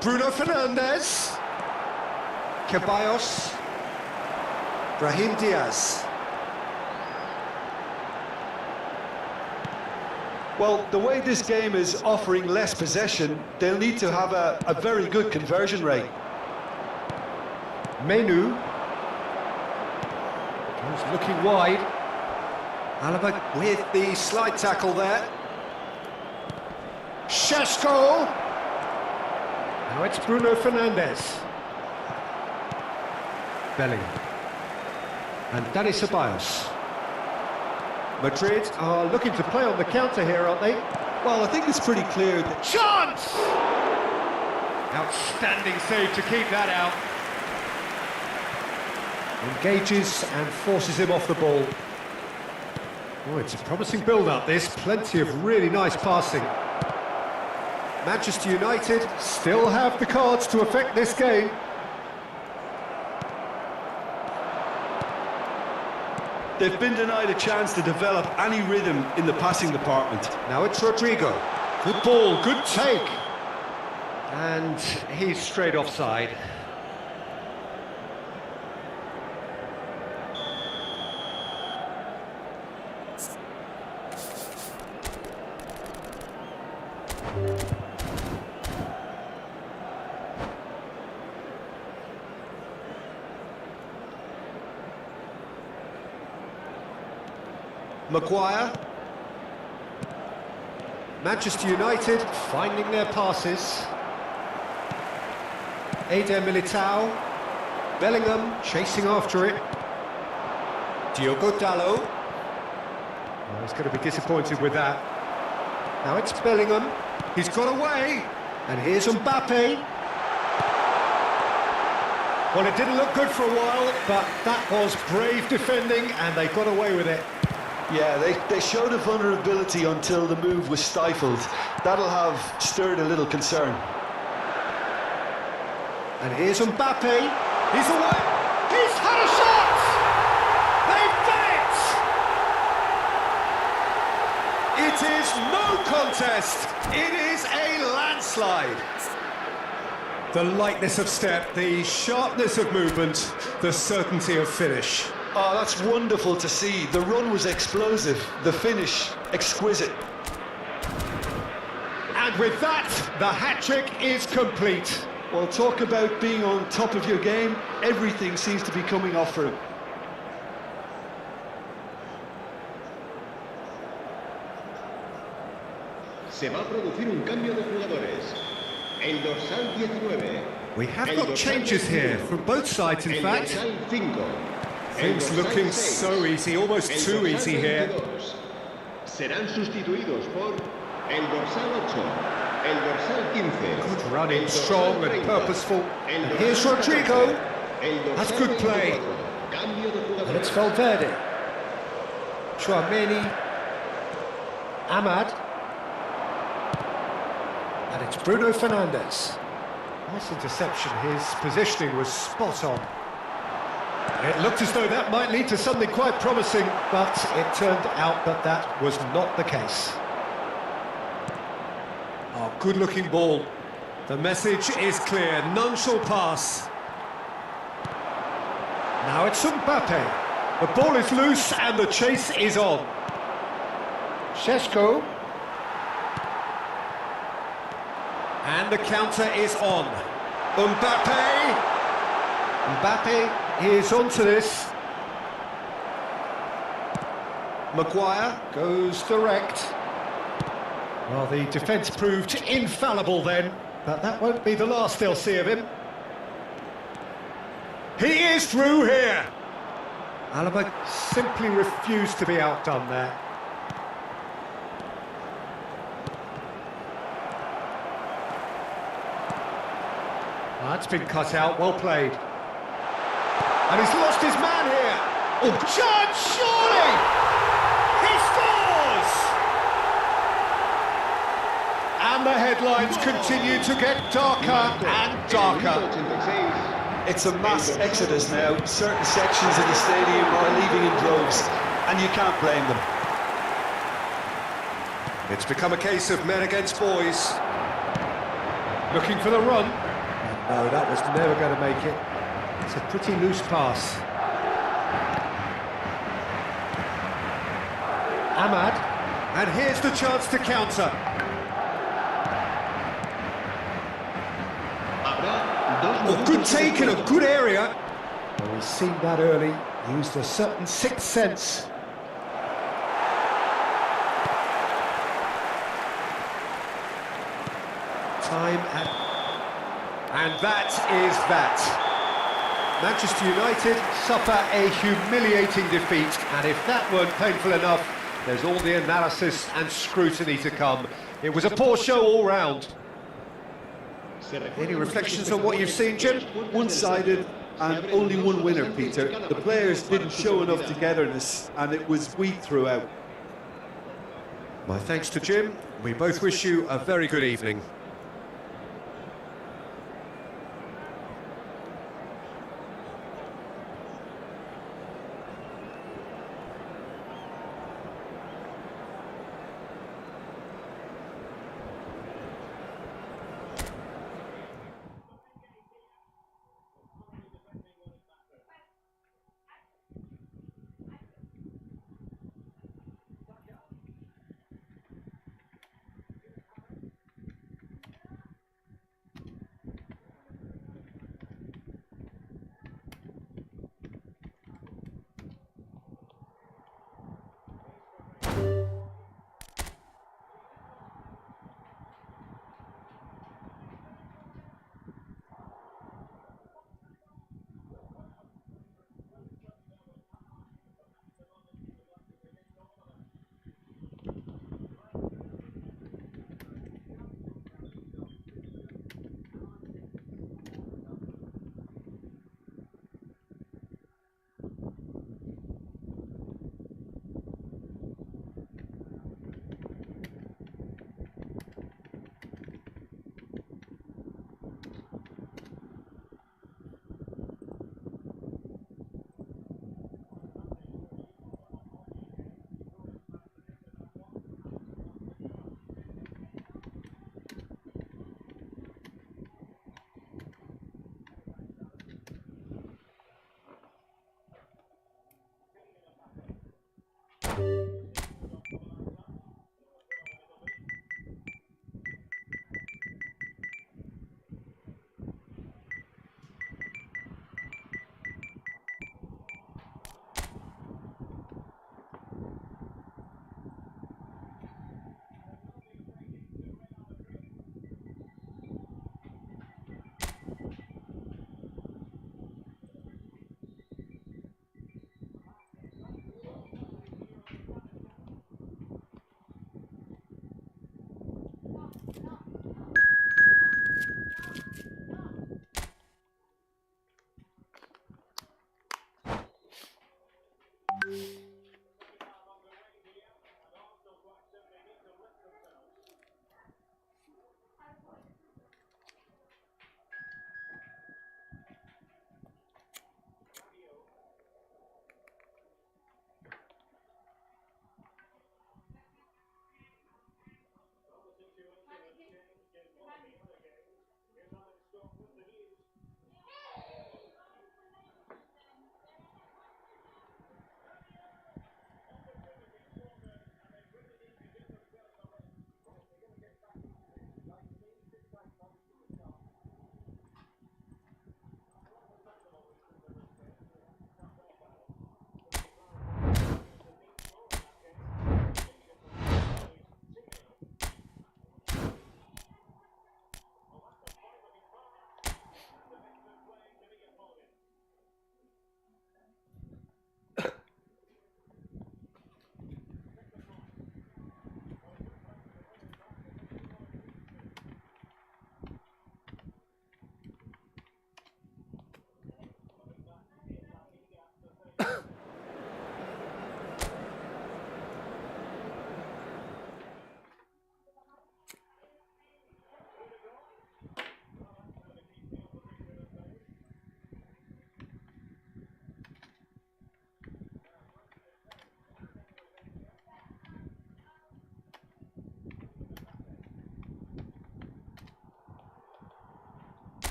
Bruno Fernandes. Ceballos. Brahim Diaz. Well, the way this game is offering less possession, they'll need to have a very good conversion rate. Menu. Who's looking wide. Alaba with the slide tackle there. Šeško. Now it's Bruno Fernandes. Bellingham. And Dani Ceballos. Madrid are looking to play on the counter here, aren't they? Well, I think it's pretty clear that... Chance! Outstanding save to keep that out. Engages and forces him off the ball. Oh, it's a promising build-up, this. Plenty of really nice passing. Manchester United still have the cards to affect this game. They've been denied a chance to develop any rhythm in the passing department. Now it's Rodrigo. Good ball, good take. And he's straight offside. Maguire. Manchester United finding their passes. Eder Militao. Bellingham chasing after it. Diogo Dalot. Oh, he's going to be disappointed with that. Now it's Bellingham. He's got away. And here's Mbappe. Well, it didn't look good for a while, but that was brave defending, and they got away with it. Yeah, they showed a vulnerability until the move was stifled. That'll have stirred a little concern. And here's Mbappe. He's away. He's had a shot! They've done it! It is no contest. It is a landslide. The lightness of step, the sharpness of movement, the certainty of finish. Oh, that's wonderful to see. The run was explosive, the finish exquisite. And with that, the hat-trick is complete. Well, talk about being on top of your game. Everything seems to be coming off for him. Se va a producir un cambio de jugadores. El dorsal 19. We have got changes here from both sides, in fact. El dorsal 5. Things looking so easy, almost too easy here. Serán sustituidos por el dorsal 8, el dorsal 15. Good running, strong and purposeful. And here's Rodrigo. That's good play. And it's Valverde. Chouameni. Ahmad. And it's Bruno Fernandes. Nice interception. His positioning was spot on. It looked as though that might lead to something quite promising, but it turned out that that was not the case. Oh, good-looking ball. The message is clear. None shall pass. Now it's Mbappe. The ball is loose and the chase is on. Šeško. And the counter is on. Mbappe. Mbappe is onto this. Maguire goes direct. Well, the defence proved infallible then, but that won't be the last they'll see of him. He is through here. Alaba simply refused to be outdone there. That's been cut out, well played. And he's lost his man here. Oh, chance, surely! He scores! And the headlines continue to get darker and darker. It's a mass exodus now. Certain sections of the stadium are leaving in droves, and you can't blame them. It's become a case of men against boys. Looking for the run. No, that was never going to make it. It's a pretty loose pass. Ahmad. And here's the chance to counter. Oh, good take in a good area. Well, we've seen that early. used a certain sixth sense. And that is that. Manchester United suffer a humiliating defeat, and if that weren't painful enough, there's all the analysis and scrutiny to come. It was a poor show all round. Any reflections on what you've seen, Jim? One-sided and only one winner, Peter. The players didn't show enough togetherness, and it was weak throughout. My thanks to Jim. We both wish you a very good evening.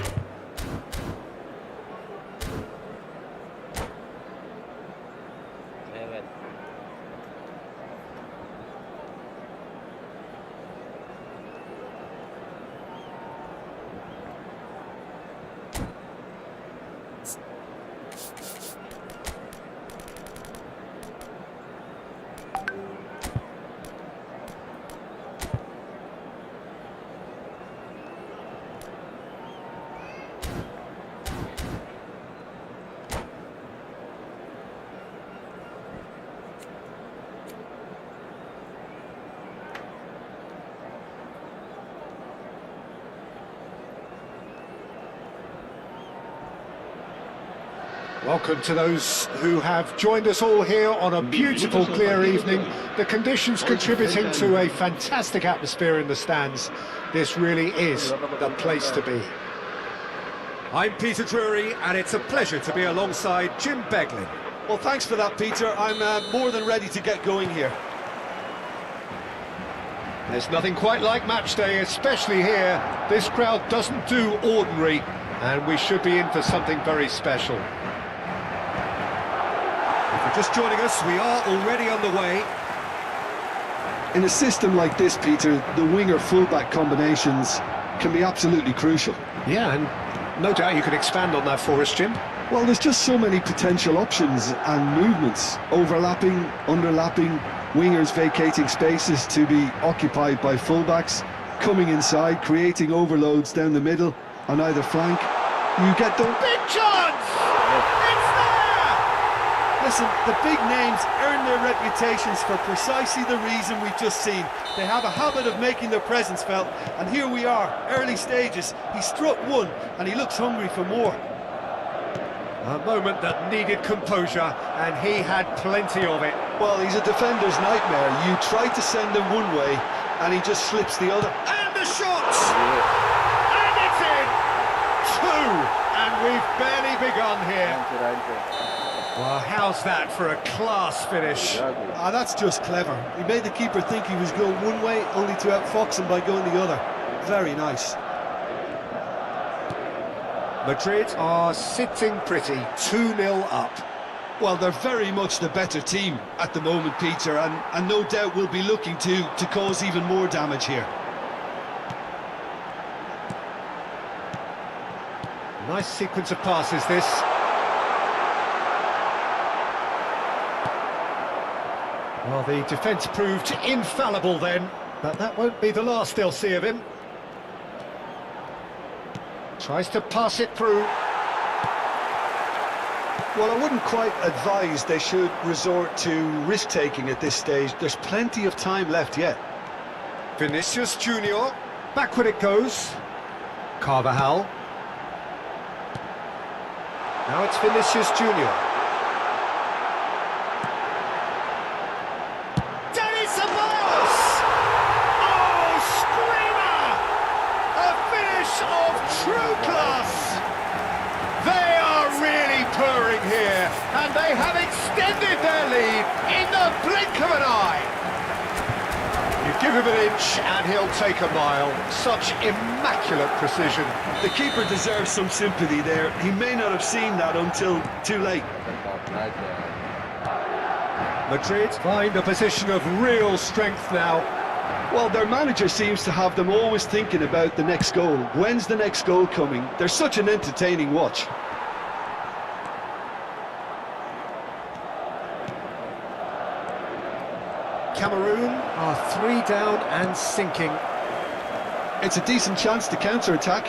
Lewat. Welcome to those who have joined us all here on a beautiful, clear evening. The conditions contributing to a fantastic atmosphere in the stands. This really is the place to be. I'm Peter Drury, and it's a pleasure to be alongside Jim Beglin. Well, thanks for that, Peter. I'm more than ready to get going here. There's nothing quite like match day, especially here. This crowd doesn't do ordinary, and we should be in for something very special. If you're just joining us, we are already on the way. In a system like this, Peter, the winger-fullback combinations can be absolutely crucial. Yeah, and no doubt you can expand on that for us, Jim. Well, there's just so many potential options and movements. Overlapping, underlapping, wingers vacating spaces to be occupied by fullbacks, coming inside, creating overloads down the middle on either flank. You get the Big chance! It's there! Listen, the big names earn their reputations for precisely the reason we've just seen. They have a habit of making their presence felt, and here we are, early stages. He struck one, and he looks hungry for more. A moment that needed composure, and he had plenty of it. Well, he's a defender's nightmare. You try to send him one way, and he just slips the other. And the shot! And it's in! Two, and we've barely begun here. Well, how's that for a class finish? That's just clever. He made the keeper think he was going one way, only to outfox him by going the other. Very nice. Madrid are sitting pretty, 2-0 up. Well, they're very much the better team at the moment, Peter, and no doubt will be looking to cause even more damage here. Nice sequence of passes, this. Well, the defence proved infallible then, but that won't be the last they'll see of him. Tries to pass it through. Well, I wouldn't quite advise they should resort to risk-taking at this stage. There's plenty of time left yet. Vinicius Junior, backward it goes. Carvajal. Now it's Vinicius Junior. True class! They are really purring here, and they have extended their lead in the blink of an eye. You give him an inch and he'll take a mile. Such immaculate precision. The keeper deserves some sympathy there. He may not have seen that until too late. Madrid find a position of real strength now. Well, their manager seems to have them always thinking about the next goal. When's the next goal coming? They're such an entertaining watch. Cameroon are 3 down and sinking. It's a decent chance to counter-attack.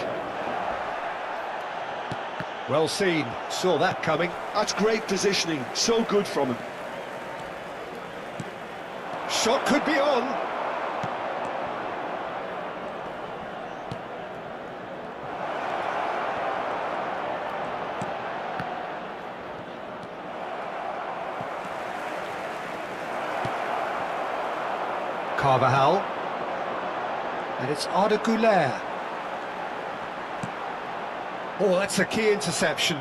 Well seen, saw that coming. That's great positioning, so good from him. Shot could be on. Carvajal, and it's Arda Güler. Oh, that's a key interception.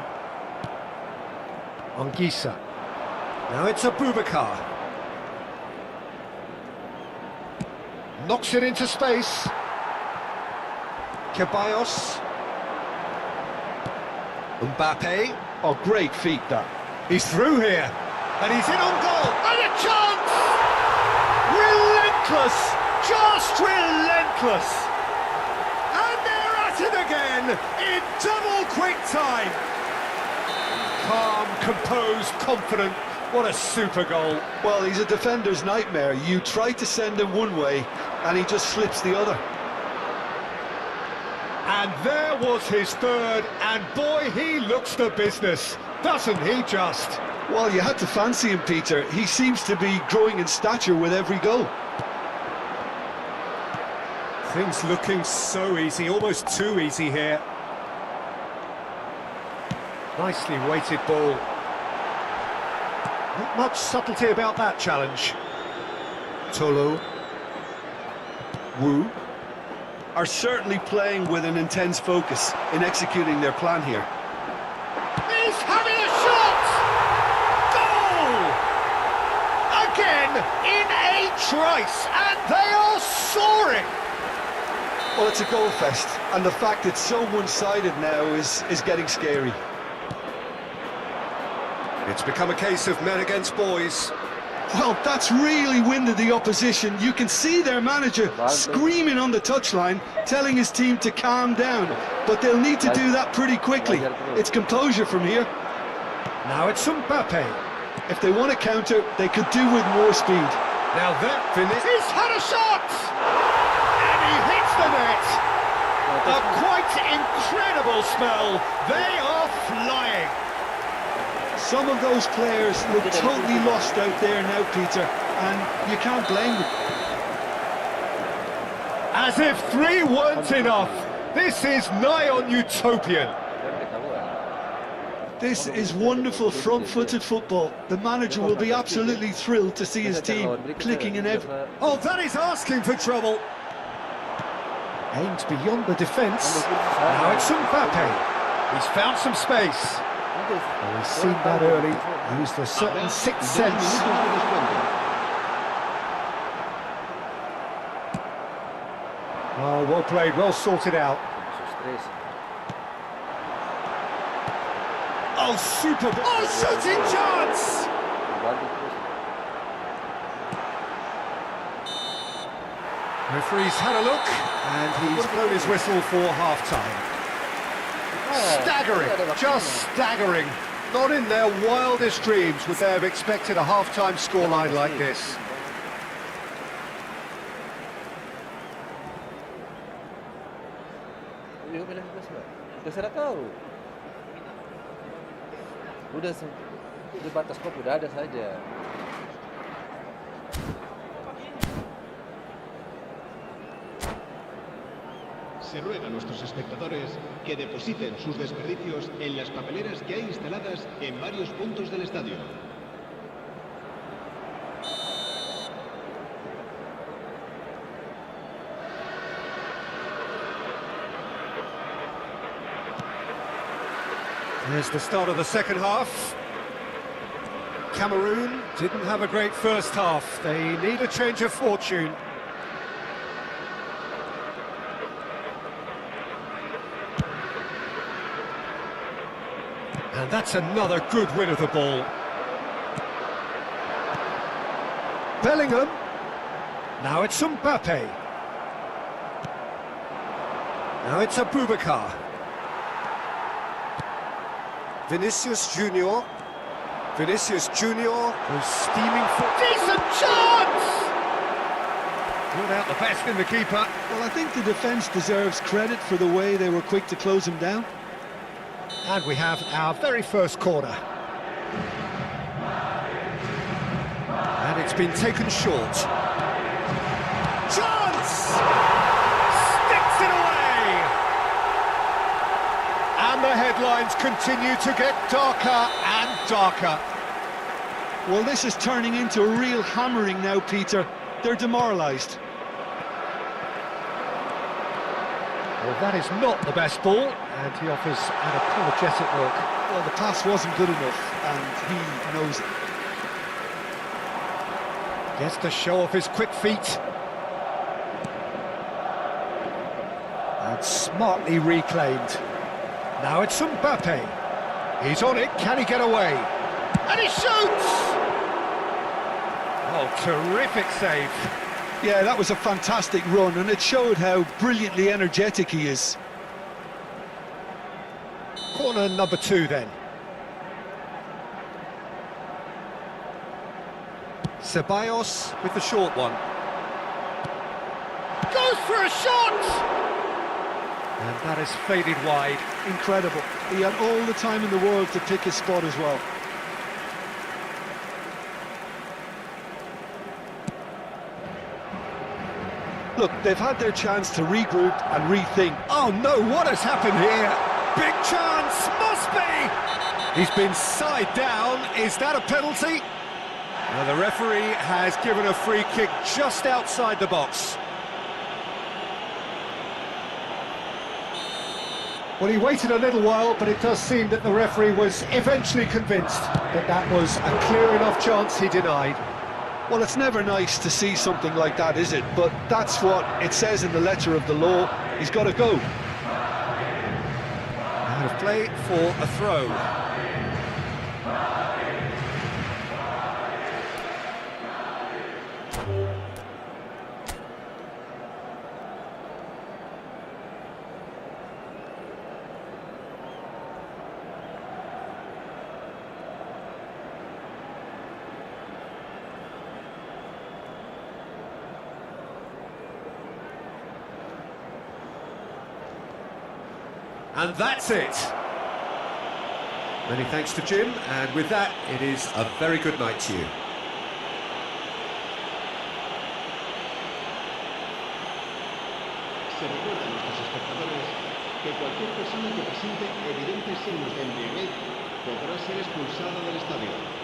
Anguissa. Now it's Abubakar. Knocks it into space. Ceballos. Mbappe. Oh, great feat, that. He's through here. And he's in on goal. And a chance! Relentless! Just relentless! And they're at it again in double quick time. Calm, composed, confident. What a super goal. Well, he's a defender's nightmare. You try to send him one way, and he just slips the other. And there was his third, and boy, he looks the business, doesn't he just? Well, you had to fancy him, Peter. He seems to be growing in stature with every goal. Things looking so easy, almost too easy here. Nicely weighted ball. Not much subtlety about that challenge. Tolo. Wu are certainly playing with an intense focus in executing their plan here. He's having a shot! Goal! Again, in a trice, and they are soaring! Well, it's a goal fest, and the fact it's so one-sided now is getting scary. It's become a case of men against boys. Well, that's really winded the opposition. You can see their manager screaming on the touchline, telling his team to calm down. But they'll need to do that pretty quickly. It's composure from here. Now it's Mbappe. If they want to counter, they could do with more speed. Now that finish. He's had a shot! And he hits the net! A quite incredible spell. They are flying. Some of those players look totally lost out there now, Peter, and you can't blame them. As if 3 weren't enough. This is nigh on utopian. This is wonderful front-footed football. The manager will be absolutely thrilled to see his team clicking in every... Oh, that is asking for trouble. Aimed beyond the defence. Now it's Mbappe. He's found some space. Oh, he's seen that early. Used a certain sixth sense. Oh, well played, well sorted out. Oh, super! Oh, shooting chance! Referee's had a look, and he's blown his whistle for half-time. Staggering, just staggering. Not in their wildest dreams would they have expected a half-time scoreline like this. Terserah kau. Udah di batas kop udah ada saja. Se ruega a nuestros espectadores que depositen sus desperdicios en las papeleras que hay instaladas en varios puntos del estadio. There's the start of the second half. Cameroon didn't have a great first half. They need a change of fortune. And that's another good win of the ball. Bellingham. Now it's Mbappe. Now it's Abubakar. Vinicius Junior. Vinicius Junior was steaming for decent chance! Pulled out the best in the keeper. Well, I think the defence deserves credit for the way they were quick to close him down. And we have our very first corner. And it's been taken short. Chance! Sticks it away! And the headlines continue to get darker and darker. Well, this is turning into a real hammering now, Peter. They're demoralised. Well, that is not the best ball, and he offers an apologetic look. Well, the pass wasn't good enough, and he knows it. Gets to show off his quick feet. And smartly reclaimed. Now it's Mbappe. He's on it, can he get away? And he shoots! Oh, terrific save. Yeah, that was a fantastic run, and it showed how brilliantly energetic he is. Corner number 2 then. Ceballos with the short one. Goes for a shot! And that is faded wide. Incredible. He had all the time in the world to pick his spot as well. Look, they've had their chance to regroup and rethink. Oh no, what has happened here? Big chance, must be! He's been side down, is that a penalty? Now the referee has given a free kick just outside the box. Well, he waited a little while, but it does seem that the referee was eventually convinced that that was a clear enough chance he denied. Well, it's never nice to see something like that, is it? But that's what it says in the letter of the law. He's got to go. Out of play for a throw. And that's it. Many thanks to Jim, and with that, it is a very good night to you. Se recuerda a nuestros espectadores que cualquier persona que presente evidentes signos de embriaguez podrá ser expulsada del estadio.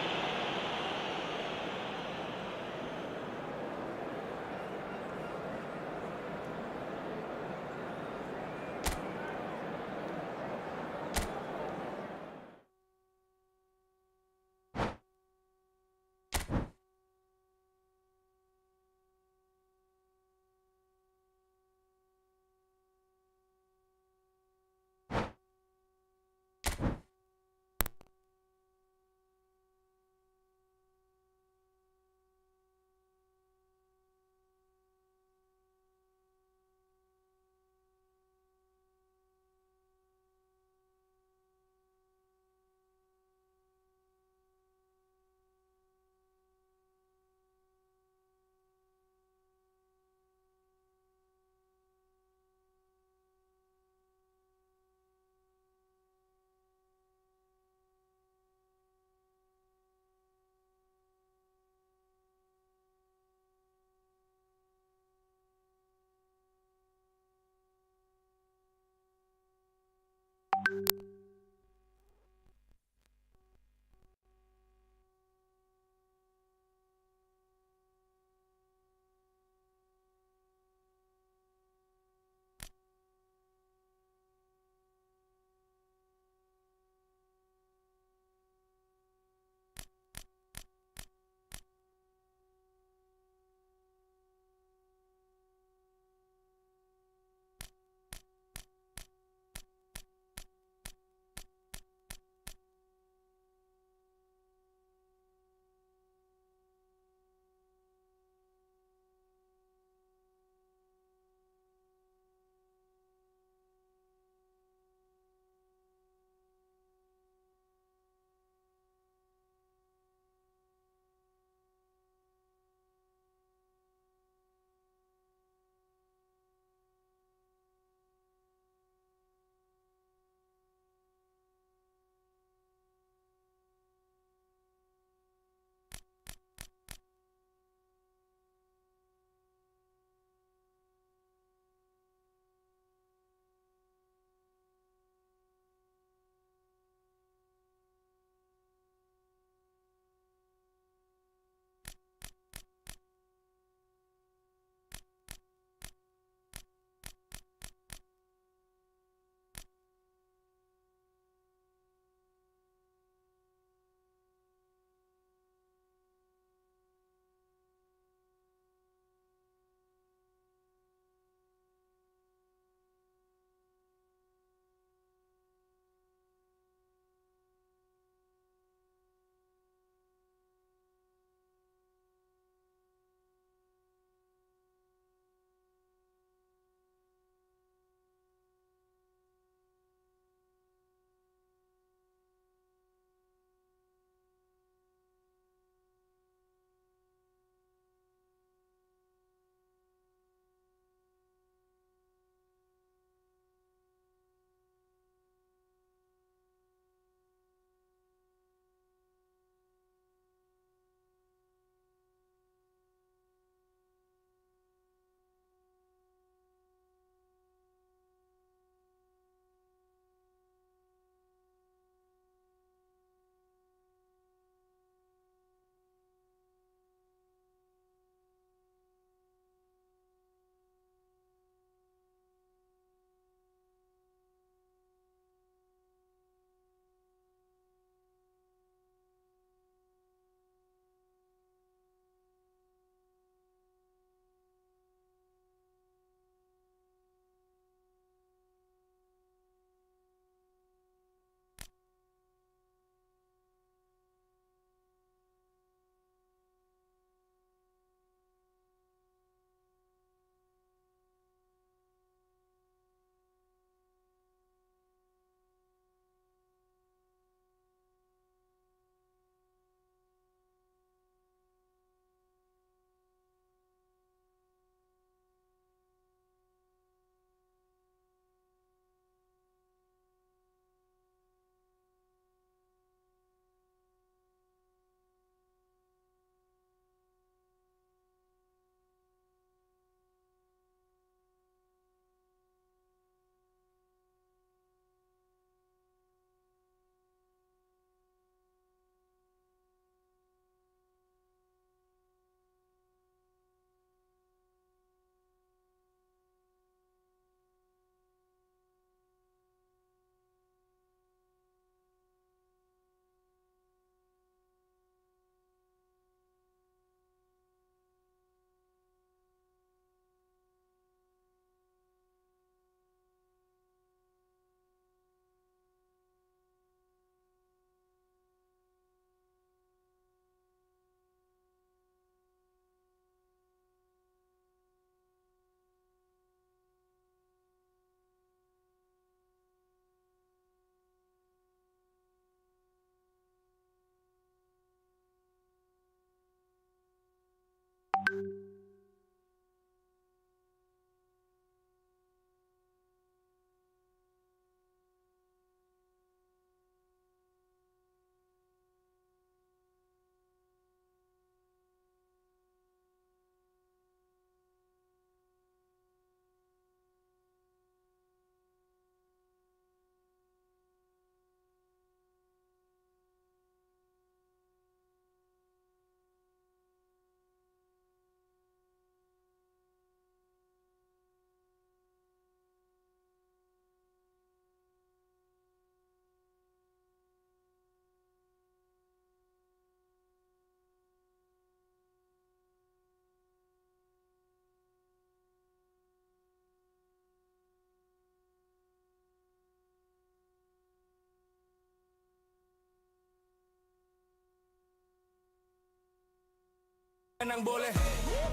Menang boleh,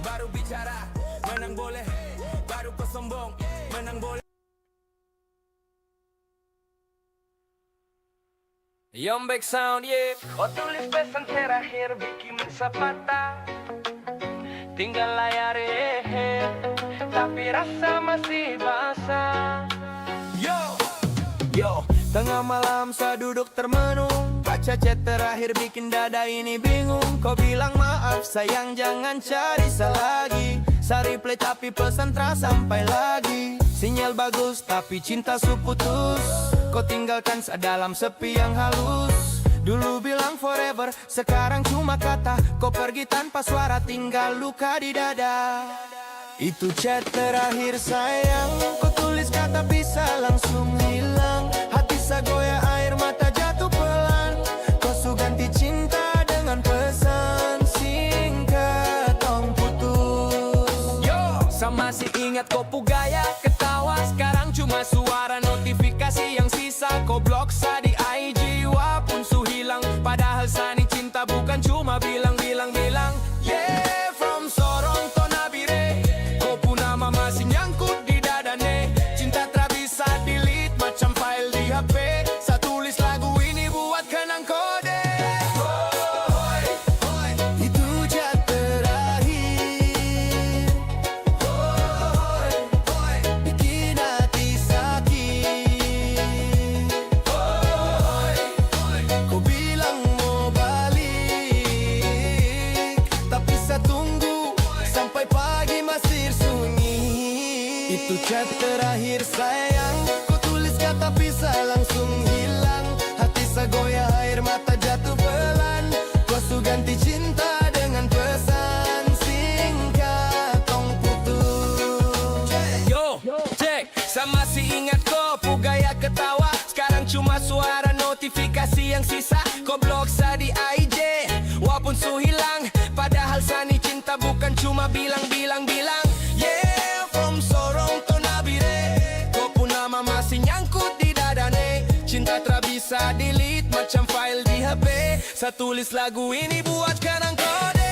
baru bicara. Menang boleh, baru kau sombong. Menang boleh. Yombex sound, yeah. Kau tulis pesan terakhir bikin sepatah. Tinggal layar, tapi rasa masih basah. Yo, tengah malam saya duduk termenung, baca chat terakhir bikin dada ini bingung. Kau bilang maaf sayang jangan cari lagi. Saya reply tapi pesan terasa sampai lagi. Sinyal bagus tapi cinta su putus. Kau tinggalkan dalam sepi yang halus. Dulu bilang forever, sekarang cuma kata. Kau pergi tanpa suara, tinggal luka di dada. Itu chat terakhir sayang. Kau tulis kata bisa langsung hilang. Hati saya goyah, air mata jatuh pelan. Kau su ganti cinta dengan pesan singkat, tong putus. Yo, saya masih ingat kau gaya ketawa. Sekarang cuma suara notifikasi yang sisa. Kau blok saya di IG, walaupun su hilang. Padahal sani cinta bukan cuma bilang-bilang. Yeah, from Sorong to Nabire. Kau pun nama masih nyangkut di dadane. Cinta tak bisa delete macam file di HP. Saya tulis lagu ini buat kenang kode. Itu chat terakhir. Bikin hati sakit. Kau bilang mau balik, tapi saya tunggu sampai pagi masih sunyi. Itu chat terakhir sayang. Kau tulis kata bisa langsung hilang. Hati saya goyah, air mata jatuh pelan. Kau su ganti cinta dengan pesan singkat, tong putus. Yo, cek, saya masih ingat kau gaya ketawa. Sekarang cuma suara notifikasi yang sisa. Kau blok saya di IG, walaupun su hilang. Padahal sani cinta bukan cuma bilang-bilang. Yeah, from Sorong to Nabire. Kau pun nama masih nyangkut di dadane. Cinta tak bisa delete macam file di HP. Saya tulis lagu ini buat kenang kode.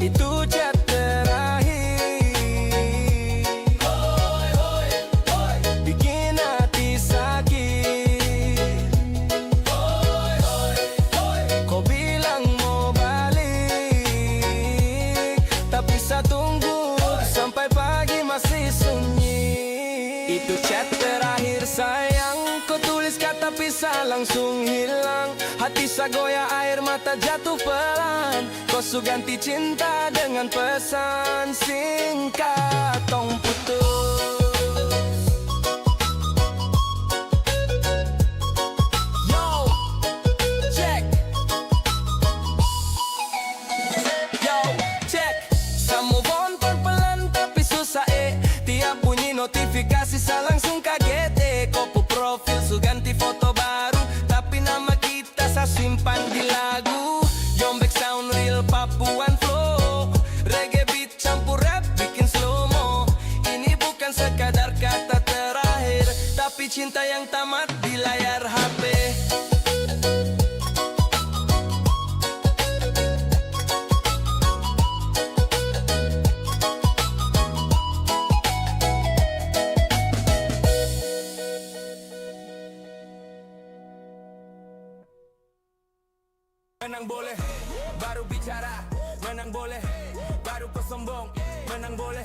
Itu chat terakhir. Bikin hati sakit. Kau bilang mau balik, tapi saya tunggu sampai pagi masih sunyi. Itu chat terakhir sayang. Kau tulis kata pisah langsung hilang. Hati saya goyah, air mata jatuh pelan. Kau su ganti cinta dengan pesan singkat, tong putus. Yo, check. Yo, check. Saya move on pelan tapi susah Tiap bunyi notifikasi saya langsung kaget Kau profil su ganti foto baru, tapi nama kita saya simpan di lagu. Yombex sound real Papuan flow. Reggae beat campur rap bikin slow-mo. Ini bukan sekadar kata terakhir, tapi cinta yang tamat di layar HP. Menang boleh, baru bicara. Menang boleh, baru kau sombong. Menang boleh.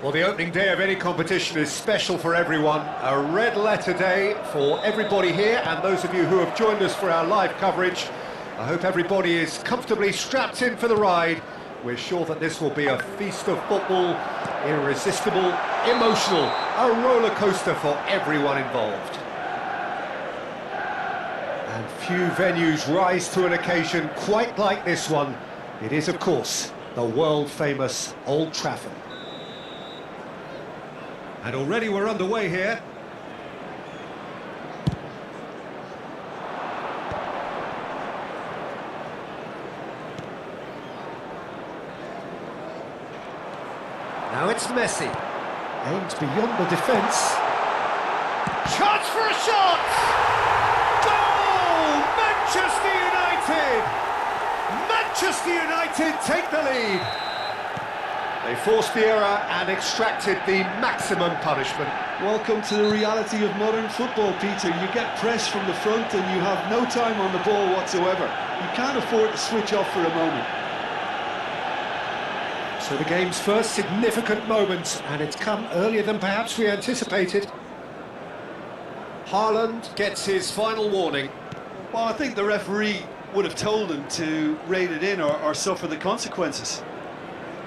Well, the opening day of any competition is special for everyone. A red letter day for everybody here and those of you who have joined us for our live coverage. I hope everybody is comfortably strapped in for the ride. We're sure that this will be a feast of football, irresistible, emotional, a roller coaster for everyone involved. And few venues rise to an occasion quite like this one. It is, of course, the world-famous Old Trafford. And already we're underway here. Now it's Messi. Aims beyond the defence. Chance for a shot! Goal! Manchester United! Manchester United take the lead. They forced the error and extracted the maximum punishment. Welcome to the reality of modern football, Peter. You get pressed from the front and you have no time on the ball whatsoever. You can't afford to switch off for a moment. So the game's first significant moment, and it's come earlier than perhaps we anticipated. Haaland gets his final warning. Well, I think the referee would have told him to rein it in or suffer the consequences.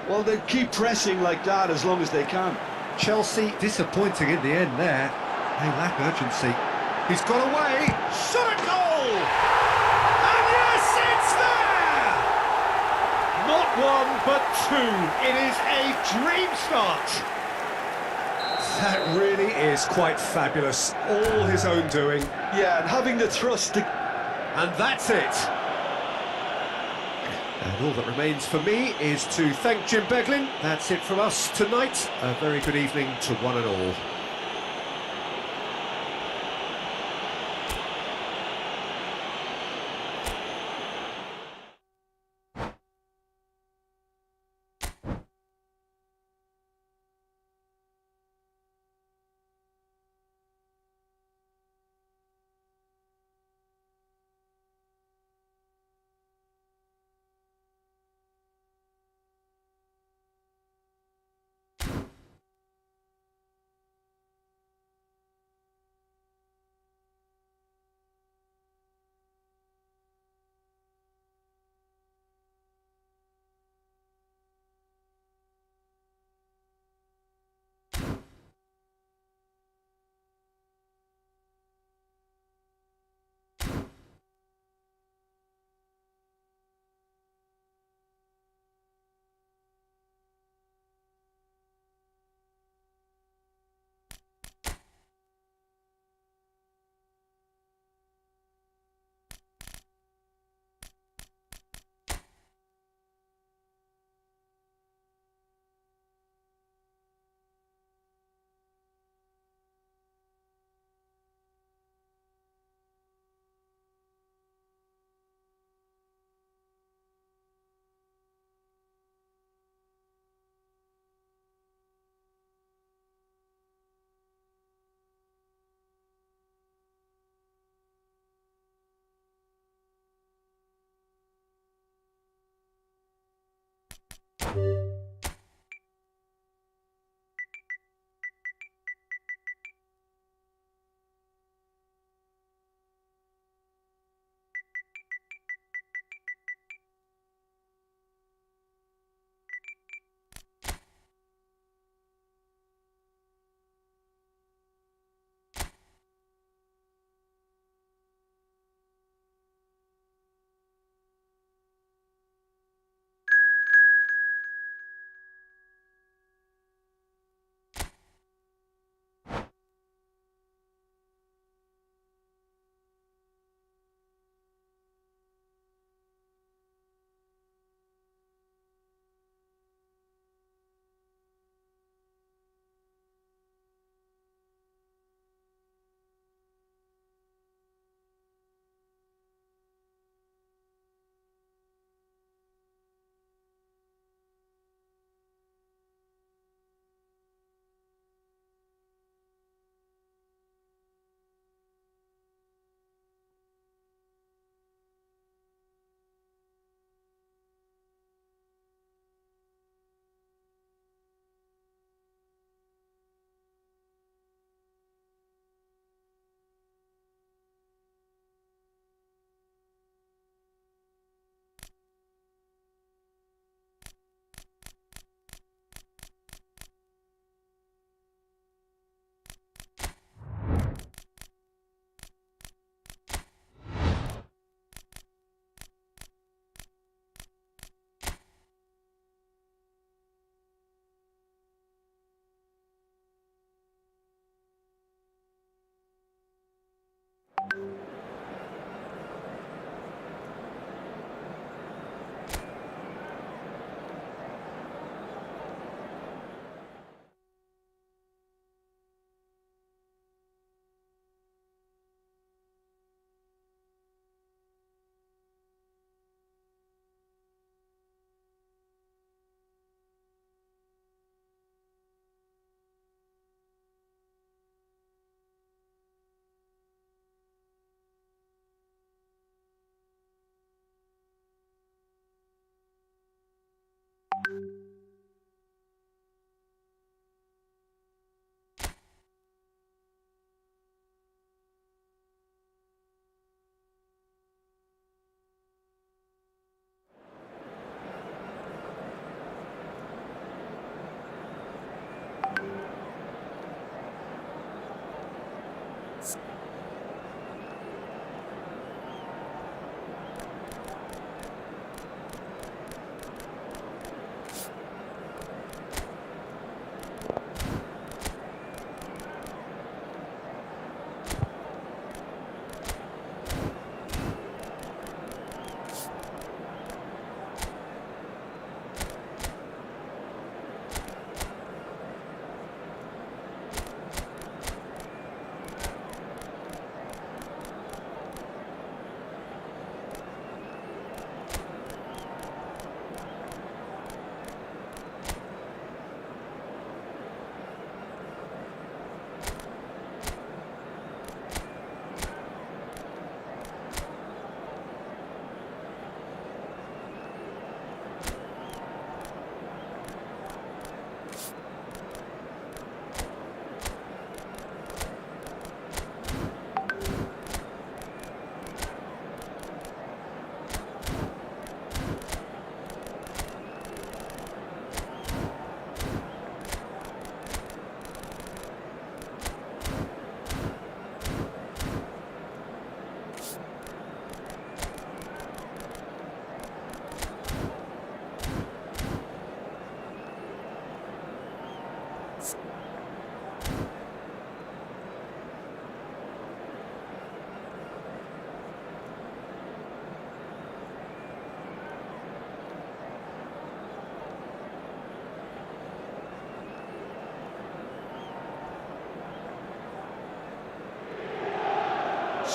Well, they keep pressing like that as long as they can. Chelsea disappointing in the end there. They lack urgency. He's got away. Shot at goal! And yes, it's there! Not one, but two. It is a dream start. That really is quite fabulous. All his own doing. Yeah, and having the thrust to... And that's it. And all that remains for me is to thank Jim Beglin. That's it from us tonight. A very good evening to one and all.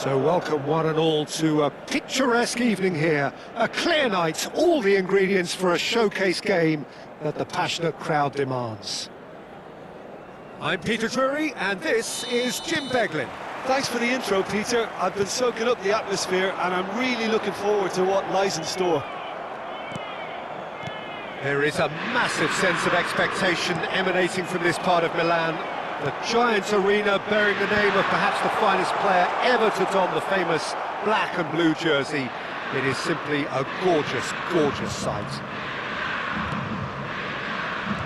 So welcome one and all to a picturesque evening here, a clear night, all the ingredients for a showcase game that the passionate crowd demands. I'm Peter Drury and this is Jim Beglin. Thanks for the intro, Peter. I've been soaking up the atmosphere and I'm really looking forward to what lies in store. There is a massive sense of expectation emanating from this part of Milan. The giant arena bearing the name of perhaps the finest player ever to don the famous black and blue jersey. It is simply a gorgeous, gorgeous sight.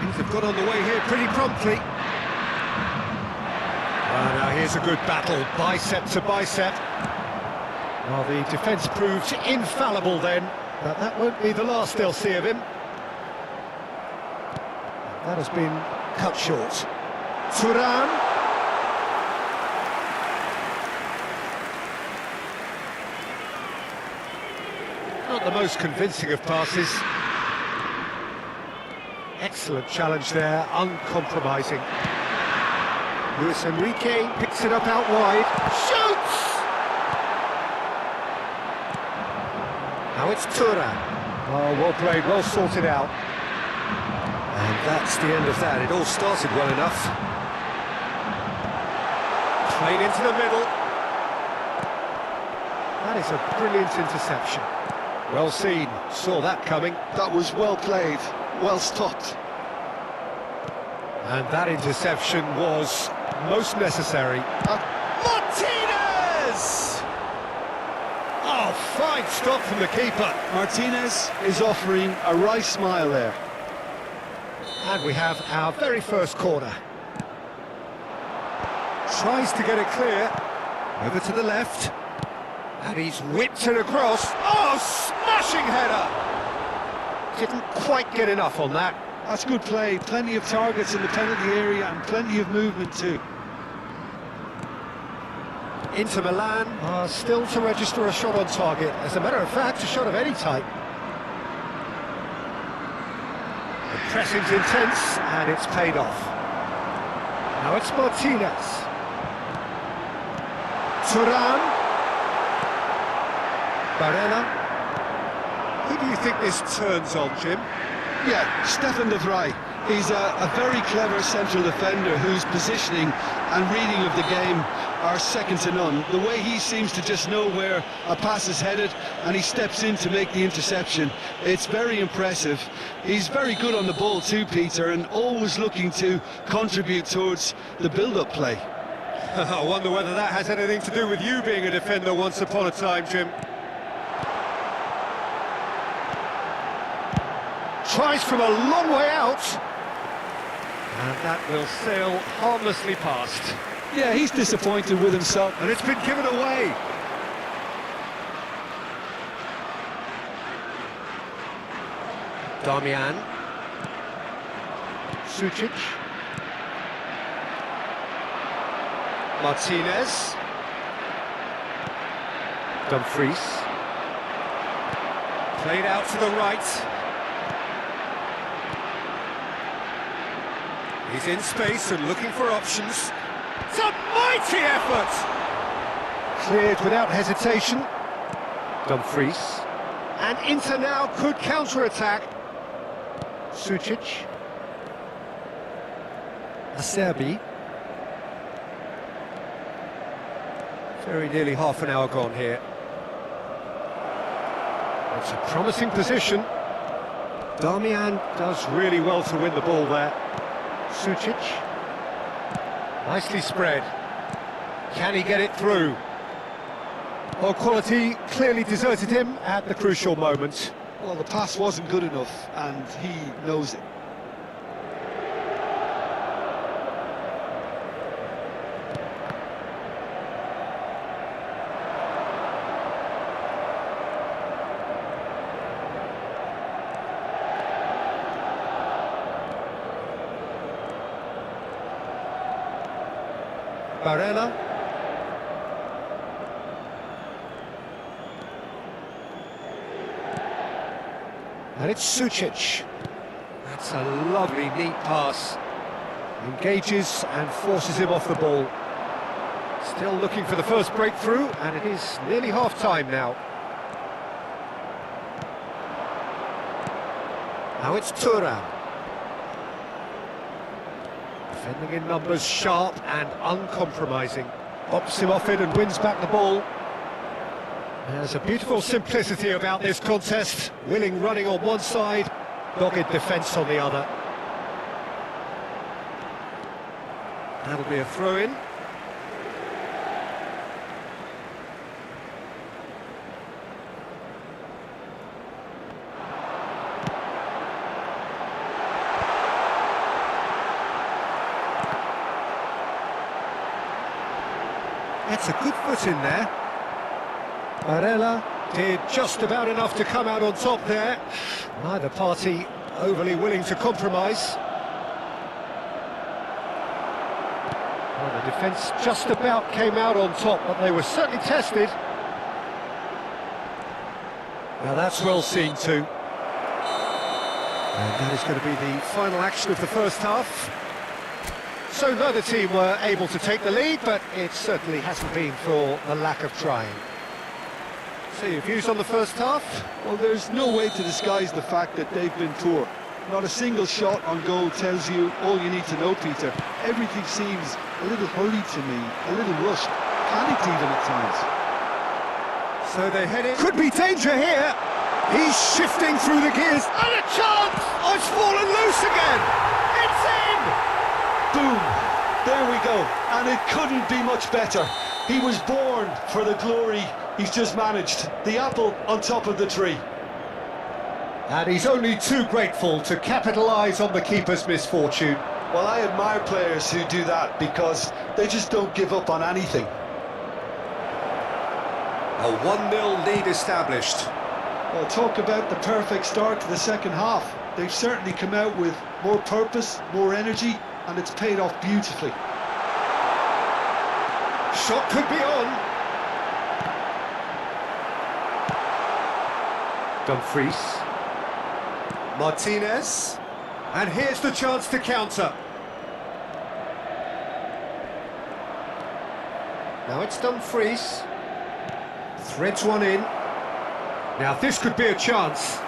Things have got on the way here pretty promptly. Now here's a good battle, bicep to bicep. Well, the defence proved infallible then, but that won't be the last they'll see of him. That has been cut short. Turan. Not the most convincing of passes. Excellent challenge there, uncompromising. Luis Enrique picks it up out wide. Shoots! Now it's Turan. Oh, well played, well sorted out. And that's the end of that. It all started well enough. Played into the middle. That is a brilliant interception. Well seen, saw that coming. That was well played, well stopped. And that interception was most necessary. Martinez! Oh, fine stop from the keeper. Martinez is offering a wry smile there. And we have our very first corner. Tries to get it clear. Over to the left. And he's whipped it across. Oh, smashing header! Didn't quite get enough on that. That's good play. Plenty of targets in the penalty area and plenty of movement too. Inter Milan are still to register a shot on target. As a matter of fact, a shot of any type. The pressing's intense, and it's paid off. Now it's Martinez. Turan. Barella. Who do you think this turns on, Jim? Yeah, Stefan de Vrij. He's a very clever central defender whose positioning and reading of the game are second to none. The way he seems to just know where a pass is headed and he steps in to make the interception, it's very impressive. He's very good on the ball too, Peter, and always looking to contribute towards the build-up play. I wonder whether that has anything to do with you being a defender once upon a time, Jim. Tries from a long way out. And that will sail harmlessly past. Yeah, he's disappointed with himself. And it's been given away. Damian. Sucic. Martinez. Dumfries. Played out to the right. He's in space and looking for options. It's a mighty effort! Cleared without hesitation. Dumfries. And Inter now could counter-attack. Sucic. Acerbi. Very nearly half an hour gone here. It's a promising position. Damian does really well to win the ball there. Sucic. Nicely spread. Can he get it through? Well, quality clearly deserted him at the crucial moment. Well, the pass wasn't good enough, and he knows it. Barella. And it's Sucic. That's a lovely, neat pass. Engages and forces him off the ball. Still looking for the first breakthrough, and it is nearly half-time now. Now it's Thuram. Defending in numbers, sharp and uncompromising. Bops him off it and wins back the ball. There's a beautiful simplicity about this contest. Willing running on one side, dogged defence on the other. That'll be a throw-in. That's a good foot in there. Barella did just about enough to come out on top there. Neither party overly willing to compromise. Well, the defence just about came out on top, but they were certainly tested. Now that's well seen too. And that is going to be the final action of the first half. So neither team were able to take the lead, but it certainly hasn't been for the lack of trying. So your views on the first half? Well, there's no way to disguise the fact that they've been poor. Not a single shot on goal tells you all you need to know, Peter. Everything seems a little hurried to me, a little rushed, panicked even at times. So they head in. Could be danger here. He's shifting through the gears. And a chance! Oh, it's fallen loose again! It's in! Boom! There we go. And it couldn't be much better. He was born for the glory he's just managed. The apple on top of the tree. And he's only too grateful to capitalise on the keeper's misfortune. Well, I admire players who do that because they just don't give up on anything. A 1-0 lead established. Well, talk about the perfect start to the second half. They've certainly come out with more purpose, more energy, and it's paid off beautifully. Shot could be on. Dumfries. Martinez. And here's the chance to counter. Now it's Dumfries. Threads one in. Now this could be a chance.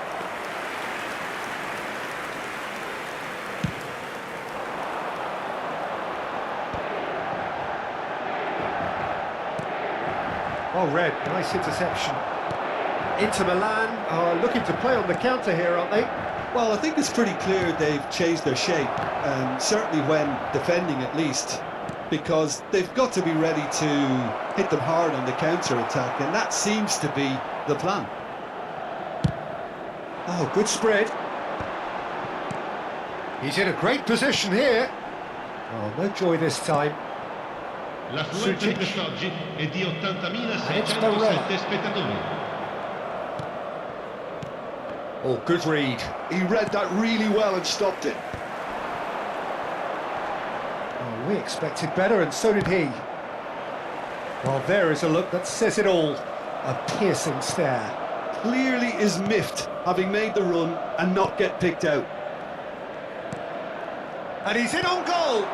Oh, Red, nice interception. Inter Milan are looking to play on the counter here, aren't they? Well, I think it's pretty clear they've changed their shape, certainly when defending at least, because they've got to be ready to hit them hard on the counter-attack, and that seems to be the plan. Oh, good spread. He's in a great position here. Oh, no joy this time. L'affluenza di quest'oggi è di 80.607 spettatori. Oh, good read. He read that really well and stopped it. Oh, we expected better, and so did he. Well, there is a look that says it all. A piercing stare. Clearly is miffed, having made the run and not get picked out. And he's in on goal!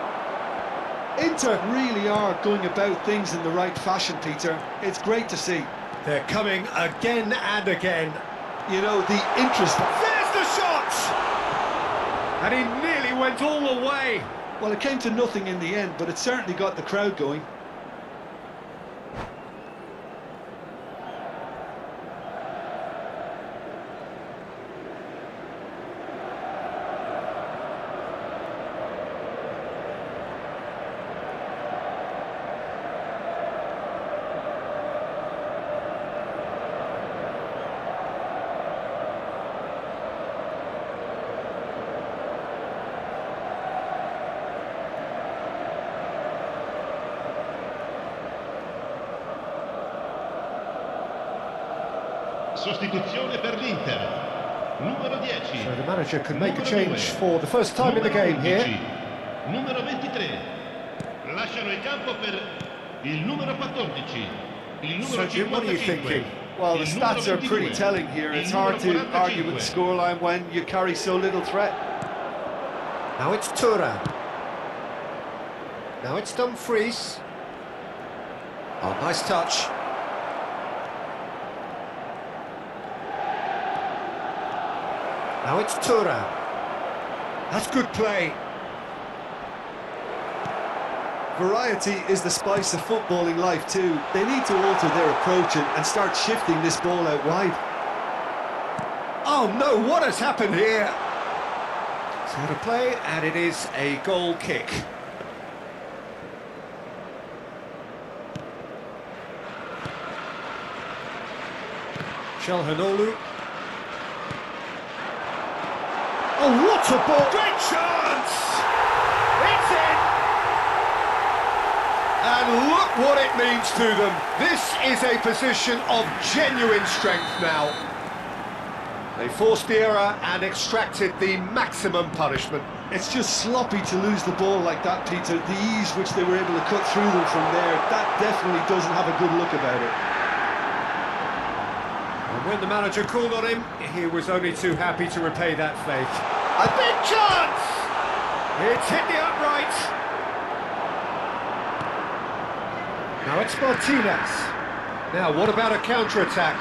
Inter really are going about things in the right fashion, Peter. It's great to see. They're coming again and again. You know, the interest... There's the shot! And he nearly went all the way. Well, it came to nothing in the end, but it certainly got the crowd going. Sostituzione per l'Inter. Numero 10. So the manager can make a change for the first time in the game here. Numero 23. Lasciano il campo per il numero 14. Il numero 55. What are you thinking? Well, the stats are pretty telling here. It's hard to argue with the scoreline when you carry so little threat. Now it's Thuram. Now it's Dumfries. Oh, nice touch. Now it's Thuram. That's good play. Variety is the spice of footballing life too. They need to alter their approach and start shifting this ball out wide. Oh no, what has happened here? It's out of play, and it is a goal kick. Shalhanolu. Oh, what a ball! Great chance! It's in! And look what it means to them. This is a position of genuine strength now. They forced the error and extracted the maximum punishment. It's just sloppy to lose the ball like that, Peter. The ease which they were able to cut through them from there, that definitely doesn't have a good look about it. And when the manager called on him, he was only too happy to repay that faith. A big chance! It's hit the upright. Now it's Martinez. Now, what about a counter-attack?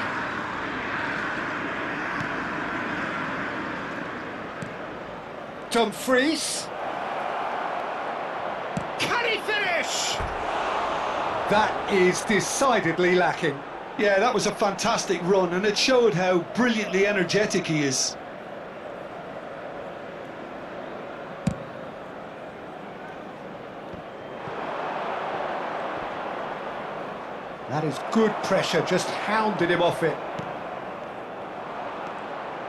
Dumfries. Can he finish? That is decidedly lacking. Yeah, that was a fantastic run, and it showed how brilliantly energetic he is. That is good pressure, just hounded him off it.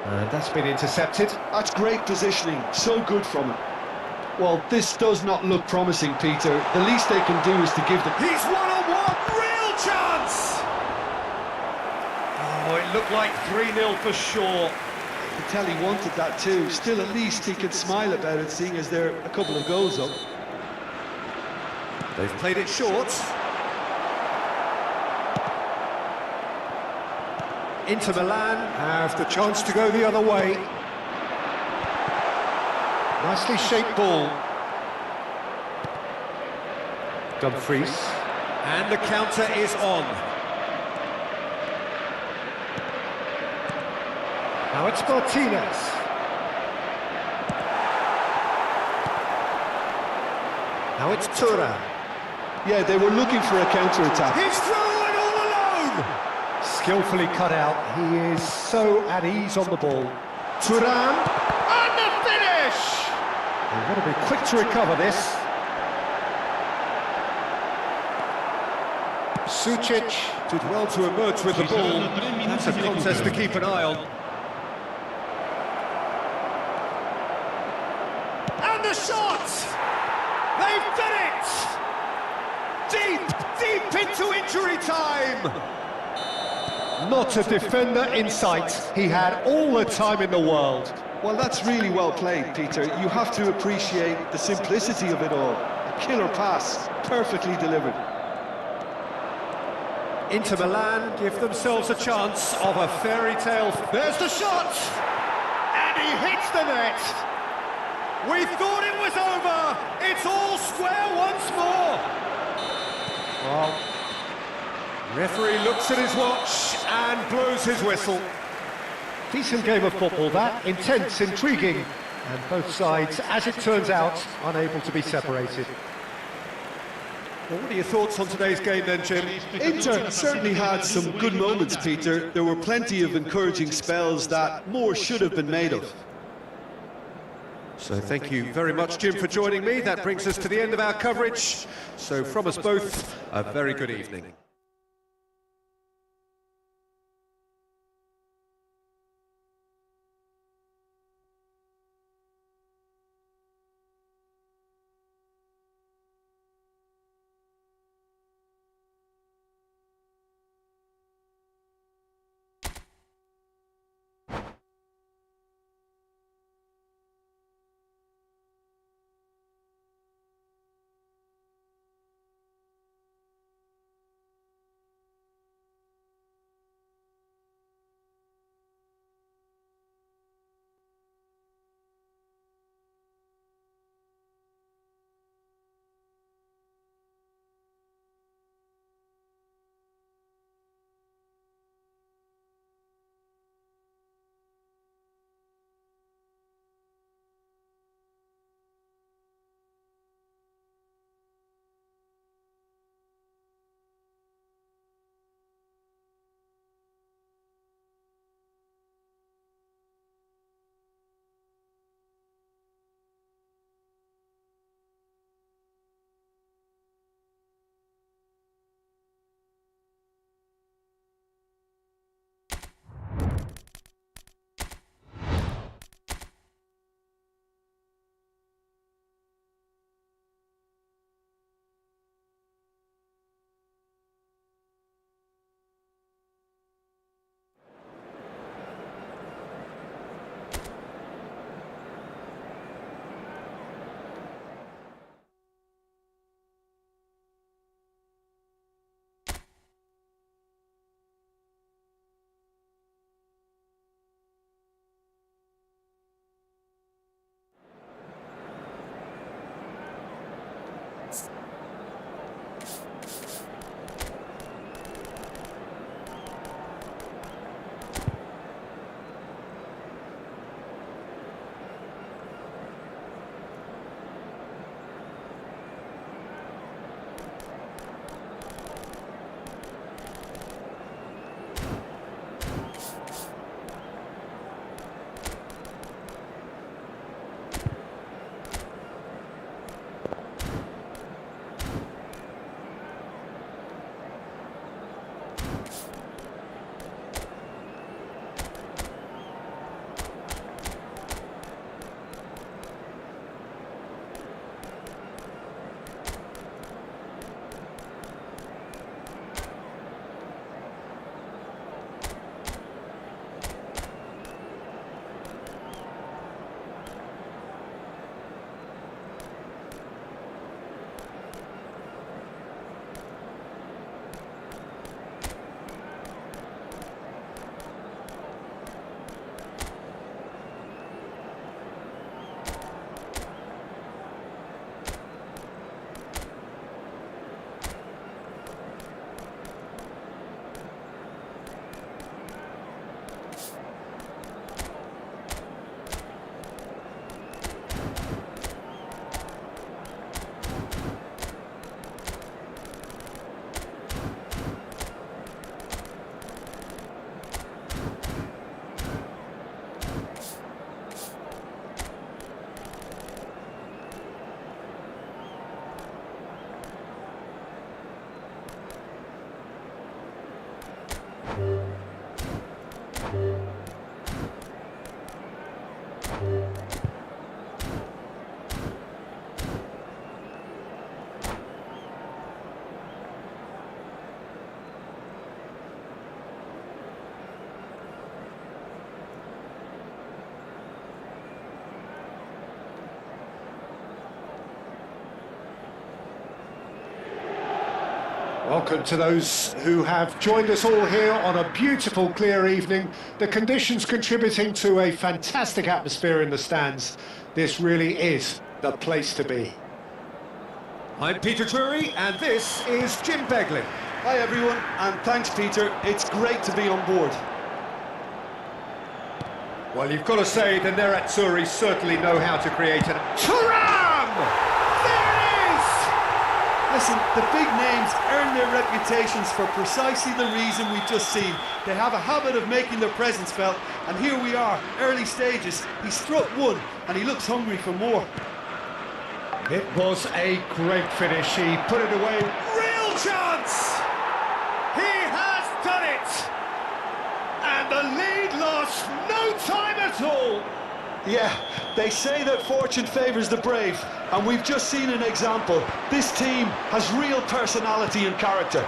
And that's been intercepted. That's great positioning, so good from him. Well, this does not look promising, Peter. The least they can do is to give the... He's one-on-one, real chance! Oh, it looked like 3-0 for sure. You could tell he wanted that too. Still, at least he could smile about it, seeing as they're a couple of goals up. They've played it short. Inter Milan have the chance to go the other way. Nicely shaped ball. Dumfries. And the counter is on. Now it's Martinez. Now it's Thuram. Yeah, they were looking for a counter-attack. He's through and all alone! Skillfully cut out. He is so at ease on the ball. Thuram. And the finish! They've got to be quick to recover this. Sucic did well to emerge with the ball. That's a contest to keep an eye on. And the shot! They've done it! Deep into injury time! Not a defender in sight. He had all the time in the world. Well, that's really well played, Peter. You have to appreciate the simplicity of it all. A killer pass, perfectly delivered. Inter Milan give themselves a chance of a fairy tale. There's the shot! And he hits the net! We thought it was over! It's all square once more! Well, referee looks at his watch and blows his whistle. Decent game of football that, intense, intriguing, and both sides, as it turns out, unable to be separated. Well, what are your thoughts on today's game then, Jim? Inter certainly had some good moments, Peter. There were plenty of encouraging spells that more should have been made of. So thank you very much, Jim, for joining me. That brings us to the end of our coverage. So from us both, a very good evening. Welcome to those who have joined us all here on a beautiful, clear evening. The conditions contributing to a fantastic atmosphere in the stands. This really is the place to be. I'm Peter Drury, and this is Jim Beglin. Hi everyone, and thanks Peter. It's great to be on board. Well, you've got to say the Nerazzurri certainly know how to create an... Thuram! There it is! Listen, the big names earn their reputations for precisely the reason we've just seen. They have a habit of making their presence felt, and here we are, early stages. He struck one, and he looks hungry for more. It was a great finish. He put it away. Real chance! He has done it! And the lead lost no time at all! Yeah, they say that fortune favours the brave, and we've just seen an example. This team has real personality and character.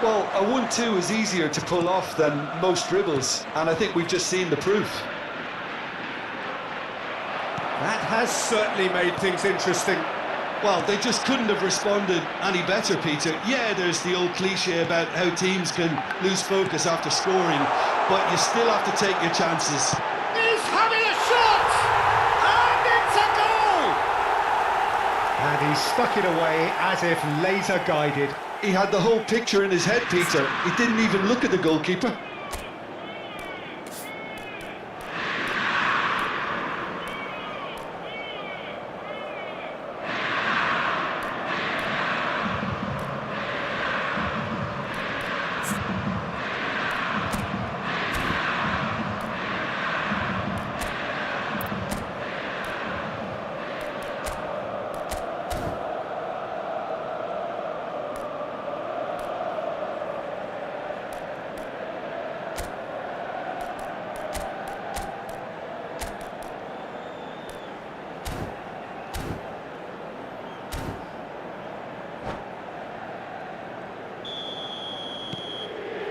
Well, a 1-2 is easier to pull off than most dribbles, and I think we've just seen the proof. That has certainly made things interesting. Well, they just couldn't have responded any better, Peter. Yeah, there's the old cliche about how teams can lose focus after scoring, but you still have to take your chances. He's having a shot! And it's a goal! And he stuck it away as if laser guided. He had the whole picture in his head, Peter. He didn't even look at the goalkeeper.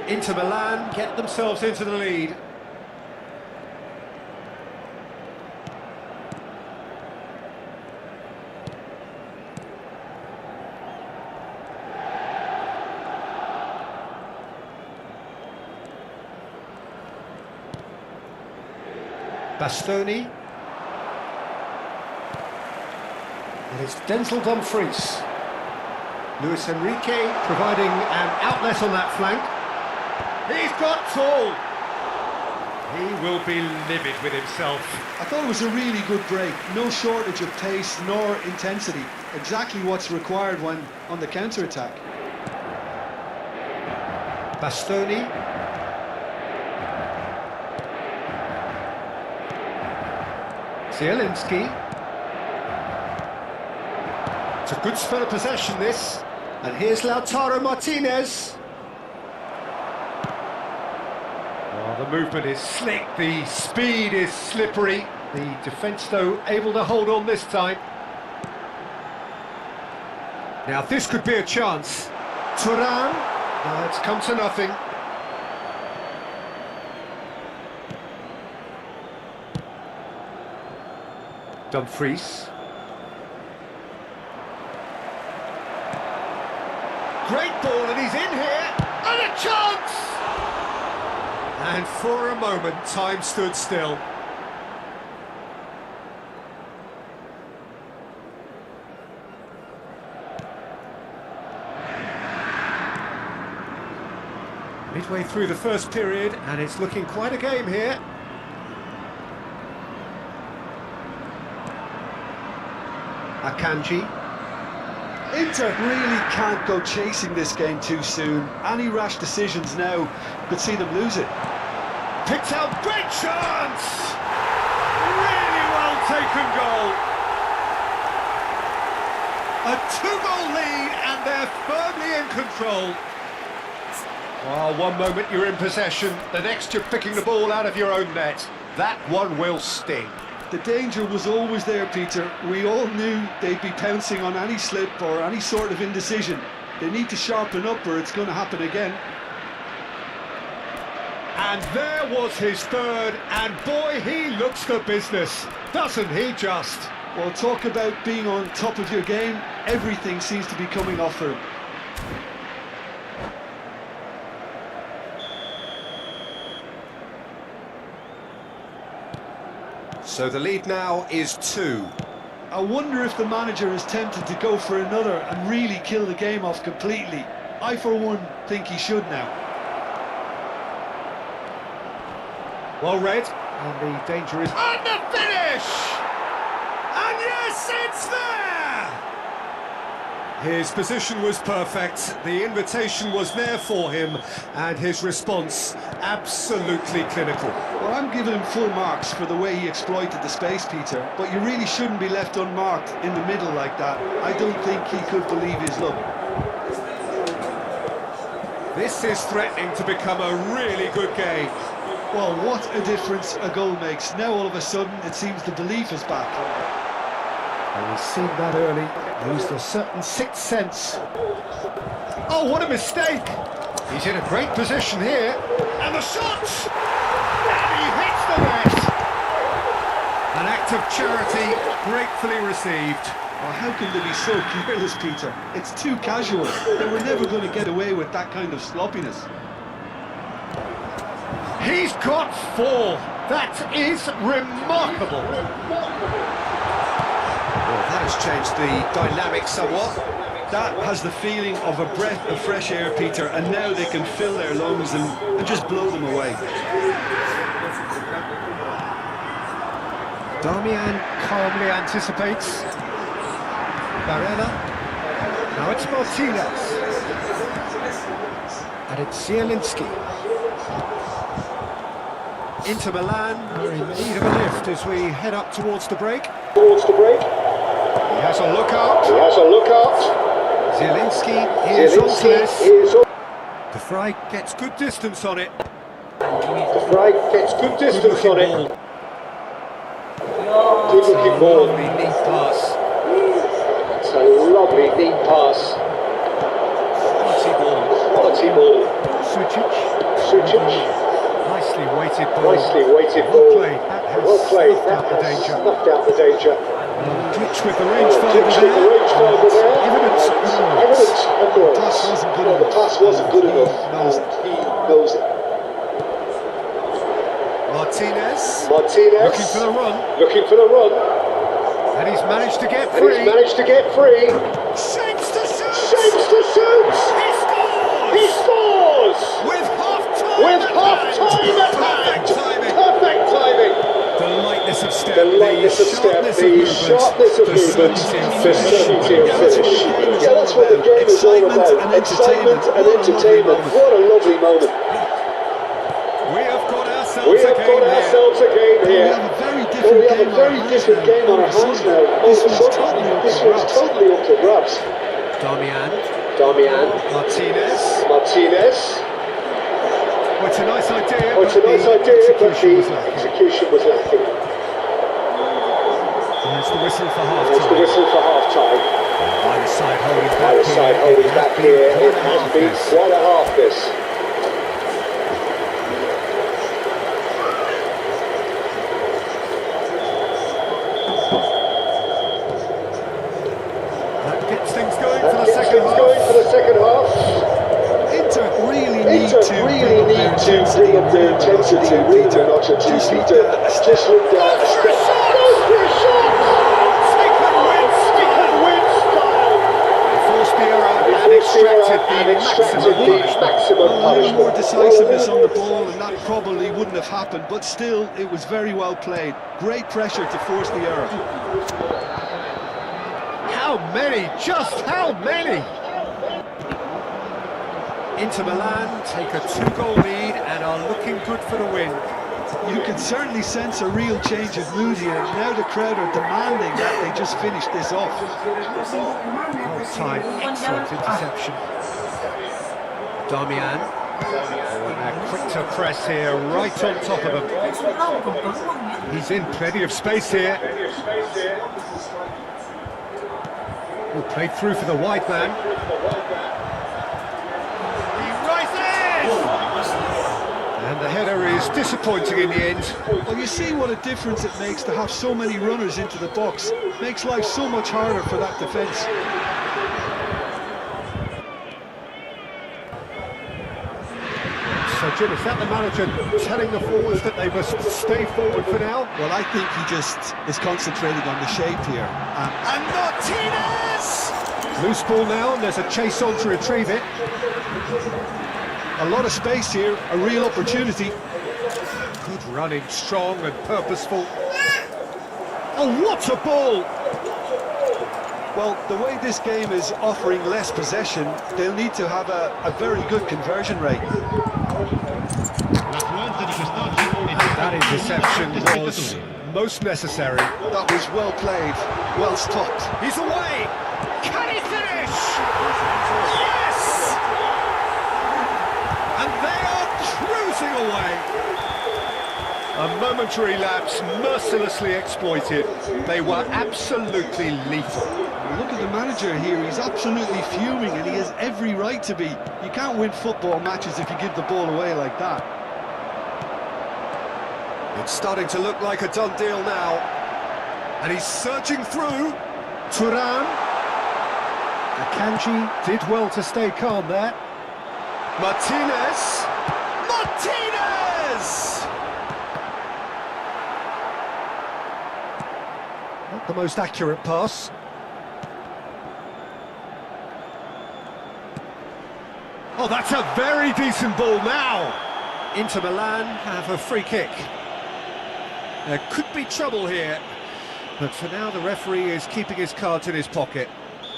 Inter Milan get themselves into the lead. Bastoni. And it's Denzel Dumfries. Luis Enrique providing an outlet on that flank. He's got tall! He will be livid with himself. I thought it was a really good break. No shortage of pace nor intensity. Exactly what's required when on the counter-attack. Bastoni. Zielinski. It's a good spell of possession, this. And here's Lautaro Martinez. Oh, the movement is slick, the speed is slippery. The defence, though, able to hold on this time. Now, this could be a chance. Thuram. No, it's come to nothing. Dumfries. Great ball, and he's in here, and a chance! And for a moment, time stood still. Midway through the first period, and it's looking quite a game here. Akanji. Inter really can't go chasing this game too soon. Any rash decisions now could see them lose it. Picked out, great chance! Really well taken goal. A 2-goal lead, and they're firmly in control. Well, one moment you're in possession, the next you're picking the ball out of your own net. That one will sting. The danger was always there, Peter. We all knew they'd be pouncing on any slip or any sort of indecision. They need to sharpen up or it's going to happen again. And there was his third, and boy, he looks the business, doesn't he just? Well, talk about being on top of your game. Everything seems to be coming off for him. So the lead now is 2. I wonder if the manager is tempted to go for another and really kill the game off completely. I, for one, think he should now. Well read, and the danger is... And the finish! And yes, it's there! His position was perfect, the invitation was there for him, and his response absolutely clinical. Well, I'm giving him full marks for the way he exploited the space, Peter, but you really shouldn't be left unmarked in the middle like that. I don't think he could believe his luck. This is threatening to become a really good game. Well, what a difference a goal makes. Now all of a sudden it seems the belief is back. And he's seen that early, used a certain sixth sense. Oh, what a mistake! He's in a great position here. And the shot! And he hits the net! An act of charity gratefully received. Well, how can they be so careless, Peter? It's too casual. They were never going to get away with that kind of sloppiness. He's got 4. That is remarkable. Well, that has changed the dynamic somewhat. That has the feeling of a breath of fresh air, Peter, and now they can fill their lungs and just blow them away. Damian calmly anticipates. Barella. Now it's Martinez. And it's Zielinski. Inter Milan are in need of a lift as we head up towards the break. He has a look out. Zielinski is on this. De Vrij gets good distance on it. Good looking ball. Lovely neat pass. It's a lovely neat pass. Quality ball. Sucic. Nicely weighted ball. Well played. That has snuffed out the danger. Glitch with the rangefinder there. Evidence of course. The pass wasn't good enough. He knows it. Martinez. Looking for the run. And he's managed to get free. Shapes to shoot! He scores! With half-time Perfect timing. The lightness of step, The sharpness of movement, the certainty of finish. Yeah, that's what the game is all about. Excitement and entertainment. What a lovely moment. We have got ourselves a game here. We have a very different game on our hands now. This one's totally up to grabs. Damian. Martinez. Well, it's a nice idea, But the execution was lacking. There's the whistle for half-time. By the side holding back here, It has been quite a half this. That gets things going for the second half. Inter really need to bring up their intensity, Really not to just look down a step. Goes for a shot! Speaker wins style! Forced the error and extracted the maximum A little more punishment. decisiveness on the ball, and that probably wouldn't have happened, but still, it was very well played. Great pressure to force the error. How many? Just how many? Inter Milan take a 2-goal lead and are looking good for the win. You can certainly sense a real change of mood here. Now the crowd are demanding that they just finish this off. Well timed, excellent interception. Damian. Oh, and they're quick to press here, right on top of him. He's in plenty of space here. Oh, played through for the wide man. And the header is disappointing in the end. Well, you see what a difference it makes to have so many runners into the box. Makes life so much harder for that defence. So Jim, is that the manager telling the forwards that they must stay forward for now? Well, I think he just is concentrating on the shape here. And Martinez! Loose ball now, and there's a chase on to retrieve it. A lot of space here, a real opportunity. Good running, strong and purposeful. Oh, what a ball! Well, the way this game is offering less possession, they'll need to have a very good conversion rate. That interception was most necessary. That was well played, well stopped. He's away! Can he finish? Yes! And they are cruising away. A momentary lapse mercilessly exploited. They were absolutely lethal. Look at the manager here, he's absolutely fuming and he has every right to be. You can't win football matches if you give the ball away like that. It's starting to look like a done deal now. And he's surging through. Thuram. Akanji did well to stay calm there. Martinez. Martinez! Not the most accurate pass. Oh, that's a very decent ball now. Inter Milan have a free kick. There could be trouble here, but for now the referee is keeping his cards in his pocket.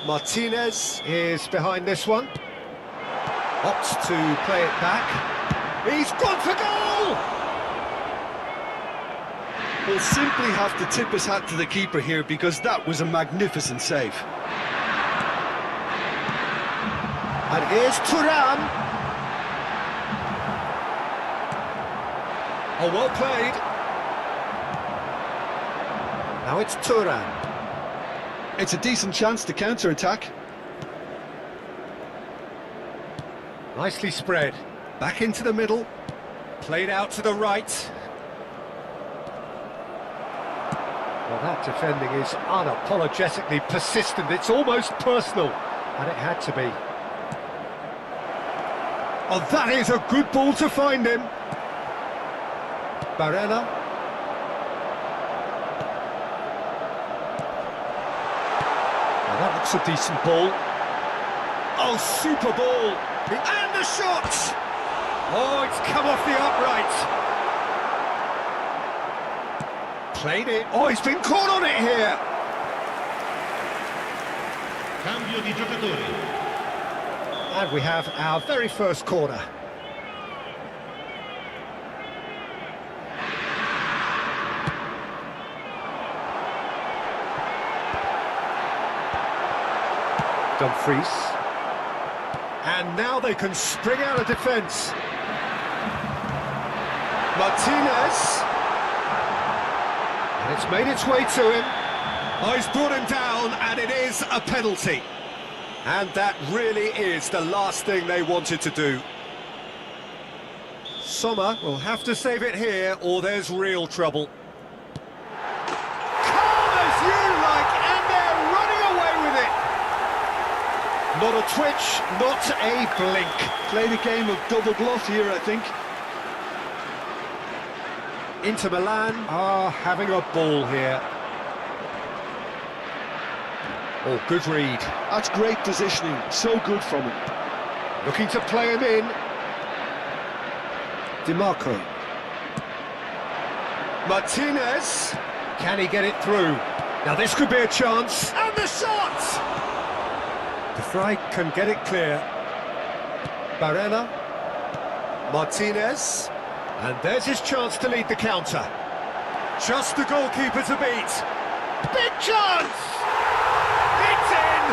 Martinez is behind this one. Opts to play it back. He's gone for goal! We'll simply have to tip his hat to the keeper here because that was a magnificent save. And here's Thuram. Oh, well played. Now it's Thuram. It's a decent chance to counter-attack. Nicely spread. Back into the middle. Played out to the right. Well, that defending is unapologetically persistent. It's almost personal. And it had to be. Oh, that is a good ball to find him. Barella. Now that looks a decent ball. Oh, super ball. And the shot! Oh, it's come off the upright. Played it. Oh, he's been caught on it here. Cambio di giocatore. And we have our very first corner. Dumfries. And now they can spring out of defence. Martinez. And it's made its way to him. Oh, he's brought him down, and it is a penalty. And that really is the last thing they wanted to do. Sommer will have to save it here, or there's real trouble. Calm as you like, and they're running away with it. Not a twitch, not a blink. Played a game of double bluff here, I think. Inter Milan are having a ball here. Oh, good read. That's great positioning, so good from him. Looking to play him in. DiMarco. Martinez. Can he get it through? Now this could be a chance. And the shot! De Vrij can get it clear. Barella. Martinez. And there's his chance to lead the counter. Just the goalkeeper to beat. Big chance! It's in!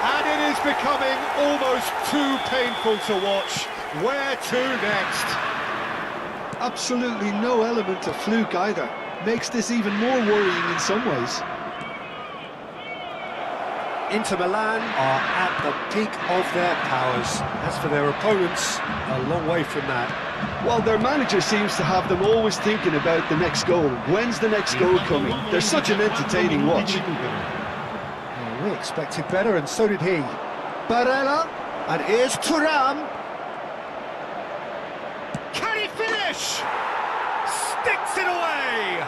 And it is becoming almost too painful to watch. Where to next? Absolutely no element of fluke either. Makes this even more worrying in some ways. Inter Milan are at the peak of their powers. As for their opponents, a long way from that. Well, their manager seems to have them always thinking about the next goal. When's the next goal coming? They're such an entertaining watch. Well, we expected better, and so did he. Barella, and here's Thuram. flash. Sticks it away.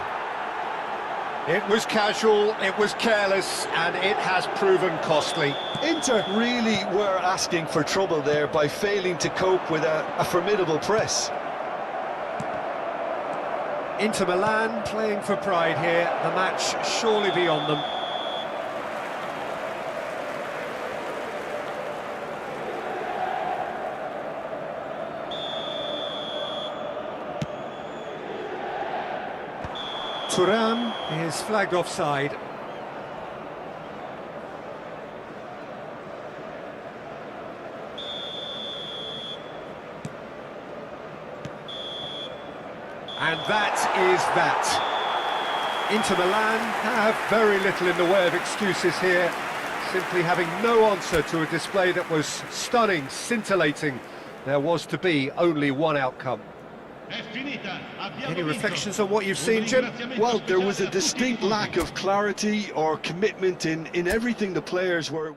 It was casual, it was careless, and it has proven costly. Inter really were asking for trouble there by failing to cope with a formidable press. Inter Milan playing for pride here, the match surely beyond them. Thuram is flagged offside. And that is that. Inter Milan have very little in the way of excuses here, simply having no answer to a display that was stunning, scintillating. There was to be only one outcome. Any reflections on what you've seen, Jim? Well, there was a distinct lack of clarity or commitment in everything the players were